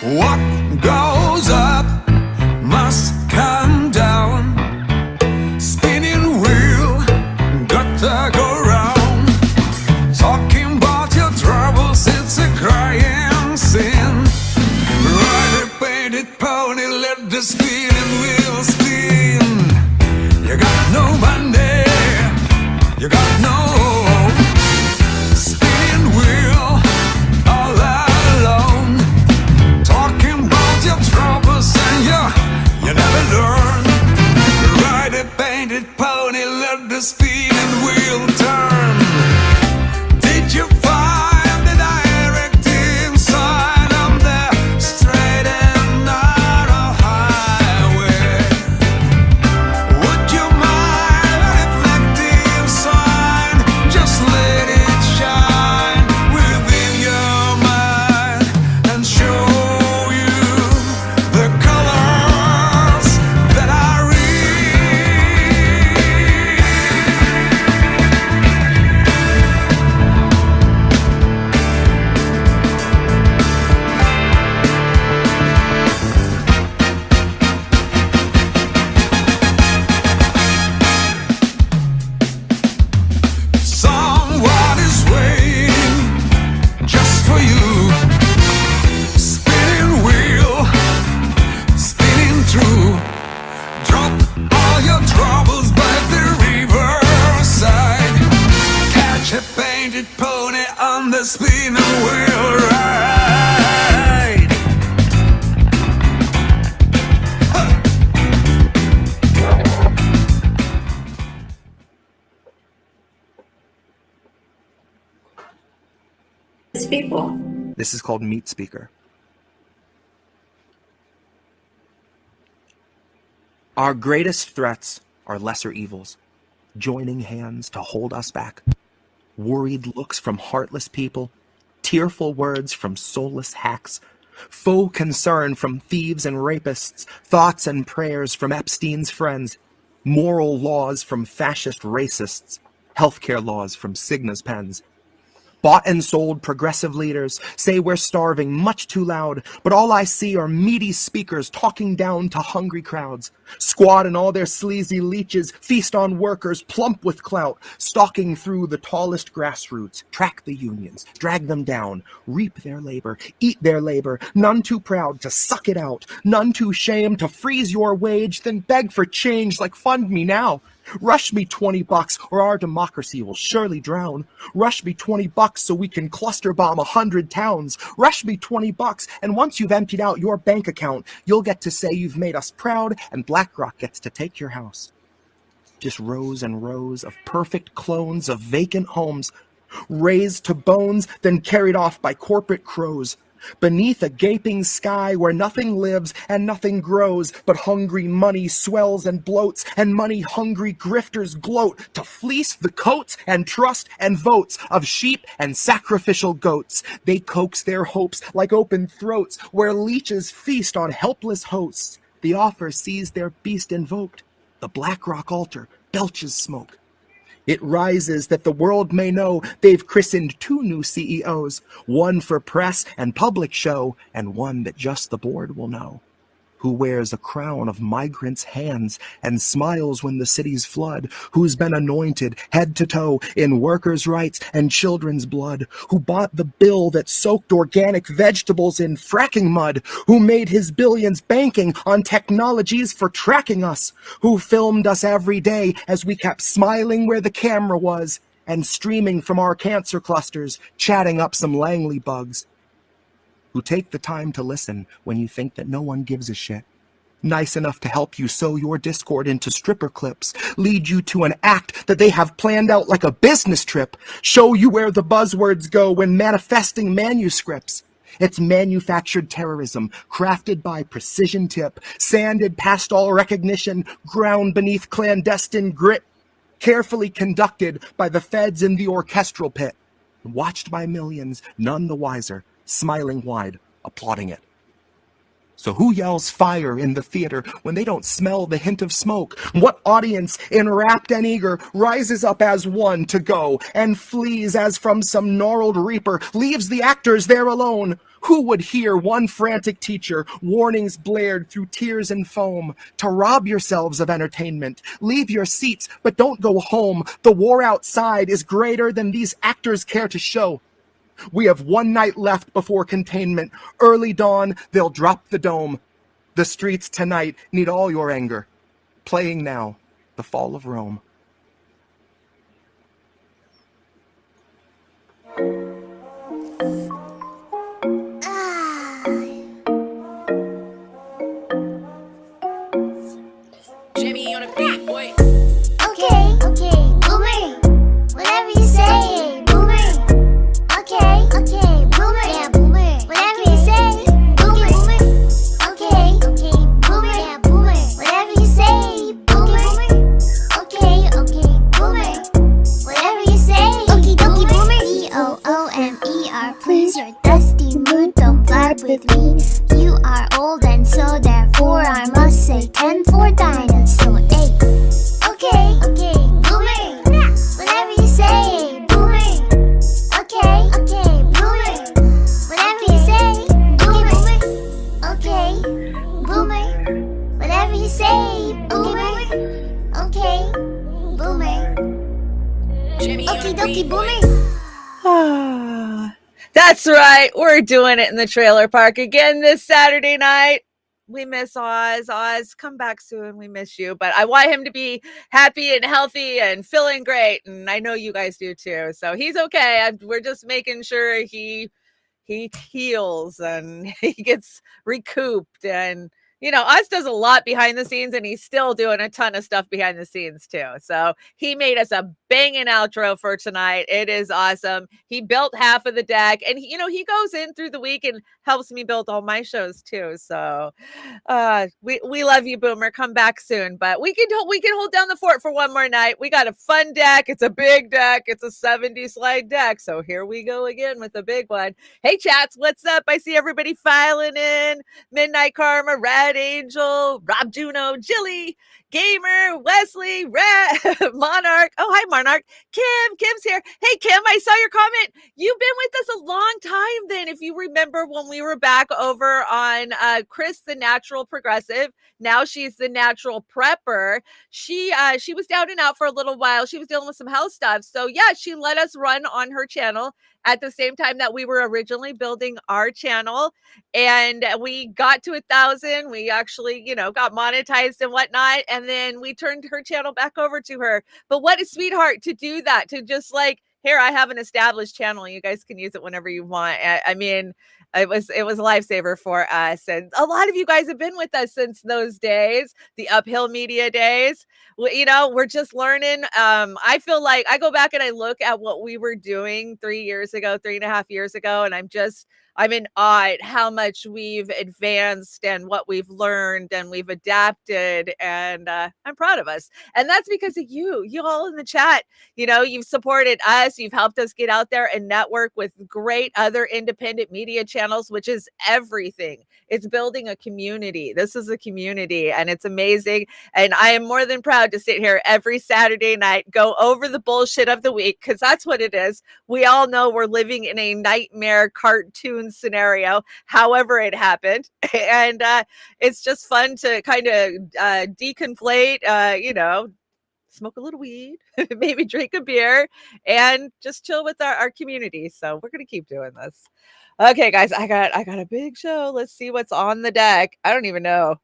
What goes up must come down. Spinning wheel, got to go round. Talking about your troubles, it's a crying sin. Ride a painted pony, let the spinning wheel spin. You got no money, you got no spinning wheel, all alone. Talking about your troubles and you never learn. Ride a painted pony, let the spinning wheel turn. Did you find the directing sign on the straight and narrow highway? Would you mind a reflecting sign? Just let it shine within your mind and show the colors that I Someone is waiting just for you. Spinning wheel, spinning through. Drop all your troubles by the riverside. Catch a painted pony on the spinning wheel ride. People. This is called Meat Speaker. Our greatest threats are lesser evils, joining hands to hold us back. Worried looks from heartless people, tearful words from soulless hacks, faux concern from thieves and rapists, thoughts and prayers from Epstein's friends, moral laws from fascist racists, healthcare laws from Cigna's pens. Bought and sold progressive leaders say we're starving much too loud, but all I see are meaty speakers talking down to hungry crowds. Squad and all their sleazy leeches feast on workers plump with clout, stalking through the tallest grassroots, track the unions, drag them down, reap their labor, eat their labor, none too proud to suck it out, none too shamed to freeze your wage, then beg for change like fund me now. Rush me $20 or our democracy will surely drown. Rush me $20 so we can cluster bomb 100 towns. Rush me $20 and once you've emptied out your bank account, you'll get to say you've made us proud and BlackRock gets to take your house. Just rows and rows of perfect clones of vacant homes, razed to bones, then carried off by corporate crows. Beneath a gaping sky where nothing lives and nothing grows, but hungry money swells and bloats, and money-hungry grifters gloat to fleece the coats and trust and votes of sheep and sacrificial goats. They coax their hopes like open throats where leeches feast on helpless hosts. The offer sees their beast invoked. The BlackRock altar belches smoke. It rises that the world may know they've christened 2 new CEOs, one for press and public show, and one that just the board will know, who wears a crown of migrants' hands and smiles when the cities flood, who's been anointed head to toe in workers' rights and children's blood, who bought the bill that soaked organic vegetables in fracking mud, who made his billions banking on technologies for tracking us, who filmed us every day as we kept smiling where the camera was and streaming from our cancer clusters, chatting up some Langley bugs, who take the time to listen when you think that no one gives a shit, Nice enough to help you sew your discord into stripper clips, lead you to an act that they have planned out like a business trip, show you where the buzzwords go when manifesting manuscripts. It's manufactured terrorism, crafted by precision tip, sanded past all recognition, ground beneath clandestine grit, carefully conducted by the feds in the orchestral pit, watched by millions, none the wiser, smiling wide, applauding it. So who yells fire in the theater when they don't smell the hint of smoke? What audience, enwrapped and eager, rises up as one to go and flees as from some gnarled reaper, leaves the actors there alone? Who would hear one frantic teacher, warnings blared through tears and foam, to rob yourselves of entertainment, leave your seats, but don't go home. The war outside is greater than these actors care to show. We have one night left before containment. Early dawn, they'll drop the dome. The streets tonight need all your anger. Playing now, the fall of Rome. Jimmy on a beat, boy. Okay, boomer. Whatever you say, boomer. Okay, boomer. Yeah, boomer. Whatever you say, boomer. Okay, boomer. Yeah, boomer. Whatever you say, boomer. Okay, boomer. Whatever you say, okie dokie, boomer. B-O-O-M-E-R, please, your dusty mood don't vibe with me. You are old and so therefore I must say 10 for dinosaur. Hey. Okay, boomer. Whatever you say, boomer. Okay, boomer. Whatever you say, boomer. Okay, boomer. Whatever you say, boomer. Okay, boomer. Jimmy on Okie a beat, dokie, boy. boomer. That's right. We're doing it in the trailer park again this Saturday night. We miss Oz. Oz, come back soon. We miss you. But I want him to be happy and healthy and feeling great. And I know you guys do too. So he's okay. We're just making sure he heals and he gets recouped. And, you know, Oz does a lot behind the scenes and he's still doing a ton of stuff behind the scenes too. So he made us a banging outro for tonight. It is awesome. He built half of the deck and, you know, he goes in through the week and helps me build all my shows too. So we love you, Boomer. Come back soon. But we can hold down the fort for one more night. We got a fun deck. It's a big deck. It's a 70 slide deck. So here we go again with a big one. Hey, chats, what's up? I see everybody filing in. Midnight Karma, Red Angel, Rob Juno, Jilly, Gamer, Wesley, Red, Monarch. Oh, hi, Monarch. Kim's here. Hey, Kim, I saw your comment. You've been with us a long time then. If you remember when we were back over on Chris, the Natural Progressive. Now she's the Natural Prepper. She was down and out for a little while. She was dealing with some health stuff. So yeah, she let us run on her channel at the same time that we were originally building our channel. And we got to 1,000. We actually, you know, got monetized and whatnot. And then we turned her channel back over to her. But what a sweetheart to do that, to just like, here, I have an established channel. You guys can use it whenever you want. I mean, it was a lifesaver for us. And a lot of you guys have been with us since those days, the Uphill Media days. You know, we're just learning. I feel like I go back and I look at what we were doing 3.5 years ago, and I'm in awe at how much we've advanced and what we've learned and we've adapted. And I'm proud of us. And that's because of you all in the chat. You know, you've supported us. You've helped us get out there and network with great other independent media channels, which is everything. It's building a community. This is a community and it's amazing. And I am more than proud to sit here every Saturday night, go over the bullshit of the week, because that's what it is. We all know we're living in a nightmare cartoon scenario, however it happened. And it's just fun to kind of deconflate, you know, smoke a little weed, maybe drink a beer, and just chill with our community. So we're going to keep doing this. Okay, guys, I got a big show. Let's see what's on the deck. I don't even know.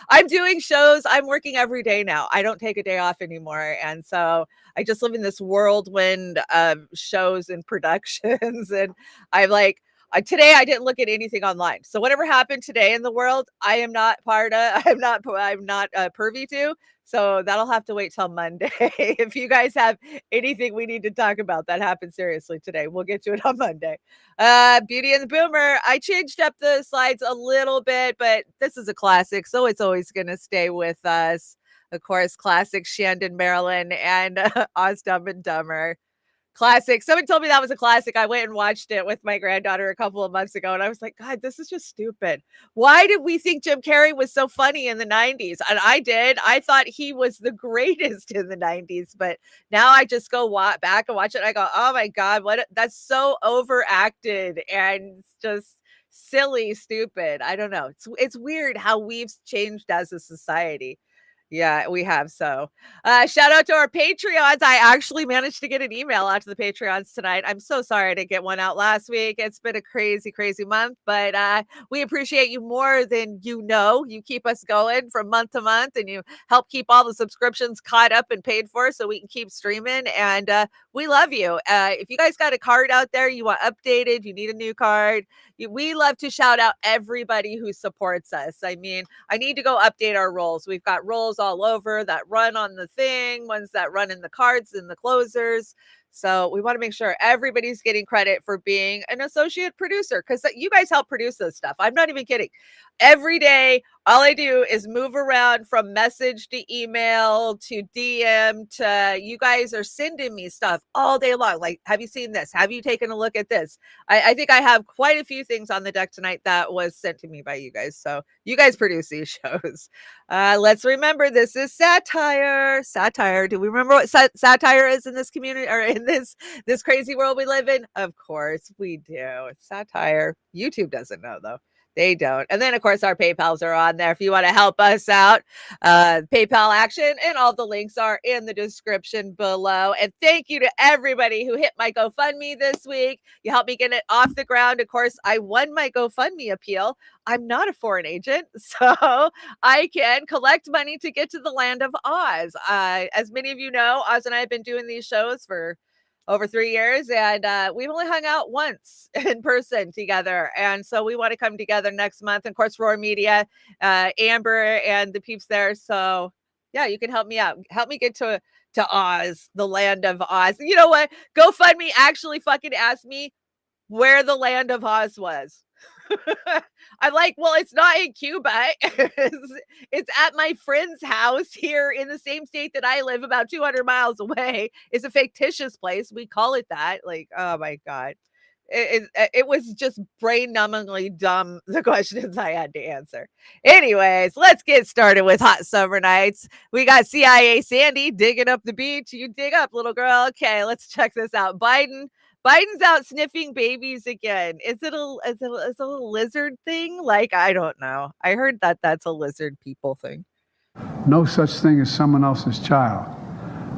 I'm doing shows. I'm working every day now. I don't take a day off anymore. And so I just live in this whirlwind of shows and productions. And I'm like, Today I didn't look at anything online. So whatever happened today in the world, I am not I'm not privy to. So that'll have to wait till Monday. If you guys have anything we need to talk about that happened seriously today, we'll get to it on Monday. Beauty and the Boomer. I changed up the slides a little bit, but this is a classic, so it's always going to stay with us. Of course, classic Shandon, Maryland, and Oz Dumb and Dumber. Classic. Someone told me that was a classic. I went and watched it with my granddaughter a couple of months ago, and I was like, God, this is just stupid. Why did we think Jim Carrey was so funny in the 90s? And I did. I thought he was the greatest in the 90s, but now I just go back and watch it. And I go, oh my God, that's so overacted and just silly, stupid. I don't know. It's weird how we've changed as a society. Yeah, we have. So shout out to our Patreons. I actually managed to get an email out to the Patreons tonight. I'm so sorry I didn't get one out last week. It's been a crazy, crazy month, but we appreciate you more than you know. You keep us going from month to month, and you help keep all the subscriptions caught up and paid for so we can keep streaming. And we love you. If you guys got a card out there, you want updated, you need a new card, we love to shout out everybody who supports us. I mean, I need to go update our roles. We've got roles all over that run on the thing, ones that run in the cards and the closers. So we want to make sure everybody's getting credit for being an associate producer, because you guys help produce this stuff. I'm not even kidding. Every day, all I do is move around from message to email to DM to you guys are sending me stuff all day long. Like, have you seen this? Have you taken a look at this? I think I have quite a few things on the deck tonight that was sent to me by you guys. So you guys produce these shows. Let's remember, this is satire. Satire. Do we remember what satire is in this community, or in this crazy world we live in? Of course we do. It's satire. YouTube doesn't know, though. They don't. And then, of course, our PayPals are on there if you want to help us out. PayPal action and all the links are in the description below. And thank you to everybody who hit my GoFundMe this week. You helped me get it off the ground. Of course, I won my GoFundMe appeal. I'm not a foreign agent, so I can collect money to get to the land of Oz. As many of you know, Oz and I have been doing these shows for over 3 years, and we've only hung out once in person together, and so we want to come together next month. And of course, Roar Media, Amber and the peeps there. So yeah, you can help me out, help me get to Oz, the land of Oz. You know what, GoFundMe actually fucking asked me where the land of Oz was. I'm like, well, it's not in Cuba. It's at my friend's house here in the same state that I live, about 200 miles away. It's a fictitious place. We call it that. Like, oh my God. It was just brain-numbingly dumb, the questions I had to answer. Anyways, let's get started with Hot Summer Nights. We got CIA Sandy digging up the beach. You dig up, little girl. Okay, let's check this out. Biden's out sniffing babies again. Is it a lizard thing? Like, I don't know. I heard that that's a lizard people thing. No such thing as someone else's child.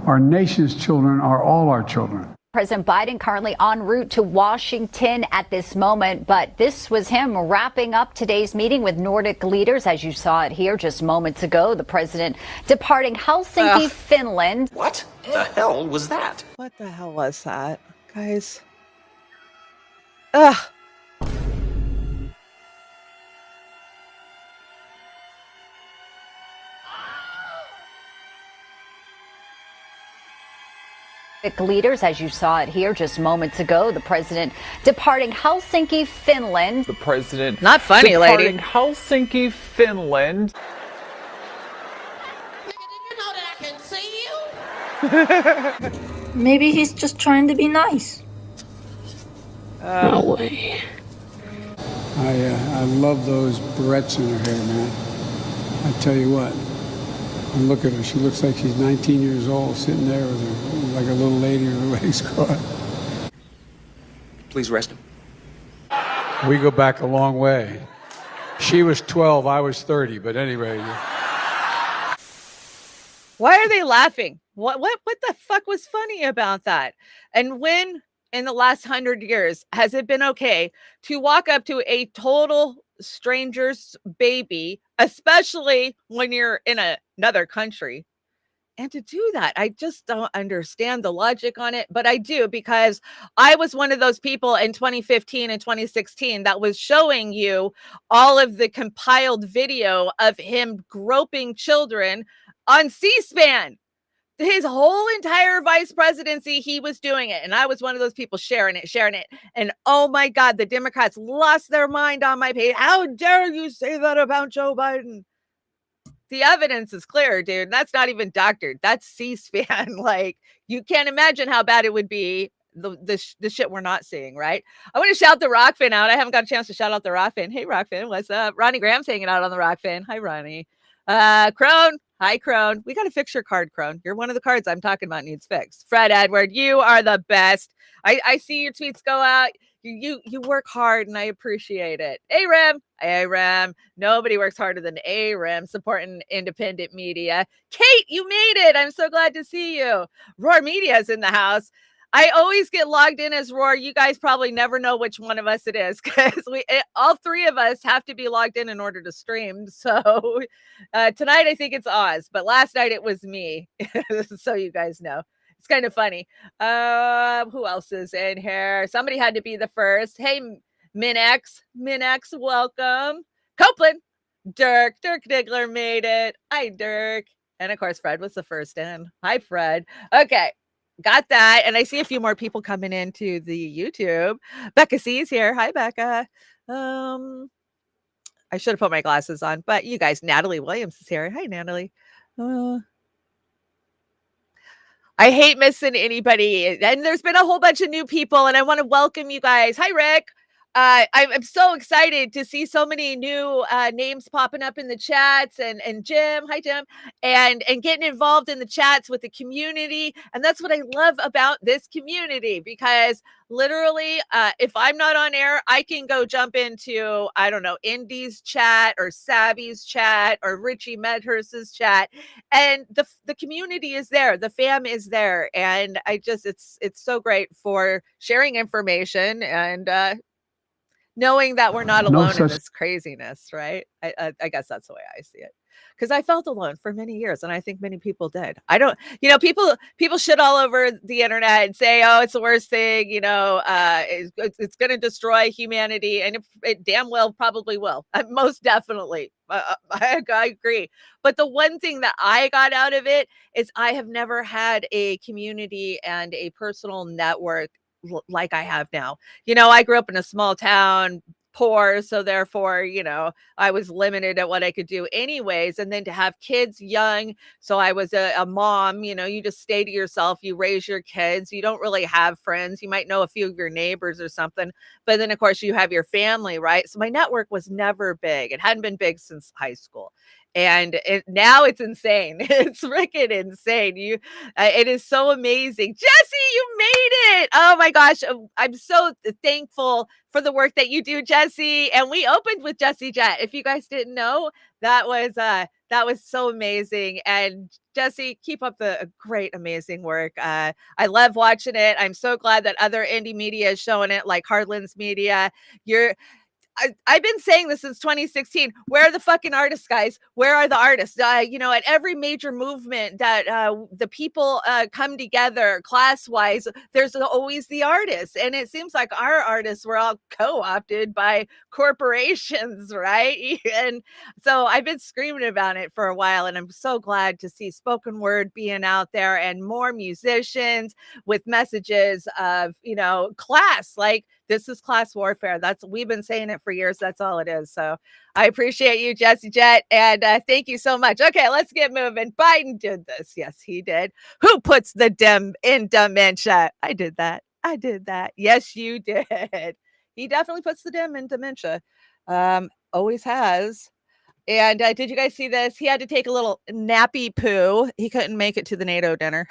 Our nation's children are all our children. President Biden currently en route to Washington at this moment, but this was him wrapping up today's meeting with Nordic leaders. As you saw it here just moments ago, the president departing Helsinki, Finland. What the hell was that? What the hell was that, guys? Ugh. Leaders, as you saw it here just moments ago, the president departing Helsinki, Finland. The president not funny, departing lady. Helsinki, Finland. Maybe he's just trying to be nice. No way. I love those barrettes in her hair, man. I tell you what. And look at her. She looks like she's 19 years old, sitting there with her, like a little lady with her legs crossed. Please rest him. We go back a long way. She was 12, I was 30, but anyway. Why are they laughing? What the fuck was funny about that? And when in the last 100 years has it been okay to walk up to a total stranger's baby, especially when you're in another country, And to do that, I just don't understand the logic on it, but I do, because I was one of those people in 2015 and 2016 that was showing you all of the compiled video of him groping children on C-SPAN. His whole entire vice presidency, he was doing it. And I was one of those people sharing it. And oh my God, the Democrats lost their mind on my page. How dare you say that about Joe Biden? The evidence is clear, dude. That's not even doctored. That's C-SPAN. Like, you can't imagine how bad it would be, the shit we're not seeing, right? I want to shout the Rokfin out. I haven't got a chance to shout out the Rokfin. Hey, Rokfin, what's up? Ronnie Graham's hanging out on the Rokfin. Hi, Ronnie. Crone. Hi, Crone. We got to fix your card, Crone. You're one of the cards I'm talking about needs fixed. Fred Edward, you are the best. I see your tweets go out. You work hard, and I appreciate it. ARAM. Nobody works harder than ARAM, supporting independent media. Kate, you made it. I'm so glad to see you. Roar Media is in the house. I always get logged in as Roar. You guys probably never know which one of us it is, because all three of us have to be logged in order to stream. So tonight I think it's Oz, but last night it was me. So you guys know. It's kind of funny. Who else is in here? Somebody had to be the first. Hey, Minex, welcome. Copeland, Dirk Diggler made it. Hi, Dirk. And of course, Fred was the first in. Hi, Fred. Okay, got that. And I see a few more people coming into the YouTube. Becca C's here. Hi, Becca. I should have put my glasses on, but you guys, Natalie Williams is here. Hi, Natalie. I hate missing anybody. And there's been a whole bunch of new people, and I want to welcome you guys. Hi, Rick. I'm so excited to see so many new names popping up in the chats, and Jim, hi Jim, and getting involved in the chats with the community. And that's what I love about this community, because literally, if I'm not on air, I can go jump into, I don't know, Indy's chat or Savvy's chat or Richie Medhurst's chat, and the community is there, the fam is there, and I just it's so great for sharing information and knowing that we're not alone in this craziness, right? I guess that's the way I see it, because I felt alone for many years, and I think many people did. I don't, people shit all over the internet and say, oh, it's the worst thing, it's going to destroy humanity, and it damn well probably will. Most definitely. I agree. But the one thing that I got out of it is I have never had a community and a personal network like I have now. I grew up in a small town, poor, so therefore, I was limited at what I could do anyways. And then to have kids young, so I was a mom, you just stay to yourself, you raise your kids, you don't really have friends, you might know a few of your neighbors or something, but then of course you have your family, right? So my network was never big. It hadn't been big since high school. And now it's insane. It's freaking insane. It is so amazing. Jesse, you made it. Oh my gosh. I'm so thankful for the work that you do, Jesse. And we opened with Jesse Jet. If you guys didn't know, that was so amazing. And Jesse, keep up the great, amazing work. I love watching it. I'm so glad that other indie media is showing it, like Hardlands Media. I've been saying this since 2016. Where are the fucking artists, guys? Where are the artists? At every major movement that the people come together class-wise, there's always the artists. And it seems like our artists were all co-opted by corporations, right? And so I've been screaming about it for a while, and I'm so glad to see spoken word being out there and more musicians with messages of, class, like, this is class warfare. We've been saying it for years. That's all it is. So I appreciate you, Jesse Jet. And thank you so much. Okay, let's get moving. Biden did this. Yes, he did. Who puts the dem in dementia? I did that. Yes, you did. He definitely puts the dem in dementia. Always has. And did you guys see this? He had to take a little nappy poo. He couldn't make it to the NATO dinner.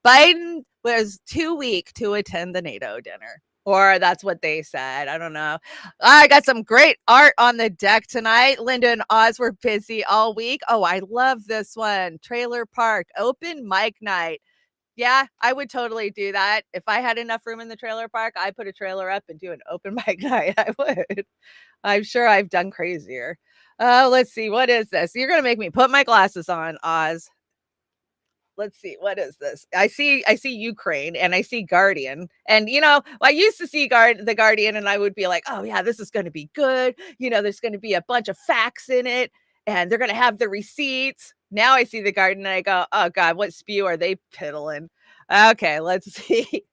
Biden was too weak to attend the NATO dinner. Or that's what they said. I don't know. I got some great art on the deck tonight. Linda and Oz were busy all week. Oh, I love this one. Trailer Park Open Mic Night. Yeah, I would totally do that. If I had enough room in the trailer park, I'd put a trailer up and do an open mic night. I would. I'm sure I've done crazier. Let's see. What is this? You're going to make me put my glasses on, Oz. let's see, what is this? I see Ukraine and I see Guardian. And I used to see the Guardian and I would be like, oh yeah, this is going to be good. There's going to be a bunch of facts in it and they're going to have the receipts. Now I see the Guardian and I go, oh God, what spew are they piddling? Okay, let's see.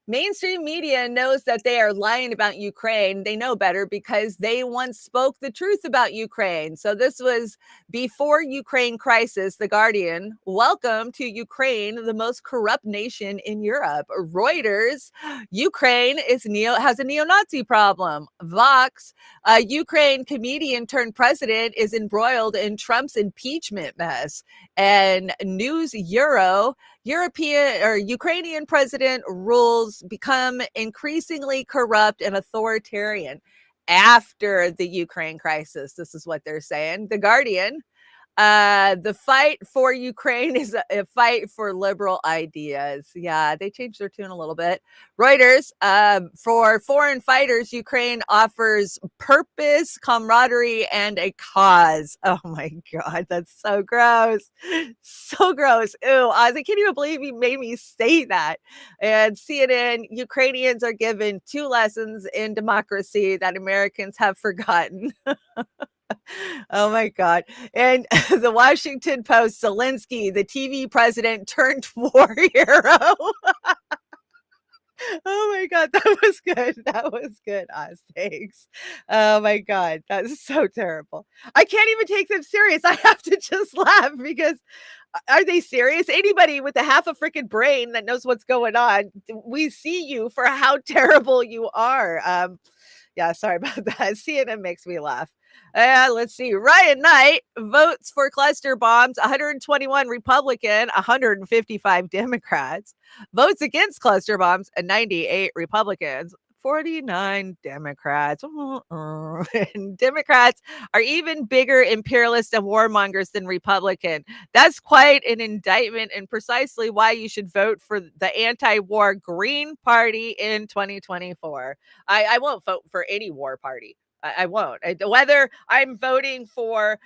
Mainstream media knows that they are lying about Ukraine. They know better because they once spoke the truth about Ukraine. So this was before Ukraine crisis. The Guardian, welcome to Ukraine, the most corrupt nation in Europe. Reuters, Ukraine has a neo-Nazi problem. Vox, a Ukraine comedian turned president is embroiled in Trump's impeachment mess. And News Euro, Ukrainian president rules become increasingly corrupt and authoritarian after the Ukraine crisis. This is what they're saying. The Guardian, the fight for Ukraine is a fight for liberal ideas. Yeah, they changed their tune a little bit. Reuters, for foreign fighters, Ukraine offers purpose, camaraderie, and a cause. Oh my God, that's so gross. So gross. Ew, I can't even believe he made me say that. And CNN, Ukrainians are given 2 lessons in democracy that Americans have forgotten. Oh my God. And the Washington Post, Zelensky, the TV president turned war hero. Oh my God, that was good. That was good, Oz. Thanks. Oh my God, that's so terrible. I can't even take them serious. I have to just laugh because are they serious? Anybody with a half a freaking brain that knows what's going on, we see you for how terrible you are. Yeah, sorry about that. CNN makes me laugh. Let's see. Ryan Knight votes for cluster bombs, 121 Republican, 155 Democrats. Votes against cluster bombs, 98 Republicans, 49 Democrats. And Democrats are even bigger imperialists and warmongers than Republican. That's quite an indictment and precisely why you should vote for the anti-war Green Party in 2024. I won't vote for any war party. I won't. Whether I'm voting for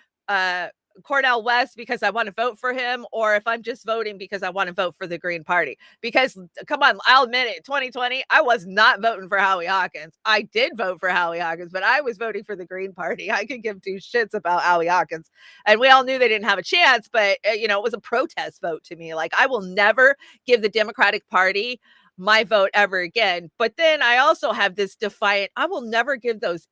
Cornel West because I want to vote for him, or if I'm just voting because I want to vote for the Green Party. Because, come on, I'll admit it, 2020, I was not voting for Howie Hawkins. I did vote for Howie Hawkins, but I was voting for the Green Party. I could give 2 shits about Howie Hawkins. And we all knew they didn't have a chance, but, it was a protest vote to me. Like, I will never give the Democratic Party my vote ever again. But then I also have this defiant, I will never give those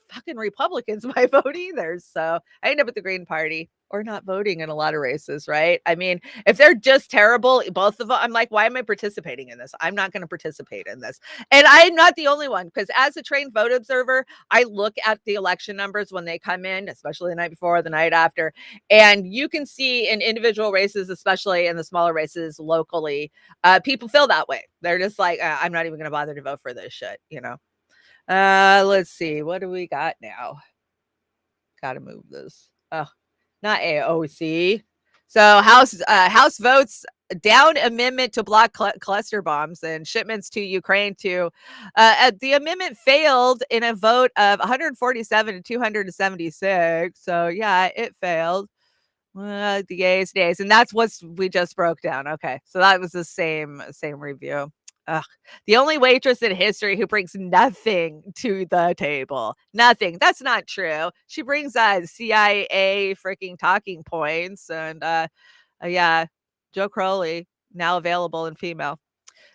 fucking Republicans my vote either. So I end up with the Green Party or not voting in a lot of races, right? I mean, if they're just terrible, both of them, I'm like, why am I participating in this? I'm not going to participate in this. And I'm not the only one, because as a trained vote observer, I look at the election numbers when they come in, especially the night before or the night after. And you can see in individual races, especially in the smaller races locally, people feel that way. They're just like, I'm not even going to bother to vote for this shit, let's see. What do we got now? Gotta move this. Oh, not AOC. So House votes down amendment to block cluster bombs and shipments to Ukraine. The amendment failed in a vote of 147 to 276. So yeah, it failed. The days, and that's what we just broke down. Okay, so that was the same review. Ugh. The only waitress in history who brings nothing to the table. Nothing. That's not true. She brings CIA freaking talking points. And yeah, Joe Crowley, now available in female.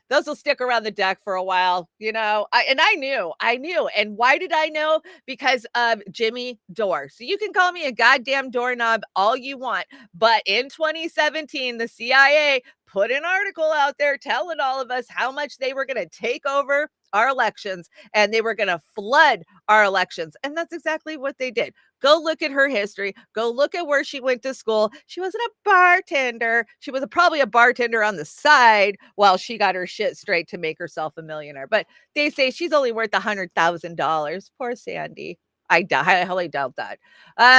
Those will stick around the deck for a while, I knew. And why did I know? Because of Jimmy Dore. So you can call me a goddamn doorknob all you want. But in 2017, the CIA put an article out there telling all of us how much they were going to take over our elections and they were going to flood our elections. And that's exactly what they did. Go look at her history. Go look at where she went to school. She wasn't a bartender. She was probably a bartender on the side while she got her shit straight to make herself a millionaire. But they say she's only worth $100,000. Poor Sandy. I highly doubt that.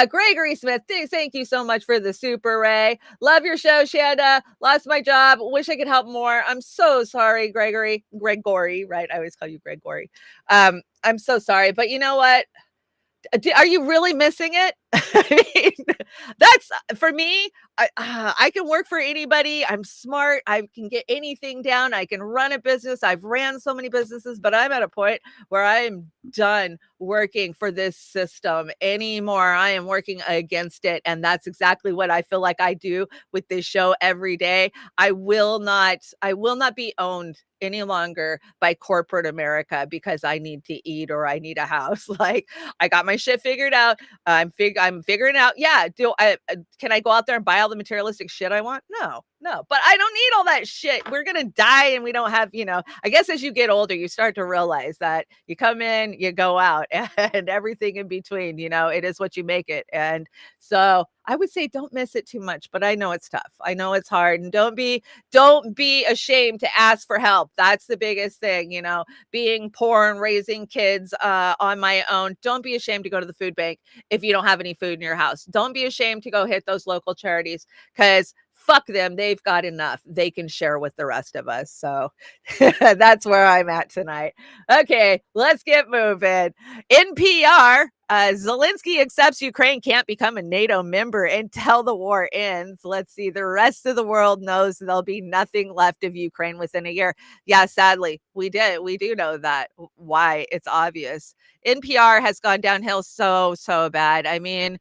Gregory Smith, thank you so much for the super Ray. Love your show, Shanda. Lost my job. Wish I could help more. I'm so sorry, Gregory, right? I always call you Gregory. I'm so sorry, but you know what? Are you really missing it? I mean, that's for me. I can work for anybody. I'm smart. I can get anything down. I can run a business. I've ran so many businesses, but I'm at a point where I am done working for this system anymore. I am working against it. And that's exactly what I feel like I do with this show every day. I will not be owned any longer by corporate America because I need to eat or I need a house. Like, I got my shit figured out. I'm figuring out. Yeah. Can I go out there and buy all the materialistic shit I want? No, but I don't need all that shit. We're going to die and we don't have, I guess as you get older, you start to realize that you come in, you go out and everything in between, it is what you make it. And so I would say don't miss it too much, but I know it's tough. I know it's hard, and don't be ashamed to ask for help. That's the biggest thing, being poor and raising kids on my own. Don't be ashamed to go to the food bank if you don't have any food in your house. Don't be ashamed to go hit those local charities, because fuck them. They've got enough. They can share with the rest of us. So that's where I'm at tonight. Okay, let's get moving. NPR, Zelensky accepts Ukraine can't become a NATO member until the war ends. Let's see. The rest of the world knows there'll be nothing left of Ukraine within a year. Yeah, sadly, we do know that. Why? It's obvious. NPR has gone downhill so bad. I mean,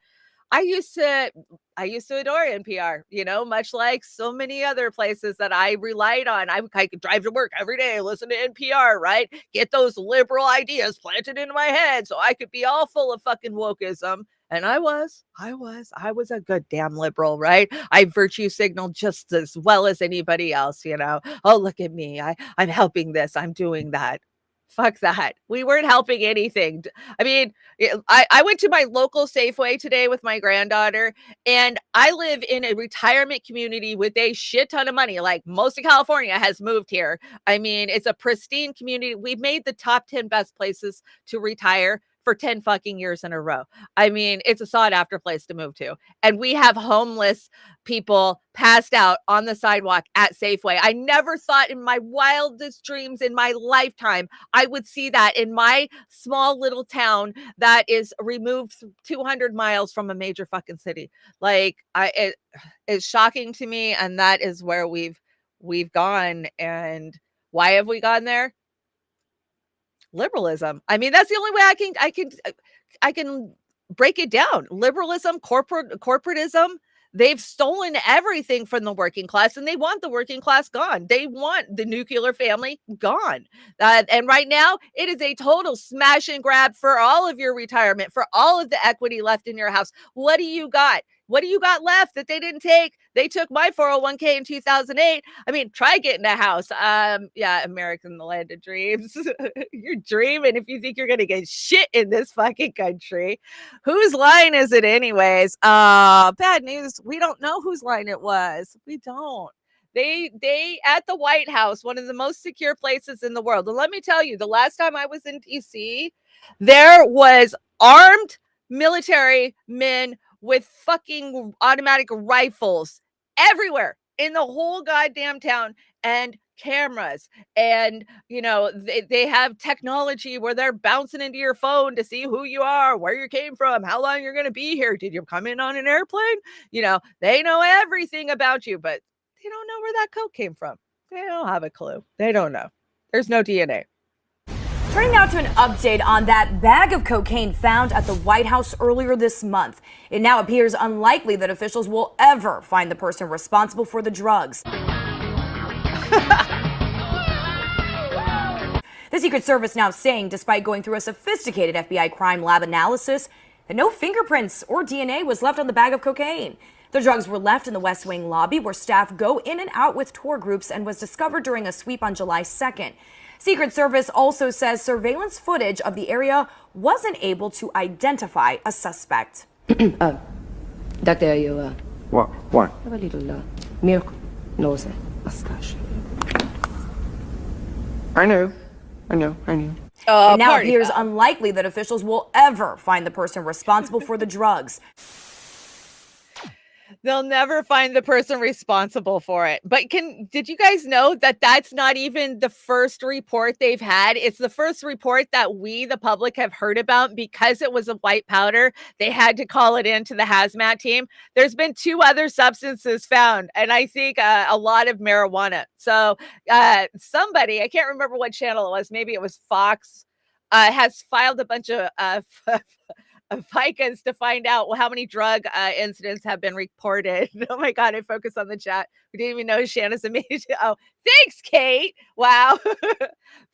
I used to adore NPR, much like so many other places that I relied on. I could drive to work every day, listen to NPR, right? Get those liberal ideas planted into my head so I could be all full of fucking wokeism. And I was a good damn liberal, right? I virtue signaled just as well as anybody else, Oh, look at me. I'm helping this. I'm doing that. Fuck that. We weren't helping anything. I mean, I went to my local Safeway today with my granddaughter, and I live in a retirement community with a shit ton of money. Like, most of California has moved here. I mean, it's a pristine community. We've made the top 10 best places to retire for 10 fucking years in a row. I mean, it's a sought after place to move to. And we have homeless people passed out on the sidewalk at Safeway. I never thought in my wildest dreams in my lifetime I would see that in my small little town that is removed 200 miles from a major fucking city. Like, it's shocking to me. And that is where we've gone. And why have we gone there? Liberalism. I mean, that's the only way I can break it down. Liberalism, corporatism. They've stolen everything from the working class, and they want the working class gone. They want the nuclear family gone. And right now, it is a total smash and grab for all of your retirement, for all of the equity left in your house. What do you got? What do you got left that they didn't take? They took my 401k in 2008. I mean, try getting a house. Yeah, American, the land of dreams. You're dreaming if you think you're going to get shit in this fucking country. Whose line is it anyways? Bad news. We don't know whose line it was. We don't. They at the White House, one of the most secure places in the world. And let me tell you, the last time I was in DC, there was armed military men with fucking automatic rifles everywhere in the whole goddamn town, and cameras, and they have technology where they're bouncing into your phone to see who you are, where you came from, how long you're going to be here, did you come in on an airplane. They know everything about you, but they don't know where that coke came from. They don't have a clue. They don't know. There's no DNA. Turning now to an update on that bag of cocaine found at the White House earlier this month. It now appears unlikely that officials will ever find the person responsible for the drugs. The Secret Service now saying, despite going through a sophisticated FBI crime lab analysis, that no fingerprints or DNA was left on the bag of cocaine. The drugs were left in the West Wing lobby where staff go in and out with tour groups and was discovered during a sweep on July 2nd. Secret Service also says surveillance footage of the area wasn't able to identify a suspect. Doctor, you What? have a little milk nose mustache. I know. It now appears unlikely that officials will ever find the person responsible for the drugs. They'll never find the person responsible for it. But did you guys know that that's not even the first report they've had? It's the first report that we, the public, have heard about because it was a white powder. They had to call it into the hazmat team. There's been 2 other substances found, and I think a lot of marijuana. So somebody, I can't remember what channel it was, maybe it was Fox, has filed a bunch of FICAs to find out how many drug incidents have been reported. Oh my God, I focused on the chat. We didn't even know Shanna's amazing. Oh, thanks, Kate. Wow.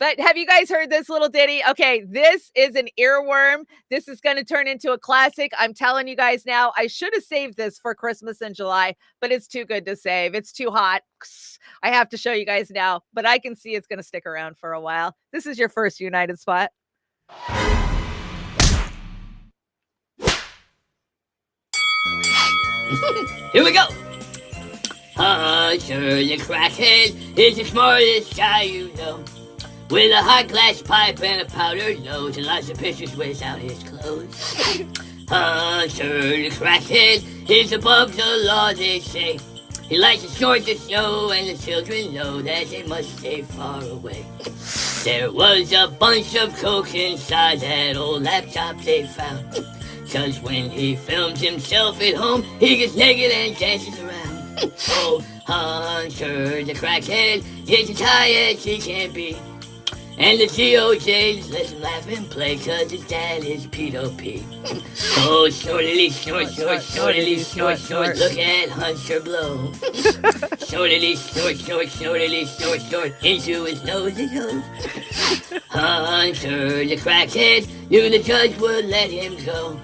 But have you guys heard this little ditty? Okay, this is an earworm. This is going to turn into a classic. I'm telling you guys now, I should have saved this for Christmas in July, but it's too good to save. It's too hot. I have to show you guys now, but I can see it's going to stick around for a while. This is your first United spot. Here we go. Sure, the crackhead is the smartest guy you know. With a hot glass pipe and a powdered nose and lots of pictures without his clothes. Sure, the crackhead is above the law, they say. He likes to snort the snow and the children know that they must stay far away. There was a bunch of coke inside that old laptop they found. 'Cause when he films himself at home, he gets naked and dances around. Oh, Hunter, the crackhead, is as high as he can be. And the DOJs let him laugh and play 'cause his dad is P.O.P. Oh, snortily, snort, snort, snortily, snort, snort, look at Hunter blow. Snortily, snort, snort, snortily, snort, snort, into his nose it goes. Hunter, the crackhead, knew the judge would let him go.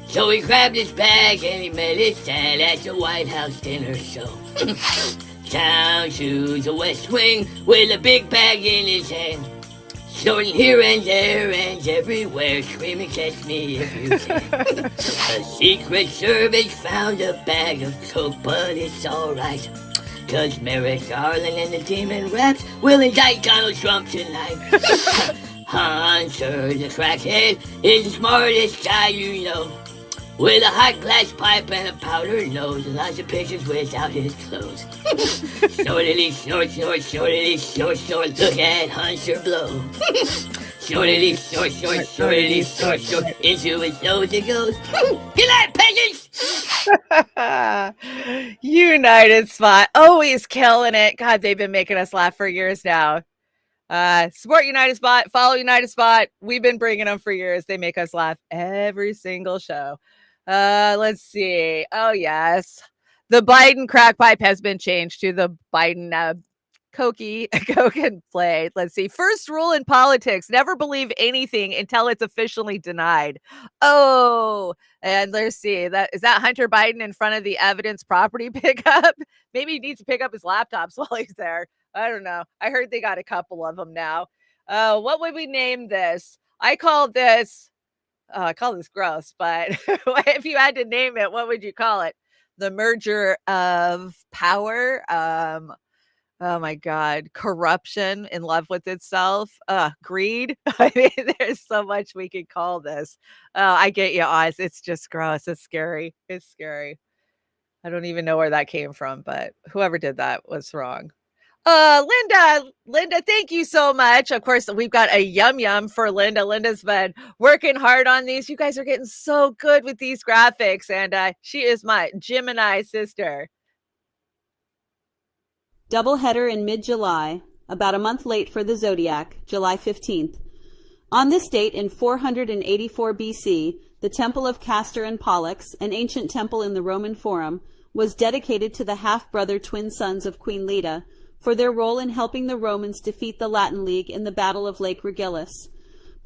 So he grabbed his bag and he met his dad at the White House dinner show. Down to the West Wing with a big bag in his hand. Snorting here and there and everywhere, screaming, catch me if you can. The Secret Service found a bag of coke, but it's alright. 'Cause Merrick Garland and the Demon Raps will indict Donald Trump tonight. Hunter, the crackhead, is the smartest guy you know. With a hot glass pipe and a powdered nose and lots of pictures without his clothes. Snortily, snort, snort, snortily, snort, snort, look at Hunter blow. Snortily, snort, snort, snortily, snort, snort, into his nose it goes. Good night, peasants! United spot, always killing it. God, they've been making us laugh for years now. Support United spot, follow United spot. We've been bringing them for years. They make us laugh every single show. Let's see. Oh yes, the Biden crack pipe has been changed to the Biden coke and play. Let's see. First rule in politics: never believe anything until it's officially denied. Oh, and let's see. Is that Hunter Biden in front of the evidence property pickup? Maybe he needs to pick up his laptops while he's there. I don't know. I heard they got a couple of them now. What would we name this? I call this gross, but if you had to name it, what would you call it? The merger of power. Oh my God. Corruption, in love with itself. Greed. I mean, there's so much we could call this. I get you, Oz. It's just gross. It's scary. It's scary. I don't even know where that came from, but whoever did that was wrong. Linda, thank you so much. Of course, we've got a yum for Linda. Linda's been working hard on these. You guys are getting so good with these graphics, and she is my Gemini sister. Doubleheader in mid-July, about a month late for the zodiac, July 15th. On this date in 484 BC, the Temple of Castor and Pollux, an ancient temple in the Roman Forum, was dedicated to the half-brother twin sons of Queen Leda, for their role in helping the Romans defeat the Latin League in the Battle of Lake Regillus.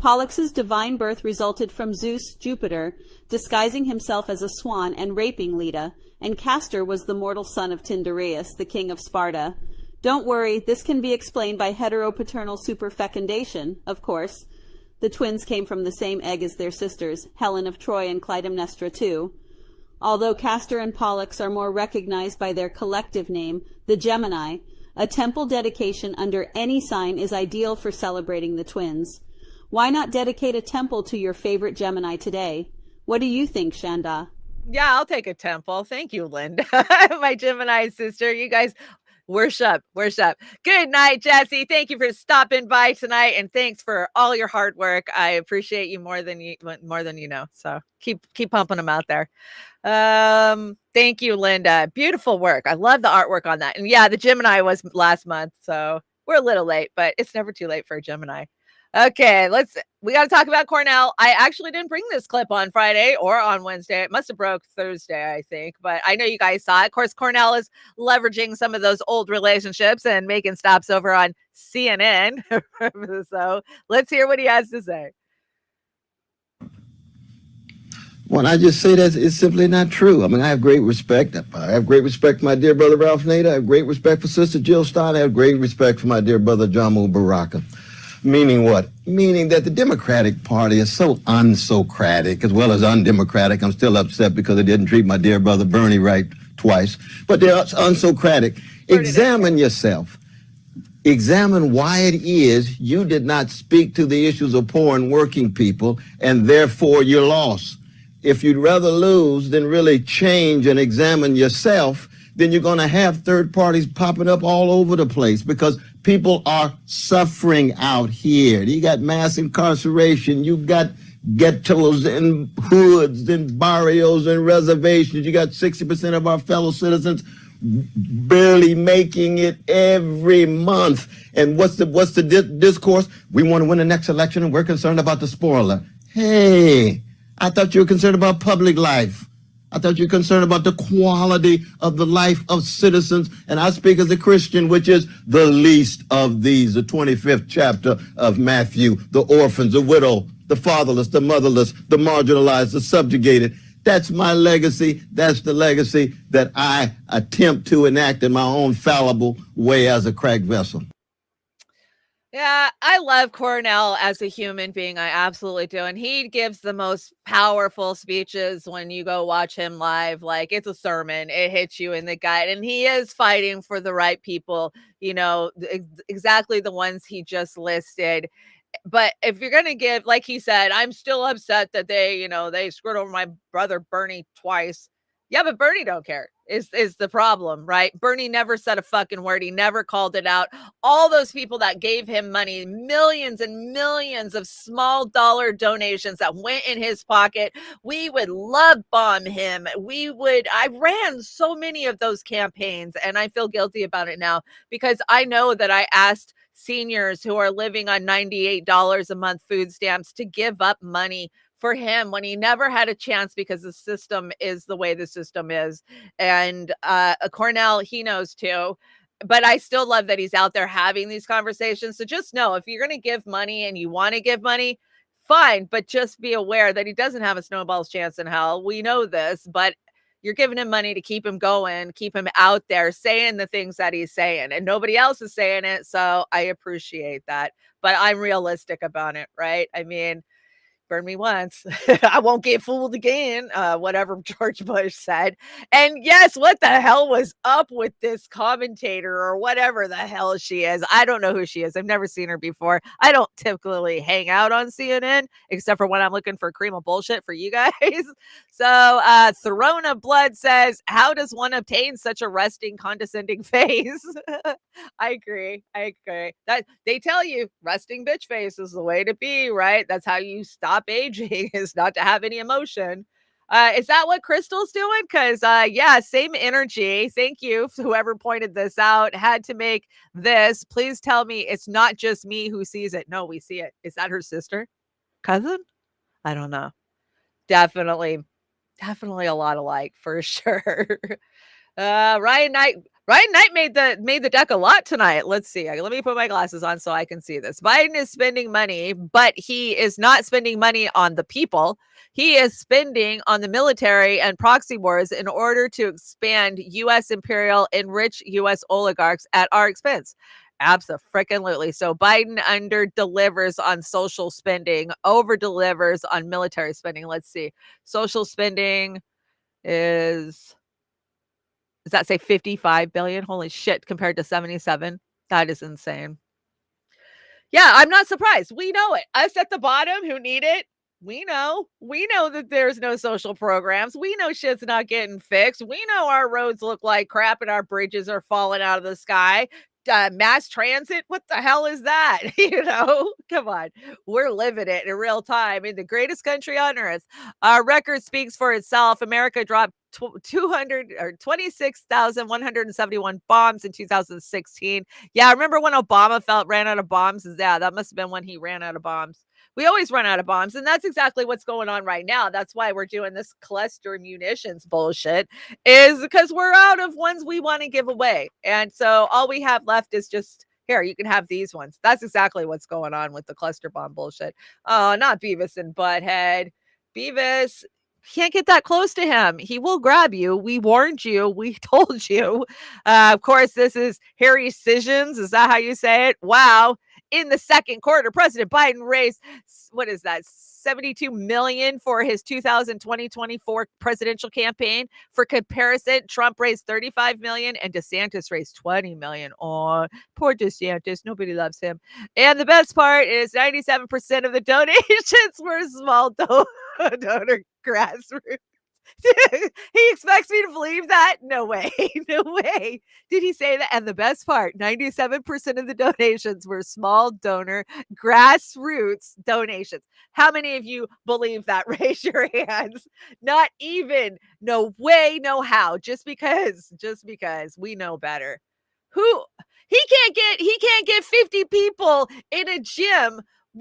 Pollux's divine birth resulted from Zeus, Jupiter, disguising himself as a swan and raping Leda, and Castor was the mortal son of Tyndareus, the king of Sparta. Don't worry, this can be explained by heteropaternal superfecundation, of course. The twins came from the same egg as their sisters, Helen of Troy and Clytemnestra too. Although Castor and Pollux are more recognized by their collective name, the Gemini, a temple dedication under any sign is ideal for celebrating the twins. Why not dedicate a temple to your favorite Gemini today? What do you think, Chanda? Yeah, I'll take a temple. Thank you, Linda. My Gemini sister. You guys worship. Good night, Jesse. Thank you for stopping by tonight, and thanks for all your hard work. I appreciate you more than you know. So keep pumping them out there. Thank you, Linda. Beautiful work. I love the artwork on that. And yeah, the Gemini was last month, so we're a little late, but it's never too late for a Gemini. Okay, we got to talk about Cornell. I actually didn't bring this clip on Friday or on Wednesday. It must have broke Thursday, I think, but I know you guys saw it. Of course, Cornell is leveraging some of those old relationships and making stops over on CNN. So let's hear what he has to say. When I just say that, it's simply not true. I mean, I have great respect. I have great respect for my dear brother Ralph Nader. I have great respect for Sister Jill Stein. I have great respect for my dear brother Jamu Baraka. Meaning what? Meaning that the Democratic Party is so unsocratic as well as undemocratic. I'm still upset because they didn't treat my dear brother Bernie right twice. But they're unsocratic. Examine yourself. Examine why it is you did not speak to the issues of poor and working people, and therefore you're lost. If you'd rather lose than really change and examine yourself, then you're going to have third parties popping up all over the place because people are suffering out here. You got mass incarceration. You got ghettos and hoods and barrios and reservations. You got 60% of our fellow citizens barely making it every month. And what's the discourse? We want to win the next election and we're concerned about the spoiler. Hey, I thought you were concerned about public life. I thought you were concerned about the quality of the life of citizens. And I speak as a Christian, which is the least of these, the 25th chapter of Matthew, the orphans, the widow, the fatherless, the motherless, the marginalized, the subjugated. That's my legacy. That's the legacy that I attempt to enact in my own fallible way as a cracked vessel. Yeah, I love Cornell as a human being. I absolutely do. And he gives the most powerful speeches when you go watch him live. Like, it's a sermon. It hits you in the gut. And he is fighting for the right people, you know, exactly the ones he just listed. But if you're going to give, like he said, I'm still upset that they screwed over my brother Bernie twice. Yeah, but Bernie don't care is the problem, right? Bernie never said a fucking word. He never called it out. All those people that gave him money, millions and millions of small dollar donations that went in his pocket, we would love bomb him. I ran so many of those campaigns and I feel guilty about it now because I know that I asked seniors who are living on $98 a month food stamps to give up money for him when he never had a chance because the system is the way the system is. And Cornell, he knows too. But I still love that he's out there having these conversations. So just know if you're going to give money and you want to give money, fine. But just be aware that he doesn't have a snowball's chance in hell. We know this, but you're giving him money to keep him going, keep him out there saying the things that he's saying. And nobody else is saying it. So I appreciate that. But I'm realistic about it, right? I mean, burn me once. I won't get fooled again. Whatever George Bush said. And yes, what the hell was up with this commentator or whatever the hell she is? I don't know who she is. I've never seen her before. I don't typically hang out on CNN, except for when I'm looking for cream of bullshit for you guys. So Throne of Blood says, how does one obtain such a resting, condescending face? I agree. That they tell you resting bitch face is the way to be, right? That's how you stop aging, is not to have any emotion. Is that what Crystal's doing? Because yeah, same energy. Thank you, whoever pointed this out. Had to make this. Please tell me it's not just me who sees it. No, we see it. Is that her sister? Cousin? I don't know. Definitely a lot alike for sure. Ryan Knight made the deck a lot tonight. Let's see. Let me put my glasses on so I can see this. Biden is spending money, but he is not spending money on the people. He is spending on the military and proxy wars in order to expand U.S. imperial, enrich U.S. oligarchs at our expense. Abso-freaking-lutely. So Biden under delivers on social spending, over delivers on military spending. Let's see. Social spending is... Does that say 55 billion? Holy shit, compared to 77. That is insane. Yeah, I'm not surprised. We know it. Us at the bottom who need it. We know that there's no social programs. We know shit's not getting fixed. We know our roads look like crap and our bridges are falling out of the sky. Mass transit, what the hell is that? Come on. We're living it in real time in the greatest country on earth. Our record speaks for itself. America dropped 26,171 bombs in 2016. Yeah, I remember when Obama ran out of bombs. Yeah, that must have been when he ran out of bombs. We always run out of bombs, and that's exactly what's going on right now. That's why we're doing this cluster munitions bullshit, is because we're out of ones we want to give away. And so all we have left is just, here, you can have these ones. That's exactly what's going on with the cluster bomb bullshit. Oh, not Beavis and Butthead. Beavis, can't get that close to him. He will grab you. We warned you. We told you. Of course, this is Harry Sessions. Is that how you say it? Wow. In the second quarter, President Biden raised, what is that, 72 million for his 2024 presidential campaign. For comparison, Trump raised 35 million and DeSantis raised 20 million. Oh, poor DeSantis. Nobody loves him. And the best part is 97% of the donations were small donor grassroots. He expects me to believe that? No way. No way. Did he say that? And the best part, 97% of the donations were small donor grassroots donations. How many of you believe that? Raise your hands. Not even. No way, no how. Just because we know better. He can't get 50 people in a gym.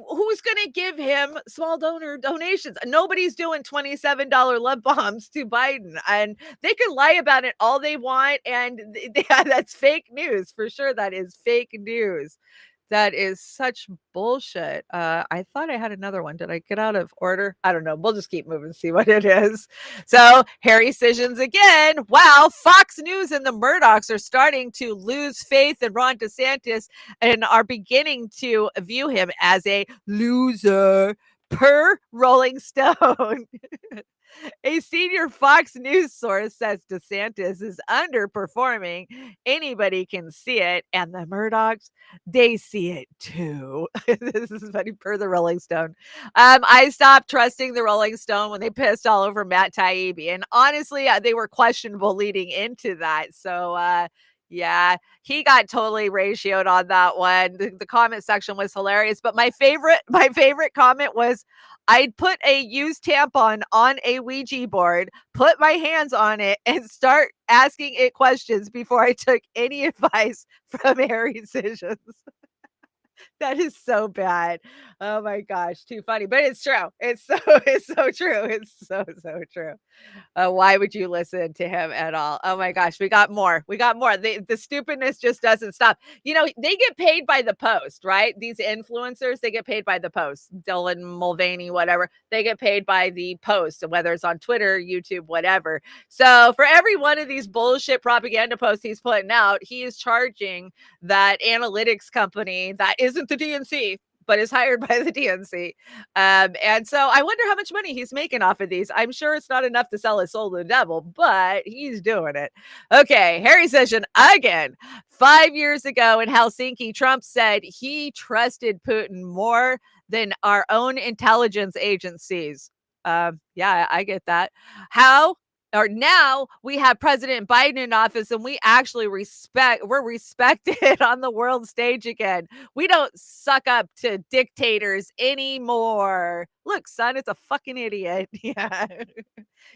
Who's going to give him small donor donations? Nobody's doing $27 love bombs to Biden, and they can lie about it all they want. And that's fake news for sure. That is fake news. That is such bullshit. I thought I had another one. Did I get out of order? I don't know. We'll just keep moving, see what it is. So, Harry Sessions again. Wow. Fox News and the Murdochs are starting to lose faith in Ron DeSantis and are beginning to view him as a loser, per Rolling Stone. A senior Fox News source says DeSantis is underperforming. Anybody can see it. And the Murdochs, they see it too. This is funny, per the Rolling Stone. I stopped trusting the Rolling Stone when they pissed all over Matt Taibbi. And honestly, they were questionable leading into that. So, yeah, he got totally ratioed on that one. The comment section was hilarious. But my favorite comment was, I'd put a used tampon on a Ouija board, put my hands on it, and start asking it questions before I took any advice from Harry Sessions. That is so bad. Oh my gosh, too funny. But it's true. It's so true. It's so true. Why would you listen to him at all? Oh my gosh, we got more. The stupidness just doesn't stop. They get paid by the post, right? These influencers, they get paid by the post. Dylan Mulvaney, whatever. They get paid by the post, whether it's on Twitter, YouTube, whatever. So for every one of these bullshit propaganda posts he's putting out, he is charging that analytics company that isn't the DNC, but is hired by the DNC. And so I wonder how much money he's making off of these. I'm sure it's not enough to sell his soul to the devil, but he's doing it. Okay, Harry Sessions again. 5 years ago in Helsinki, Trump said he trusted Putin more than our own intelligence agencies. Yeah, I get that. Now we have President Biden in office and we actually we're respected on the world stage again. We don't suck up to dictators anymore. Look, son, it's a fucking idiot. Yeah.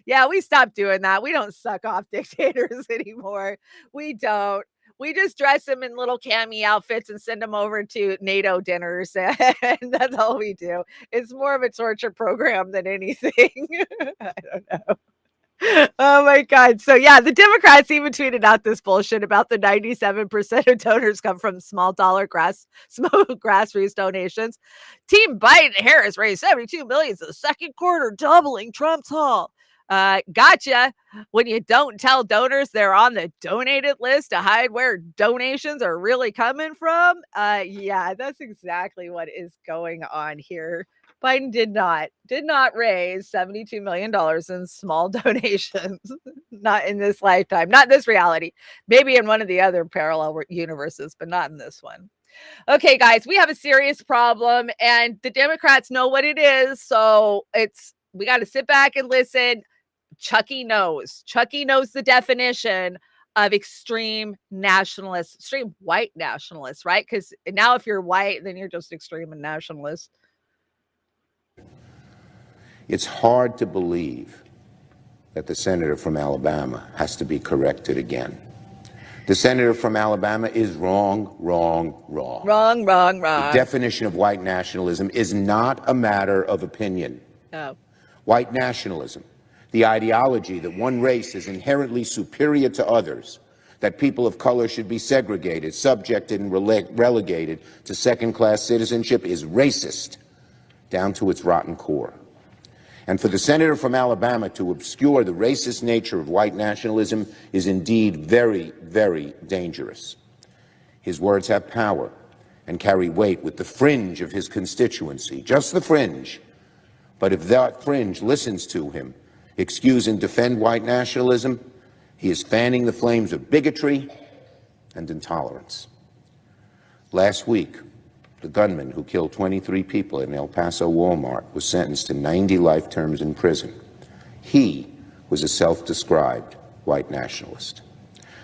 Yeah, we stopped doing that. We don't suck off dictators anymore. We don't. We just dress them in little cami outfits and send them over to NATO dinners. And that's all we do. It's more of a torture program than anything. I don't know. Oh my God. So yeah, the Democrats even tweeted out this bullshit about the 97% of donors come from small grassroots donations. Team Biden Harris raised 72 million in the second quarter, doubling Trump's haul. Gotcha. When you don't tell donors they're on the donated list to hide where donations are really coming from. Yeah, that's exactly what is going on here. Biden did not raise $72 million in small donations. Not in this lifetime, not this reality. Maybe in one of the other parallel universes, but not in this one. Okay, guys, we have a serious problem and the Democrats know what it is. So we got to sit back and listen. Chucky knows the definition of extreme nationalists, extreme white nationalists, right? Because now if you're white, then you're just extreme and nationalist. It's hard to believe that the senator from Alabama has to be corrected again. The senator from Alabama is wrong. Wrong. The definition of white nationalism is not a matter of opinion. No. White nationalism, the ideology that one race is inherently superior to others, that people of color should be segregated, subjected, and relegated to second-class citizenship, is racist down to its rotten core. And for the senator from Alabama to obscure the racist nature of white nationalism is indeed very, very dangerous. His words have power and carry weight with the fringe of his constituency, just the fringe. But if that fringe listens to him, excuse and defend white nationalism, he is fanning the flames of bigotry and intolerance. Last week, the gunman who killed 23 people in El Paso Walmart was sentenced to 90 life terms in prison. He was a self-described white nationalist.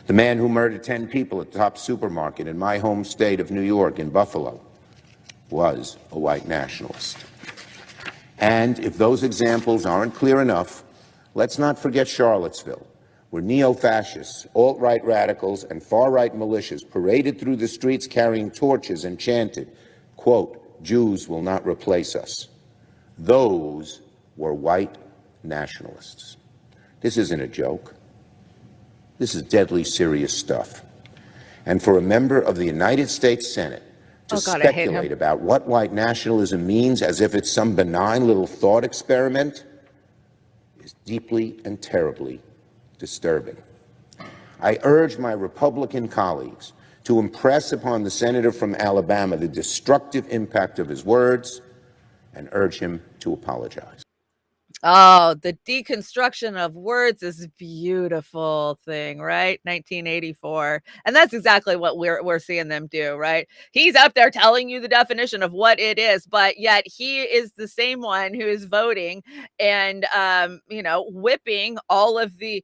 The man who murdered 10 people at the top supermarket in my home state of New York, in Buffalo, was a white nationalist. And if those examples aren't clear enough, let's not forget Charlottesville, where neo-fascists, alt-right radicals, and far-right militias paraded through the streets carrying torches and chanted, quote, "Jews will not replace us." Those were white nationalists. This isn't a joke. This is deadly serious stuff. And for a member of the United States Senate to speculate about what white nationalism means as if it's some benign little thought experiment is deeply and terribly disturbing. I urge my Republican colleagues to impress upon the senator from Alabama the destructive impact of his words and urge him to apologize. Oh, the deconstruction of words is a beautiful thing, right? 1984. And that's exactly what we're seeing them do, right? He's up there telling you the definition of what it is, but yet he is the same one who is voting and whipping all of the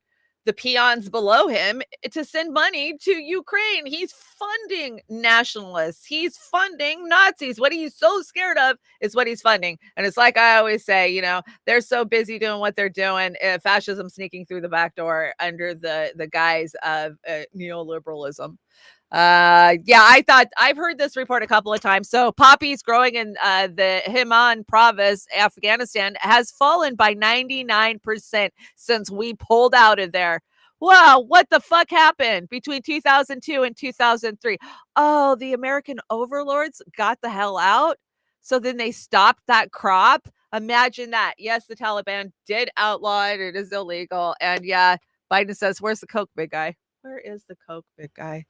peons below him to send money to Ukraine. He's funding nationalists. He's funding Nazis. What he's so scared of is what he's funding. And it's like I always say, they're so busy doing what they're doing. Fascism sneaking through the back door under the guise of neoliberalism. I've heard this report a couple of times. So poppies growing in the Helmand province, Afghanistan, has fallen by 99% since we pulled out of there. Wow, what the fuck happened between 2002 and 2003? Oh, the American overlords got the hell out. So then they stopped that crop. Imagine that. Yes, the Taliban did outlaw it. It is illegal. And yeah, Biden says, "Where's the coke, big guy? Where is the coke, big guy?"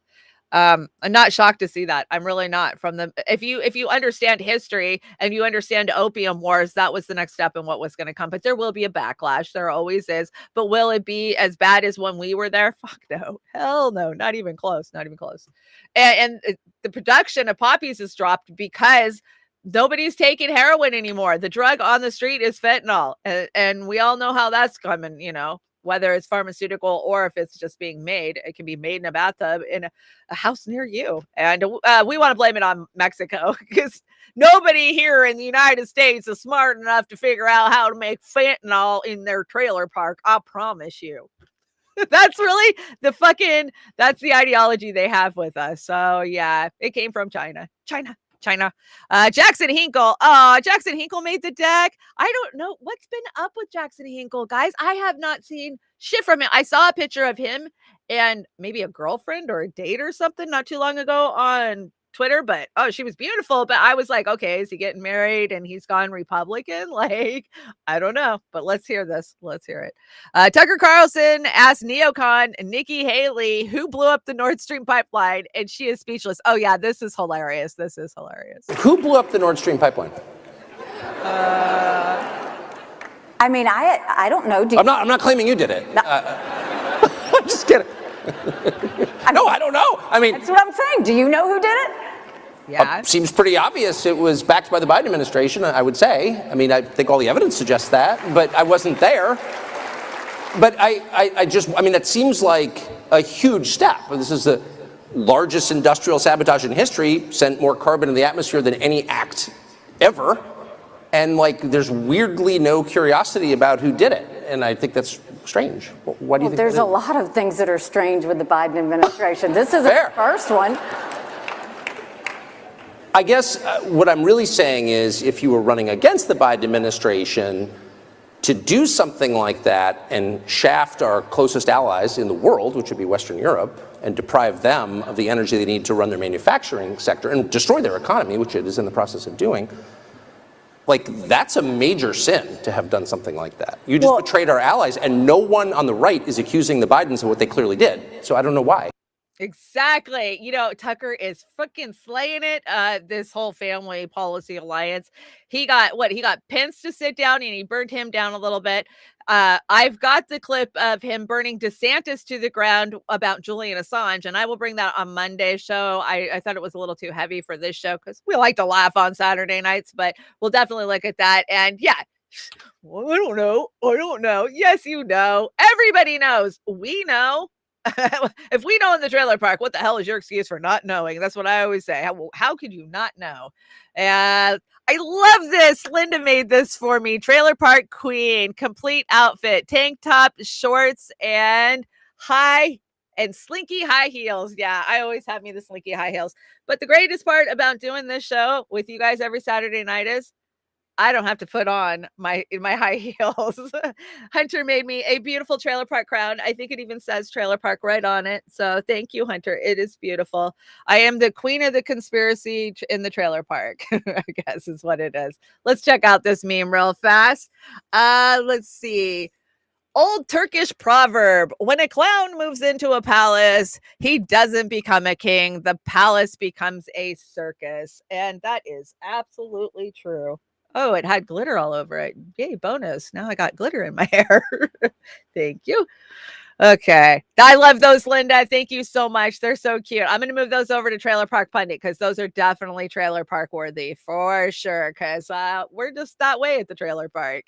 I'm not shocked to see that. I'm really not. If you understand history and you understand opium wars, that was the next step in what was going to come. But there will be a backlash. There always is. But will it be as bad as when we were there? Fuck no. Hell no. Not even close. Not even close. And the production of poppies has dropped because nobody's taking heroin anymore. The drug on the street is fentanyl. And we all know how that's coming, whether it's pharmaceutical or if it's just being made. It can be made in a bathtub in a house near you. And we want to blame it on Mexico because nobody here in the United States is smart enough to figure out how to make fentanyl in their trailer park. I promise you. That's really that's the ideology they have with us. So yeah, it came from China. Jackson Hinkle. Jackson Hinkle made the deck. I don't know what's been up with Jackson Hinkle, guys. I have not seen shit from him. I saw a picture of him and maybe a girlfriend or a date or something not too long ago on Twitter, but she was beautiful. But I was like, okay, is he getting married and he's gone Republican? Like, I don't know, but let's hear this. Let's hear it. Tucker Carlson asked neocon Nikki Haley who blew up the Nord Stream pipeline, and she is speechless. Oh yeah, this is hilarious. Who blew up the Nord Stream pipeline? I mean, I don't know. I'm not claiming you did it. No. I'm just kidding. No, I don't know. I mean, that's what I'm saying. Do you know who did it? Yeah. Seems pretty obvious it was backed by the Biden administration, I would say. I mean, I think all the evidence suggests that, but I wasn't there. But I mean, that seems like a huge step. This is the largest industrial sabotage in history, sent more carbon in the atmosphere than any act ever. And like, there's weirdly no curiosity about who did it. And I think that's strange. Why do you think there's a lot of things that are strange with the Biden administration. This isn't the first one. I guess what I'm really saying is if you were running against the Biden administration, to do something like that and shaft our closest allies in the world, which would be Western Europe, and deprive them of the energy they need to run their manufacturing sector and destroy their economy, which it is in the process of doing, like, that's a major sin to have done something like that. You just betrayed our allies, and no one on the right is accusing the Bidens of what they clearly did. So I don't know why. Exactly. You know, Tucker is freaking slaying it. This whole family policy alliance. He got Pence to sit down and he burned him down a little bit. I've got the clip of him burning DeSantis to the ground about Julian Assange, and I will bring that on Monday's show. I thought it was a little too heavy for this show because we like to laugh on Saturday nights, but we'll definitely look at that. And yeah, well, I don't know. Yes, you know. Everybody knows. We know. If we know in the trailer park, what the hell is your excuse for not knowing? That's what I always say. How could you not know? And I love this. Linda made this for me. Trailer park queen, complete outfit, tank top, shorts, and slinky high heels. Yeah, I always have me the slinky high heels. But the greatest part about doing this show with you guys every Saturday night is I don't have to put on my high heels. Hunter made me a beautiful trailer park crown. I think it even says trailer park right on it. So thank you, Hunter. It is beautiful. I am the queen of the conspiracy in the trailer park, I guess is what it is. Let's check out this meme real fast. Let's see. Old Turkish proverb. When a clown moves into a palace, he doesn't become a king. The palace becomes a circus. And that is absolutely true. Oh, it had glitter all over it. Yay, bonus. Now I got glitter in my hair. Thank you. Okay. I love those, Linda. Thank you so much. They're so cute. I'm going to move those over to Trailer Park Pundit because those are definitely trailer park worthy for sure because we're just that way at the trailer park.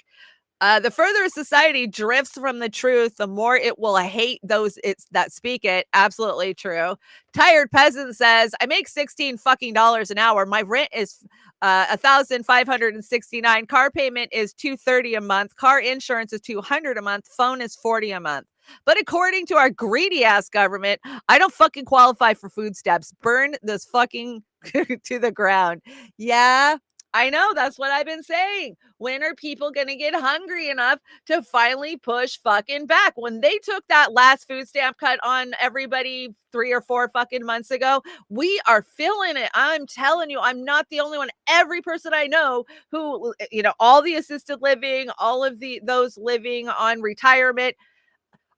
The further society drifts from the truth, the more it will hate those that speak it. Absolutely true. Tired Peasant says, I make $16 fucking an hour. My rent is $1,569. Car payment is $230 a month. Car insurance is $200 a month. Phone is $40 a month. But according to our greedy ass government, I don't fucking qualify for food stamps. Burn this fucking to the ground. Yeah. I know, that's what I've been saying. When are people going to get hungry enough to finally push fucking back? When they took that last food stamp cut on everybody 3 or 4 fucking months ago, we are feeling it. I'm telling you, I'm not the only one. Every person I know who, you know, all the assisted living, all of those living on retirement.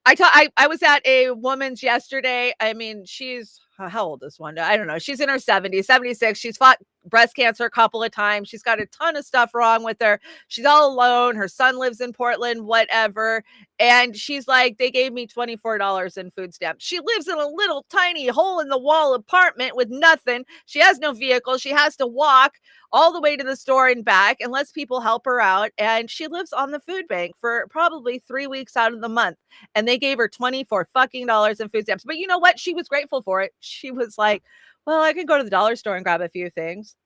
I was at a woman's yesterday. I mean, she's, how old is Wanda? I don't know. She's in her 70s, 76. She's fought breast cancer a couple of times. She's got a ton of stuff wrong with her. She's all alone. Her son lives in Portland, whatever. And she's like, they gave me $24 in food stamps. She lives in a little tiny hole in the wall apartment with nothing. She has no vehicle. She has to walk all the way to the store and back unless people help her out. And she lives on the food bank for probably 3 weeks out of the month. And they gave her $24 fucking in food stamps. But you know what? She was grateful for it. She was like, well, I can go to the dollar store and grab a few things.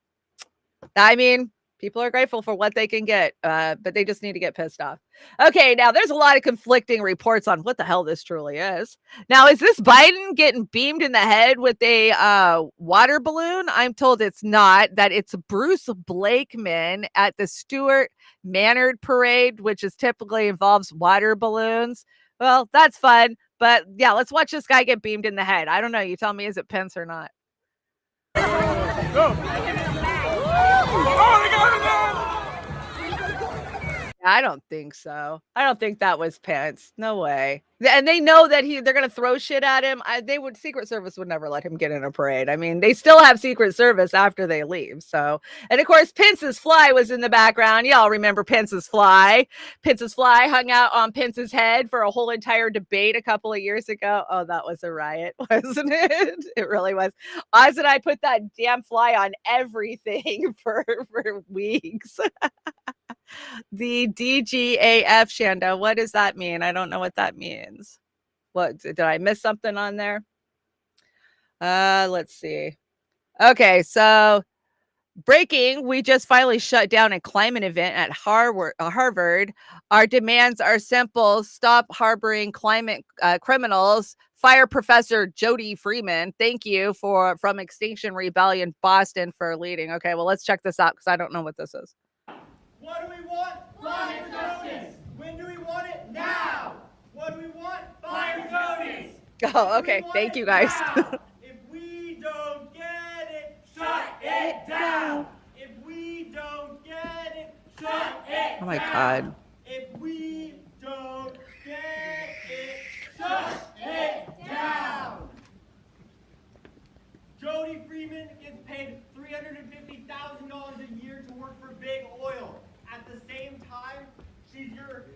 I mean, people are grateful for what they can get, but they just need to get pissed off. Okay, now there's a lot of conflicting reports on what the hell this truly is. Now, is this Biden getting beamed in the head with a water balloon? I'm told it's not, that it's Bruce Blakeman at the Stuart Manor Parade, which is typically involves water balloons. Well, that's fun, but yeah, let's watch this guy get beamed in the head. I don't know. You tell me, is it Pence or not? I don't think so. I don't think that was Pence. No way. And they know that they're going to throw shit at him. Secret Service would never let him get in a parade. I mean, they still have Secret Service after they leave. So, and of course, Pence's fly was in the background. Y'all remember Pence's fly? Pence's fly hung out on Pence's head for a whole entire debate a couple of years ago. Oh, that was a riot, wasn't it? It really was. Oz and I put that damn fly on everything for weeks. The DGAF, Shanda, what does that mean? I don't know what that means. What, did I miss something on there? Let's see. Okay, so breaking, we just finally shut down a climate event at Harvard. Our demands are simple. Stop harboring climate criminals. Fire Professor Jody Freeman. Thank you from Extinction Rebellion Boston for leading. Okay, well, let's check this out because I don't know what this is. What do we want? Fire justice. When do we want it? Now. What do we want? Fire justice. Oh, okay. Thank you, guys. If we don't get it, shut it down. If we don't get it, shut it down. Oh my God. If we don't get it, shut it down. Jody Freeman gets paid $350,000 a year to work for Big Oil. At the same time, she's your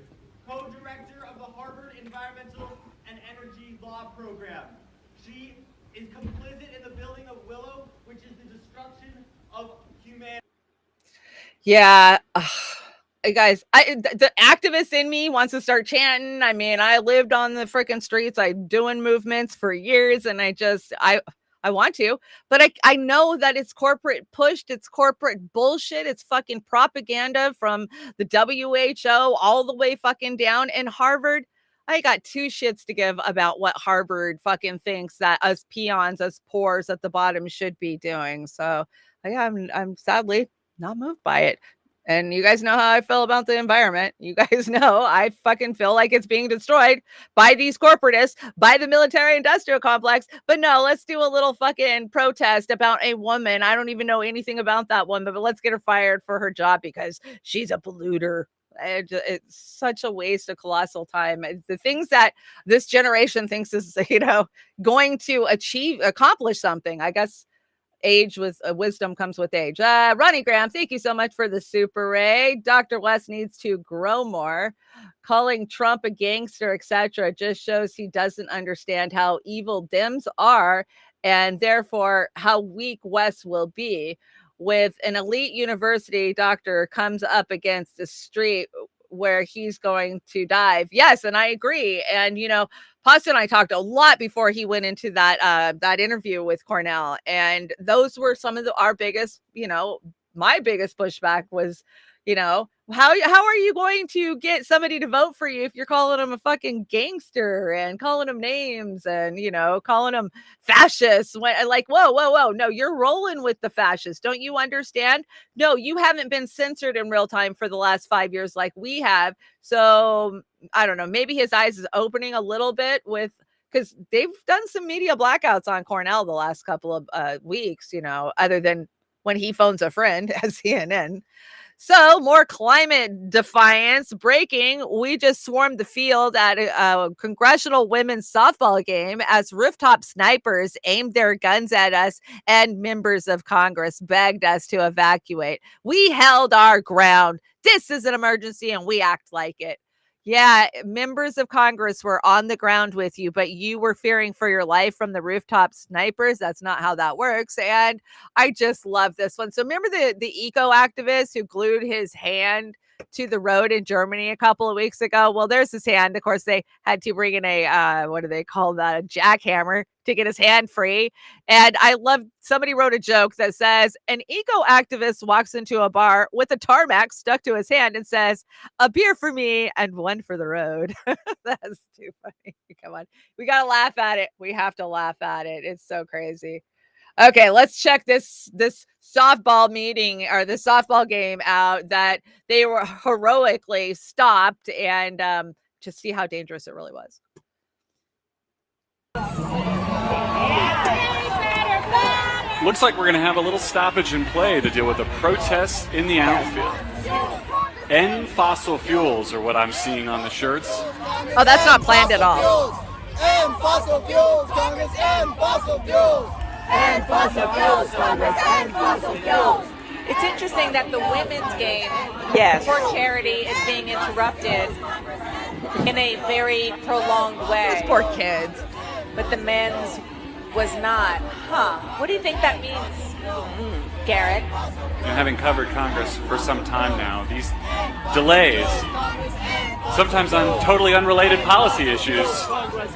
co-director of the Harvard Environmental and Energy Law Program. She is complicit in the building of Willow, which is the destruction of humanity. Yeah. Guys, the activist in me wants to start chanting. I mean, I lived on the freaking streets. I'm doing movements for years, and I want to, but I know that it's corporate pushed, it's corporate bullshit, it's fucking propaganda from the WHO all the way fucking down. And Harvard, I got two shits to give about what Harvard fucking thinks that us peons, us poors at the bottom should be doing. So I'm sadly not moved by it. And you guys know how I feel about the environment. You guys know I fucking feel like it's being destroyed by these corporatists, by the military industrial complex. But no, let's do a little fucking protest about a woman. I don't even know anything about that woman, but let's get her fired for her job because she's a polluter. It's such a waste of colossal time. The things that this generation thinks is, going to accomplish something, I guess. Age with wisdom comes with age. Ronnie Graham, thank you so much for the super ray. Dr. West needs to grow more. Calling Trump a gangster, etc., just shows he doesn't understand how evil Dems are and therefore how weak West will be. With an elite university doctor comes up against the street where he's going to dive. Yes, and I agree. And Pasta and I talked a lot before he went into that interview with Cornell, and those were some of our biggest, my biggest pushback was, how are you going to get somebody to vote for you if you're calling them a fucking gangster and calling them names and calling them fascists? Whoa, no, you're rolling with the fascists. Don't you understand? No, you haven't been censored in real time for the last 5 years like we have. So I don't know, maybe his eyes is opening a little bit because they've done some media blackouts on Cornell the last couple of weeks, other than when he phones a friend at CNN. So more climate defiance breaking. We just swarmed the field at a congressional women's softball game as rooftop snipers aimed their guns at us and members of Congress begged us to evacuate. We held our ground. This is an emergency and we act like it. Yeah, members of Congress were on the ground with you, but you were fearing for your life from the rooftop snipers. That's not how that works. And I just love this one. So remember the eco activist who glued his hand to the road in Germany a couple of weeks ago? Well, there's his hand. Of course, they had to bring in a, what do they call that? A jackhammer to get his hand free. And I love, somebody wrote a joke that says, an eco activist walks into a bar with a tarmac stuck to his hand and says, a beer for me and one for the road. That's too funny. Come on. We got to laugh at it. We have to laugh at it. It's so crazy. Okay, let's check this softball meeting or the softball game out that they were heroically stopped and just see how dangerous it really was. Looks like we're going to have a little stoppage in play to deal with a protest in the outfield. End fossil fuels are what I'm seeing on the shirts. Oh, that's not planned at all. End fossil fuels, Congress, end fossil fuels. End fossil fuels, Congress, end fossil fuels. It's interesting that the women's game for charity is being interrupted in a very prolonged way. Those poor kids. But the men's was not. What do you think that means, Garrett? Having covered Congress for some time now, these delays, sometimes on totally unrelated policy issues,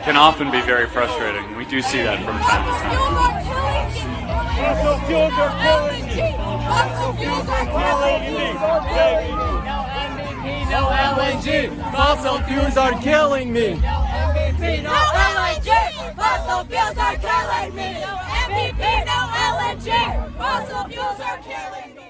can often be very frustrating. We do see that from time to time. Fossil fuels are killing me. Fossil fuels are killing me. No LNG. Fossil fuels are killing me. MVP, no LNG. Fossil fuels are killing me. MVP, no LNG. Fossil fuels are killing me.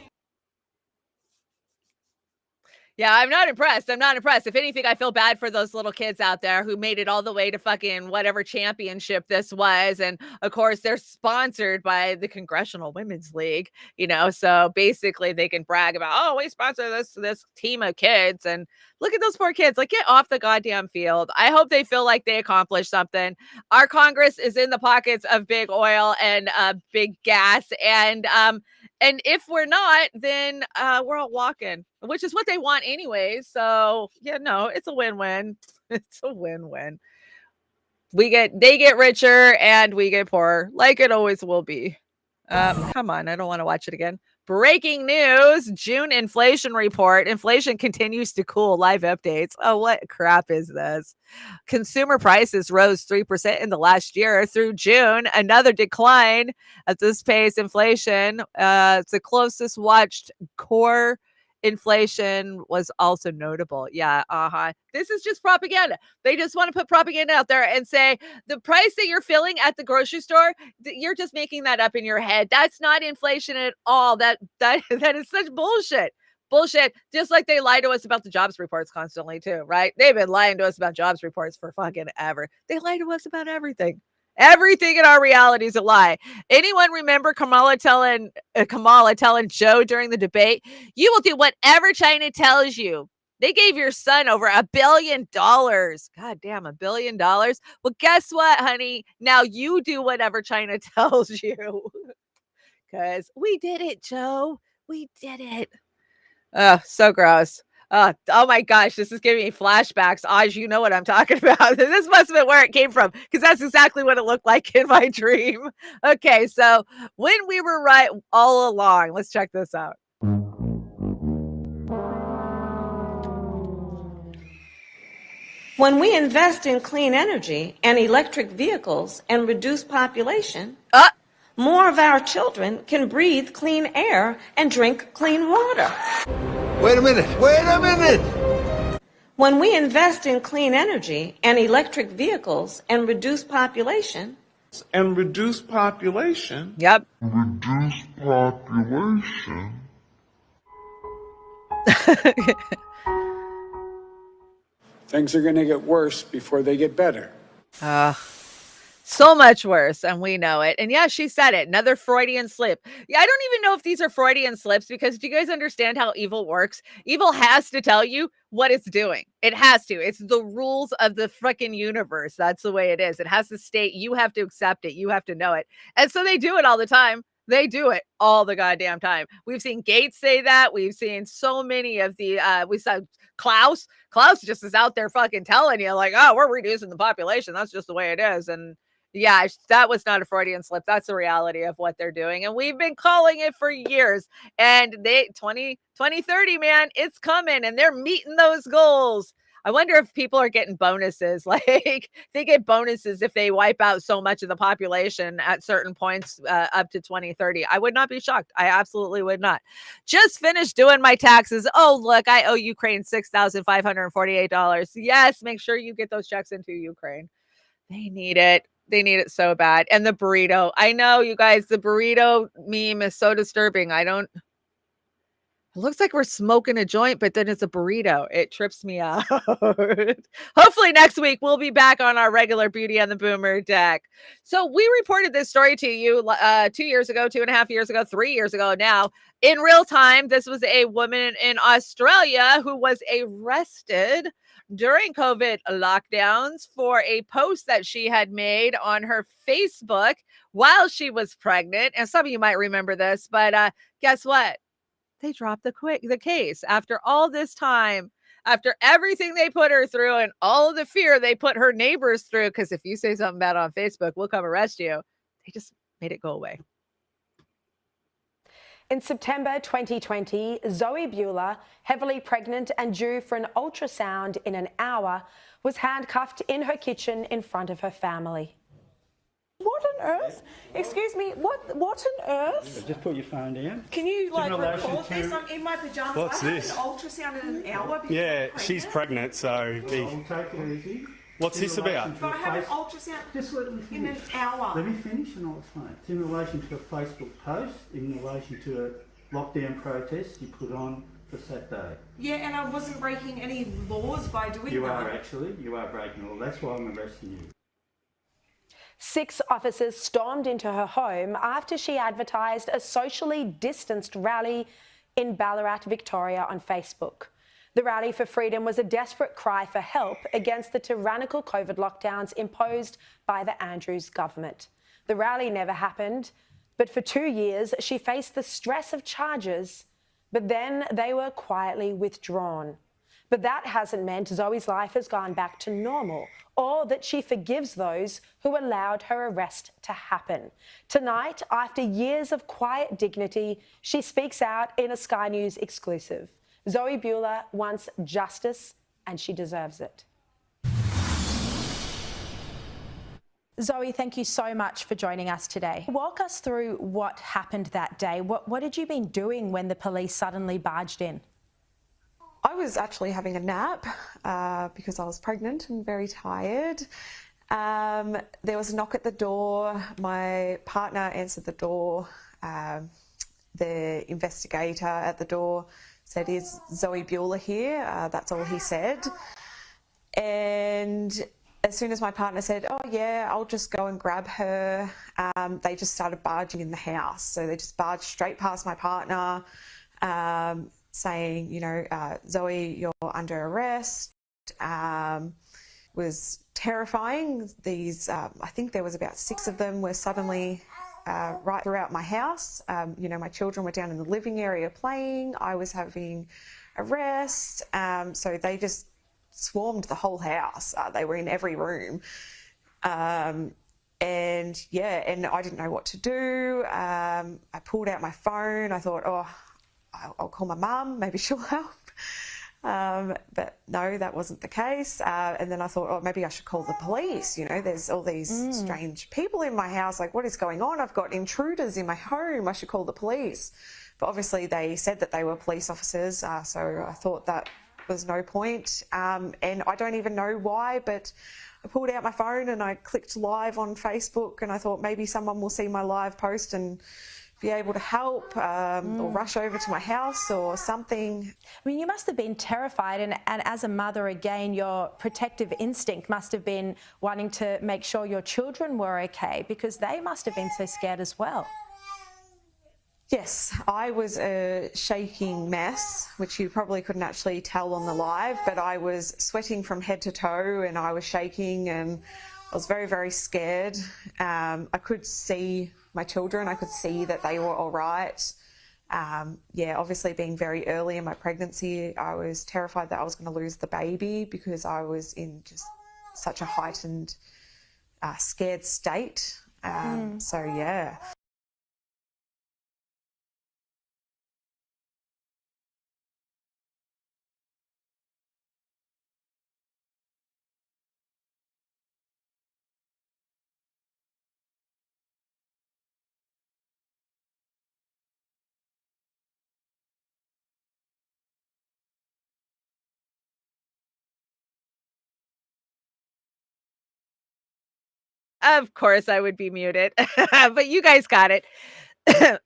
Yeah, I'm not impressed. I'm not impressed. If anything, I feel bad for those little kids out there who made it all the way to fucking whatever championship this was. And of course, they're sponsored by the Congressional Women's League, you know, so basically they can brag about, oh, we sponsor this team of kids. And look at those poor kids. Like, get off the goddamn field. I hope they feel like they accomplished something. Our Congress is in the pockets of big oil and big gas. And if we're not, then we're all walking, which is what they want anyway. So, yeah, no, it's a win-win. It's a win-win. They get richer and we get poorer, like it always will be. Come on, I don't want to watch it again. Breaking news, June inflation report. Inflation continues to cool. Live updates. Oh, what crap is this? Consumer prices rose 3% in the last year through June. Another decline at this pace. Inflation, it's the closest watched core inflation was also notable. Yeah, this is just propaganda. They just want to put propaganda out there and say the price that you're filling at the grocery store, you're just making that up in your head. That's not inflation at all. That is such bullshit. Bullshit. Just like they lie to us about the jobs reports constantly too, right? They've been lying to us about jobs reports for fucking ever. They lie to us about everything. Everything in our reality is a lie. Anyone remember Kamala telling Joe during the debate, you will do whatever China tells you. They gave your son over $1 billion. God damn, $1 billion. Well, guess what, honey? Now you do whatever China tells you. Because we did it, Joe. We did it. Oh, so gross. Oh my gosh, this is giving me flashbacks. Aj, you know what I'm talking about. This must have been where it came from because that's exactly what it looked like in my dream. Okay, so when we were right all along, let's check this out. When we invest in clean energy and electric vehicles and reduce population, more of our children can breathe clean air and drink clean water. Wait a minute. When we invest in clean energy and electric vehicles and reduce population. And reduce population. Yep. Reduce population. Things are going to get worse before they get better. So much worse, and we know it. And yeah, she said it. Another Freudian slip. Yeah, I don't even know if these are Freudian slips because do you guys understand how evil works? Evil has to tell you what it's doing. It has to. It's the rules of the freaking universe. That's the way it is. It has to state. You have to accept it. You have to know it. And so they do it all the time. They do it all the goddamn time. We've seen Gates say that. We've seen so many of the, we saw Klaus. Klaus just is out there fucking telling you like, oh, we're reducing the population. That's just the way it is. And yeah, that was not a Freudian slip. That's the reality of what they're doing. And we've been calling it for years. And 2030, man, it's coming and they're meeting those goals. I wonder if people are getting bonuses. Like they get bonuses if they wipe out so much of the population at certain points up to 2030. I would not be shocked. I absolutely would not. Just finished doing my taxes. Oh, look, I owe Ukraine $6,548. Yes, make sure you get those checks into Ukraine. They need it. They need it so bad. And the burrito. I know, you guys, the burrito meme is so disturbing. looks like we're smoking a joint, but then it's a burrito. It trips me out. Hopefully next week we'll be back on our regular Beauty and the Boomer deck. So we reported this story to you 2 years ago, 2.5 years ago, 3 years ago now. In real time, this was a woman in Australia who was arrested during COVID lockdowns for a post that she had made on her Facebook while she was pregnant. And some of you might remember this, but guess what? They dropped the case after all this time, after everything they put her through and all of the fear they put her neighbors through. Because if you say something bad on Facebook, we'll come arrest you. They just made it go away. In September 2020, Zoe Bueller, heavily pregnant and due for an ultrasound in an hour, was handcuffed in her kitchen in front of her family. What on earth? Excuse me, what on earth? Just put your phone down. Can you like record this? I'm in my pajamas. What's I had this? an ultrasound in an hour. Yeah, she's pregnant, so Take it easy. What's this about? But I have an ultrasound Just let me in an finish. hour. Let me finish and I'll explain. It's in relation to a Facebook post, in relation to a lockdown protest you put on for Saturday. Yeah, and I wasn't breaking any laws by doing that. You are actually. You are breaking all. That's why I'm arresting you. 6 officers stormed into her home after she advertised a socially distanced rally in Ballarat, Victoria on Facebook. The Rally for Freedom was a desperate cry for help against the tyrannical COVID lockdowns imposed by the Andrews government. The rally never happened, but for 2 years she faced the stress of charges, but then they were quietly withdrawn. But that hasn't meant Zoe's life has gone back to normal, or that she forgives those who allowed her arrest to happen. Tonight, after years of quiet dignity, she speaks out in a Sky News exclusive. Zoe Bueller wants justice, and she deserves it. Zoe, thank you so much for joining us today. Walk us through what happened that day. What had you been doing when the police suddenly barged in? I was actually having a nap because I was pregnant and very tired. There was a knock at the door. My partner answered the door. The investigator at the door said, "Is Zoe Bueller here?" That's all he said. And as soon as my partner said, "Oh yeah, I'll just go and grab her," they just started barging in the house. So they just barged straight past my partner, saying, you know, "Zoe, you're under arrest." Was terrifying. These, I think there was about 6 of them, were suddenly right throughout my house. You know, my children were down in the living area playing. I was having a rest. So they just swarmed the whole house. They were in every room. And yeah, and I didn't know what to do. I pulled out my phone. I thought, oh, I'll call my mum, maybe she'll help. But no, that wasn't the case. And then I thought, oh, maybe I should call the police. You know, there's all these strange people in my house. Like, what is going on? I've got intruders in my home. I should call the police. But obviously they said that they were police officers. So I thought that was no point. And I don't even know why, but I pulled out my phone and I clicked live on Facebook, and I thought maybe someone will see my live post and be able to help, or rush over to my house or something. I mean, you must have been terrified, and as a mother, again, your protective instinct must have been wanting to make sure your children were okay, because they must have been so scared as well. Yes, I was a shaking mess, which you probably couldn't actually tell on the live, but I was sweating from head to toe and I was shaking and I was very, very scared. I could see my children, I could see that they were all right. Yeah, obviously being very early in my pregnancy, I was terrified that I was going to lose the baby because I was in just such a heightened, scared state. So yeah. Of course, I would be muted, but you guys got it.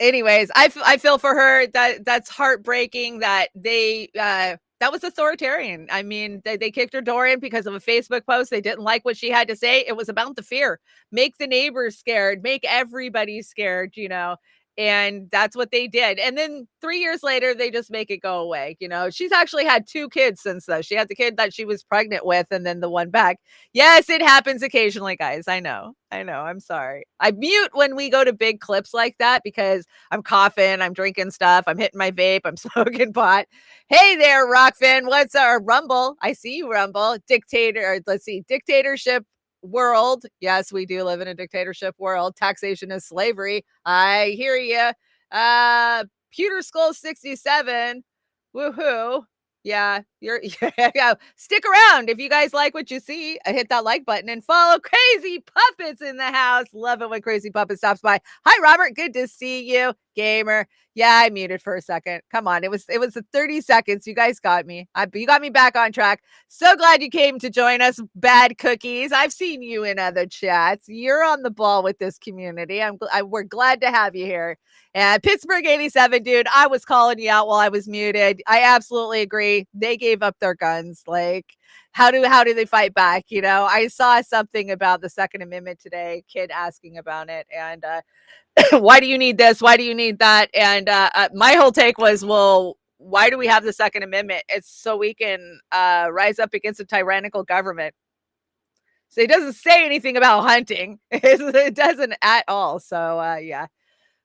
anyways, I feel for her. That's heartbreaking that they that was authoritarian. I mean, they kicked her door in because of a Facebook post. They didn't like what she had to say. It was about the fear. Make the neighbors scared, make everybody scared, you know. And that's what they did. And then 3 years later, they just make it go away. You know, she's actually had 2 kids since then. She had the kid that she was pregnant with and then the one back. Yes, it happens occasionally, guys. I know. I'm sorry. I mute when we go to big clips like that because I'm coughing, I'm drinking stuff, I'm hitting my vape, I'm smoking pot. Hey there, Rokfin. What's our Rumble? I see you, Rumble. Dictatorship world. Yes, we do live in a dictatorship world. Taxation is slavery. I hear you. Pewter Skull 67. Woohoo. Yeah, yeah. Stick around if you guys like what you see. Hit that like button and follow Crazy Puppets in the house. Love it when Crazy Puppet stops by. Hi, Robert. Good to see you, gamer. Yeah, I muted for a second. Come on, it was the 30 seconds. You guys got me. You got me back on track. So glad you came to join us, Bad Cookies. I've seen you in other chats. You're on the ball with this community. We're glad to have you here. And Pittsburgh 87, dude, I was calling you out while I was muted. I absolutely agree. They gave up their guns. Like, how do they fight back? You know, I saw something about the Second Amendment today, kid asking about it. And why do you need this? Why do you need that? And my whole take was, well, why do we have the Second Amendment? It's so we can rise up against a tyrannical government. So it doesn't say anything about hunting. It doesn't at all. So yeah.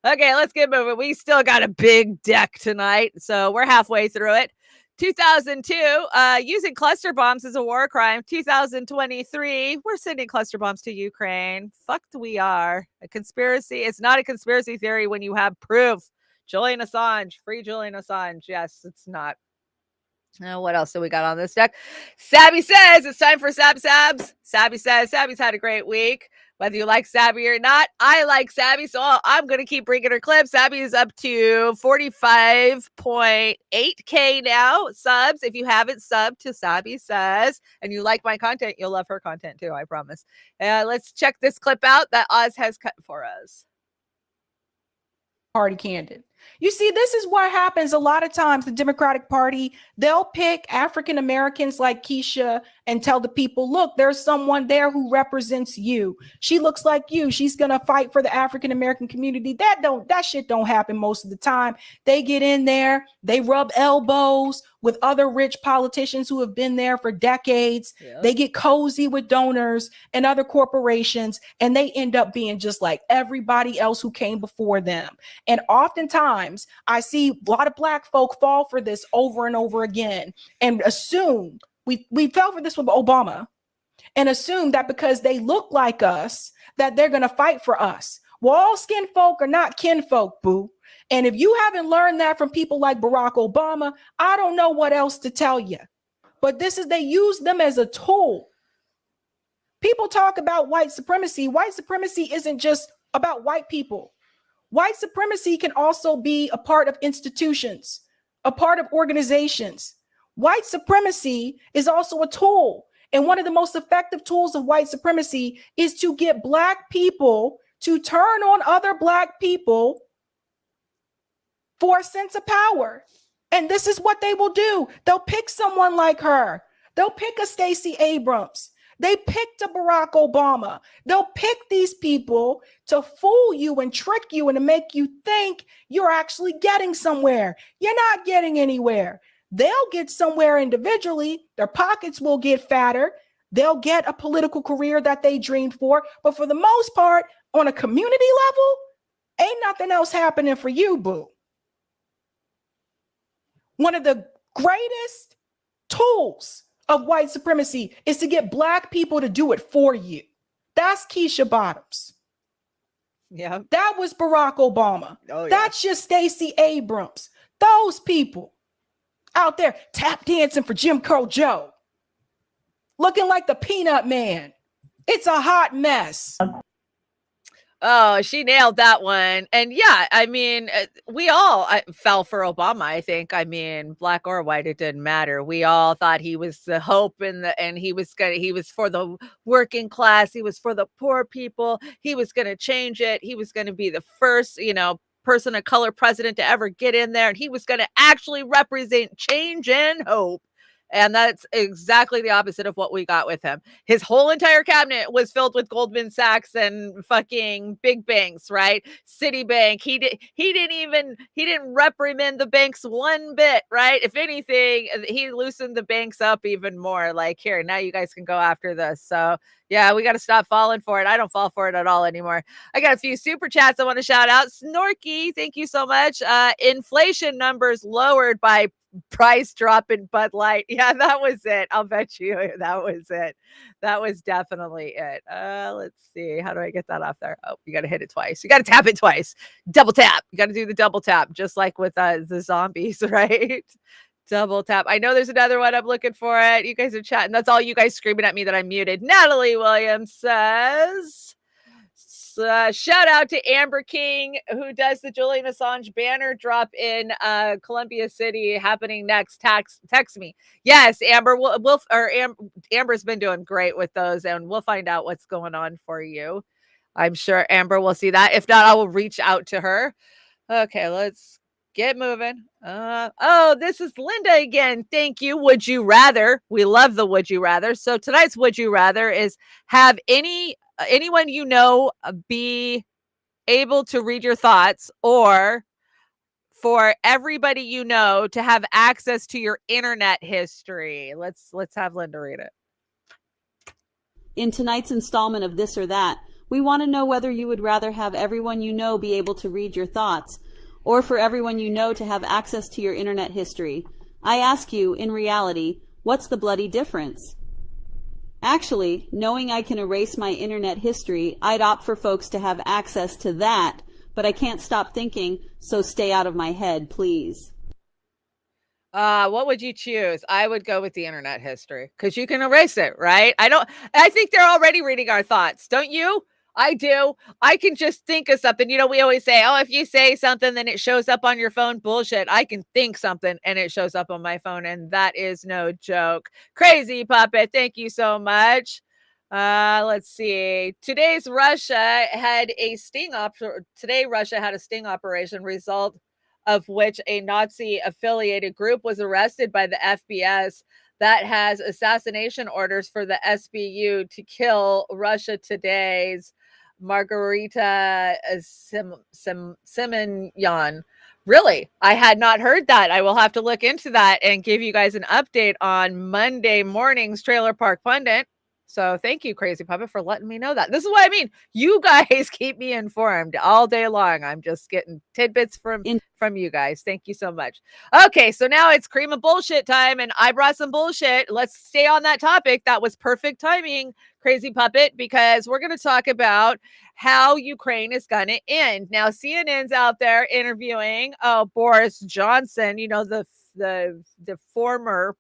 Okay, let's get moving. We still got a big deck tonight, so we're halfway through it. 2002, using cluster bombs is a war crime. 2023, we're sending cluster bombs to Ukraine. Fucked we are. A conspiracy. It's not a conspiracy theory when you have proof. Julian Assange, free Julian Assange. Yes, it's not. What else do we got on this deck? Sabby says it's time for Sabs. Sabby says Sabby's had a great week. Whether you like Sabby or not, I like Sabby, so I'm going to keep bringing her clips. Sabby is up to 45.8K now subs. If you haven't subbed to Sabby Says and you like my content, you'll love her content too, I promise. Let's check this clip out that Oz has cut for us. Party candidate. You see, this is what happens a lot of times. The Democratic Party, they'll pick African Americans like Keisha and tell the people, look, there's someone there who represents you. She looks like you. She's going to fight for the African American community. That shit don't happen most of the time. They get in there, they rub elbows with other rich politicians who have been there for decades. Yep. They get cozy with donors and other corporations, and they end up being just like everybody else who came before them. And oftentimes I see a lot of Black folk fall for this over and over again and assume we fell for this with Obama and assume that because they look like us, that they're going to fight for us. Well, all skin folk are not kinfolk, boo. And if you haven't learned that from people like Barack Obama, I don't know what else to tell you. But they use them as a tool. People talk about white supremacy. White supremacy isn't just about white people. White supremacy can also be a part of institutions, a part of organizations. White supremacy is also a tool. And one of the most effective tools of white supremacy is to get Black people to turn on other Black people for a sense of power. And this is what they will do. They'll pick someone like her. They'll pick a Stacey Abrams. They picked a Barack Obama. They'll pick these people to fool you and trick you and to make you think you're actually getting somewhere. You're not getting anywhere. They'll get somewhere individually. Their pockets will get fatter. They'll get a political career that they dreamed for. But for the most part, on a community level, ain't nothing else happening for you, boo. One of the greatest tools of white supremacy is to get Black people to do it for you. That's Keisha Bottoms. Yeah. That was Barack Obama. Oh, yeah. That's just Stacey Abrams. Those people out there tap dancing for Jim Crow Joe, looking like the Peanut Man. It's a hot mess. Oh, she nailed that one. And yeah, I mean, we all fell for Obama, I think. I mean, Black or white, it didn't matter. We all thought he was the hope and he was for the working class. He was for the poor people. He was going to change it. He was going to be the first, person of color president to ever get in there, and he was going to actually represent change and hope. And that's exactly the opposite of what we got with him. His whole entire cabinet was filled with Goldman Sachs and fucking big banks, right? Citibank. He didn't reprimand the banks one bit, right? If anything, he loosened the banks up even more. Like, here, now you guys can go after this. So yeah, we got to stop falling for it. I don't fall for it at all anymore. I got a few super chats I want to shout out. Snorky, thank you so much. Inflation numbers lowered by price drop in Bud Light. Yeah, that was it. I'll bet you that was it. That was definitely it. Let's see. How do I get that off there? Oh, you got to hit it twice. You got to tap it twice. Double tap. You got to do the double tap, just like with the zombies, right? Double tap. I know there's another one. I'm looking for it. You guys are chatting. That's all you guys screaming at me that I'm muted. Natalie Williams says, shout out to Amber King, who does the Julian Assange banner drop in Columbia City happening next. Text me. Yes, Amber. Amber's been doing great with those, and we'll find out what's going on for you. I'm sure Amber will see that. If not, I will reach out to her. Okay, let's get moving. This is Linda again. Thank you. Would you rather? We love the would you rather. So tonight's would you rather is have anyone you know be able to read your thoughts, or for everybody you know to have access to your internet history. Let's have Linda read it. In tonight's installment of This or That, we want to know whether you would rather have everyone you know be able to read your thoughts, or for everyone you know to have access to your internet history. I ask you, in reality, what's the bloody difference? Actually, knowing I can erase my internet history, I'd opt for folks to have access to that, but I can't stop thinking, so stay out of my head, please. What would you choose? I would go with the internet history, because you can erase it, right? I think they're already reading our thoughts. Don't you? I do. I can just think of something. We always say, oh, if you say something, then it shows up on your phone. Bullshit. I can think something and it shows up on my phone. And that is no joke. Crazy Puppet. Thank you so much. Let's see. Today Russia had a sting operation, result of which a Nazi affiliated group was arrested by the SBS that has assassination orders for the SBU to kill Russia Today's Margarita Simonyan. Really? I had not heard that. I will have to look into that and give you guys an update on Monday morning's Trailer Park Pundit. So thank you, Crazy Puppet, for letting me know that. This is what I mean. You guys keep me informed all day long. I'm just getting tidbits from you guys. Thank you so much. Okay, so now it's cream of bullshit time, and I brought some bullshit. Let's stay on that topic. That was perfect timing, Crazy Puppet, because we're going to talk about how Ukraine is going to end. Now, CNN's out there interviewing Boris Johnson, the former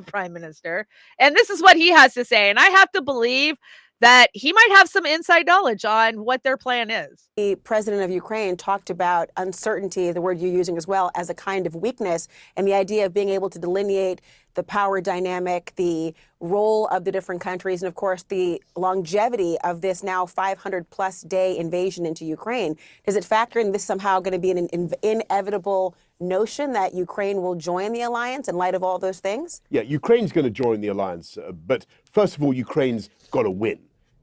prime minister. And this is what he has to say. And I have to believe that he might have some inside knowledge on what their plan is. The president of Ukraine talked about uncertainty, the word you're using as well, as a kind of weakness, and the idea of being able to delineate the power dynamic, the role of the different countries, and of course the longevity of this now 500+ day invasion into Ukraine. Does it factor in this somehow going to be an inevitable notion that Ukraine will join the alliance in light of all those things? Yeah, Ukraine's going to join the alliance, but first of all, Ukraine's got to win.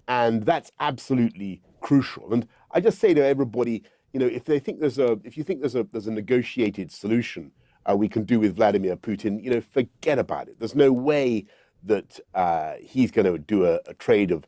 And that's absolutely crucial. And I just say to everybody, if you think there's a negotiated solution we can do with Vladimir Putin, forget about it. There's no way that he's going to do a trade of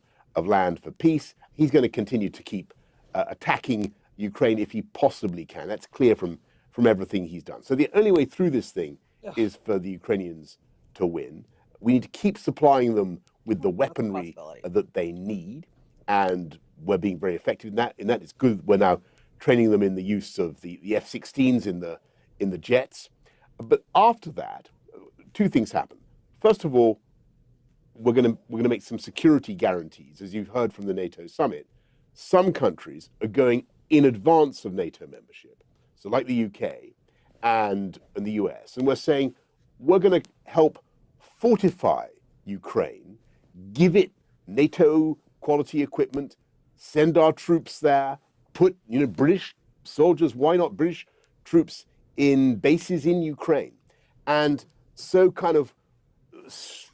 land for peace. He's going to continue to keep attacking Ukraine if he possibly can. That's clear from everything he's done. So the only way through this thing is for the Ukrainians to win. We need to keep supplying them with the weaponry that they need, and we're being very effective in that. And that is good. We're now training them in the use of the F-16s in the jets. But after that, two things happen. First of all, we're going to make some security guarantees, as you've heard from the NATO summit. Some countries are going in advance of NATO membership, so like the UK and the US, and we're saying we're going to help fortify Ukraine, give it NATO quality equipment, send our troops there, put British soldiers, why not British troops in bases in Ukraine, and so kind of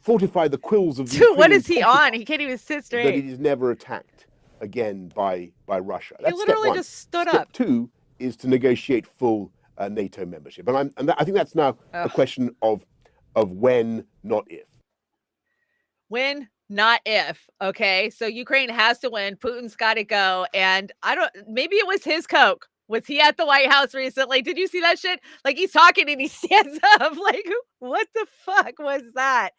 fortify the quills of the Dude, what Ukrainian is he patriot on? He can't even sit that it straight. is never attacked again by Russia. He That's step literally one. just stood Step up. two is to negotiate full NATO membership, and I think that's now a question of when, not if. Win, not if. Okay. So Ukraine has to win. Putin's got to go. And maybe it was his Coke. Was he at the White House recently? Did you see that shit? Like he's talking and he stands up. Like, what the fuck was that?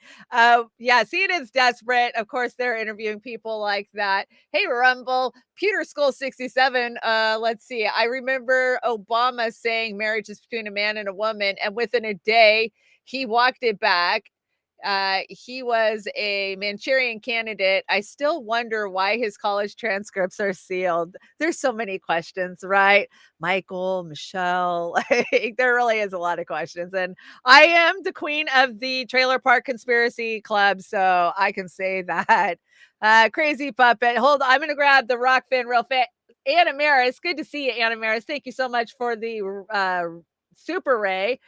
Yeah, CNN's desperate. Of course, they're interviewing people like that. Hey, Rumble, Pewter Skull 67. Let's see. I remember Obama saying marriage is between a man and a woman. And within a day, he walked it back. He was a Manchurian candidate. I still wonder why his college transcripts are sealed. There's so many questions, right? Michael, Michelle, there really is a lot of questions. And I am the queen of the Trailer Park Conspiracy Club, so I can say that. Crazy puppet. Hold on, I'm going to grab the Rokfin real fast. Anna Maris, good to see you, Anna Maris. Thank you so much for the Super Ray.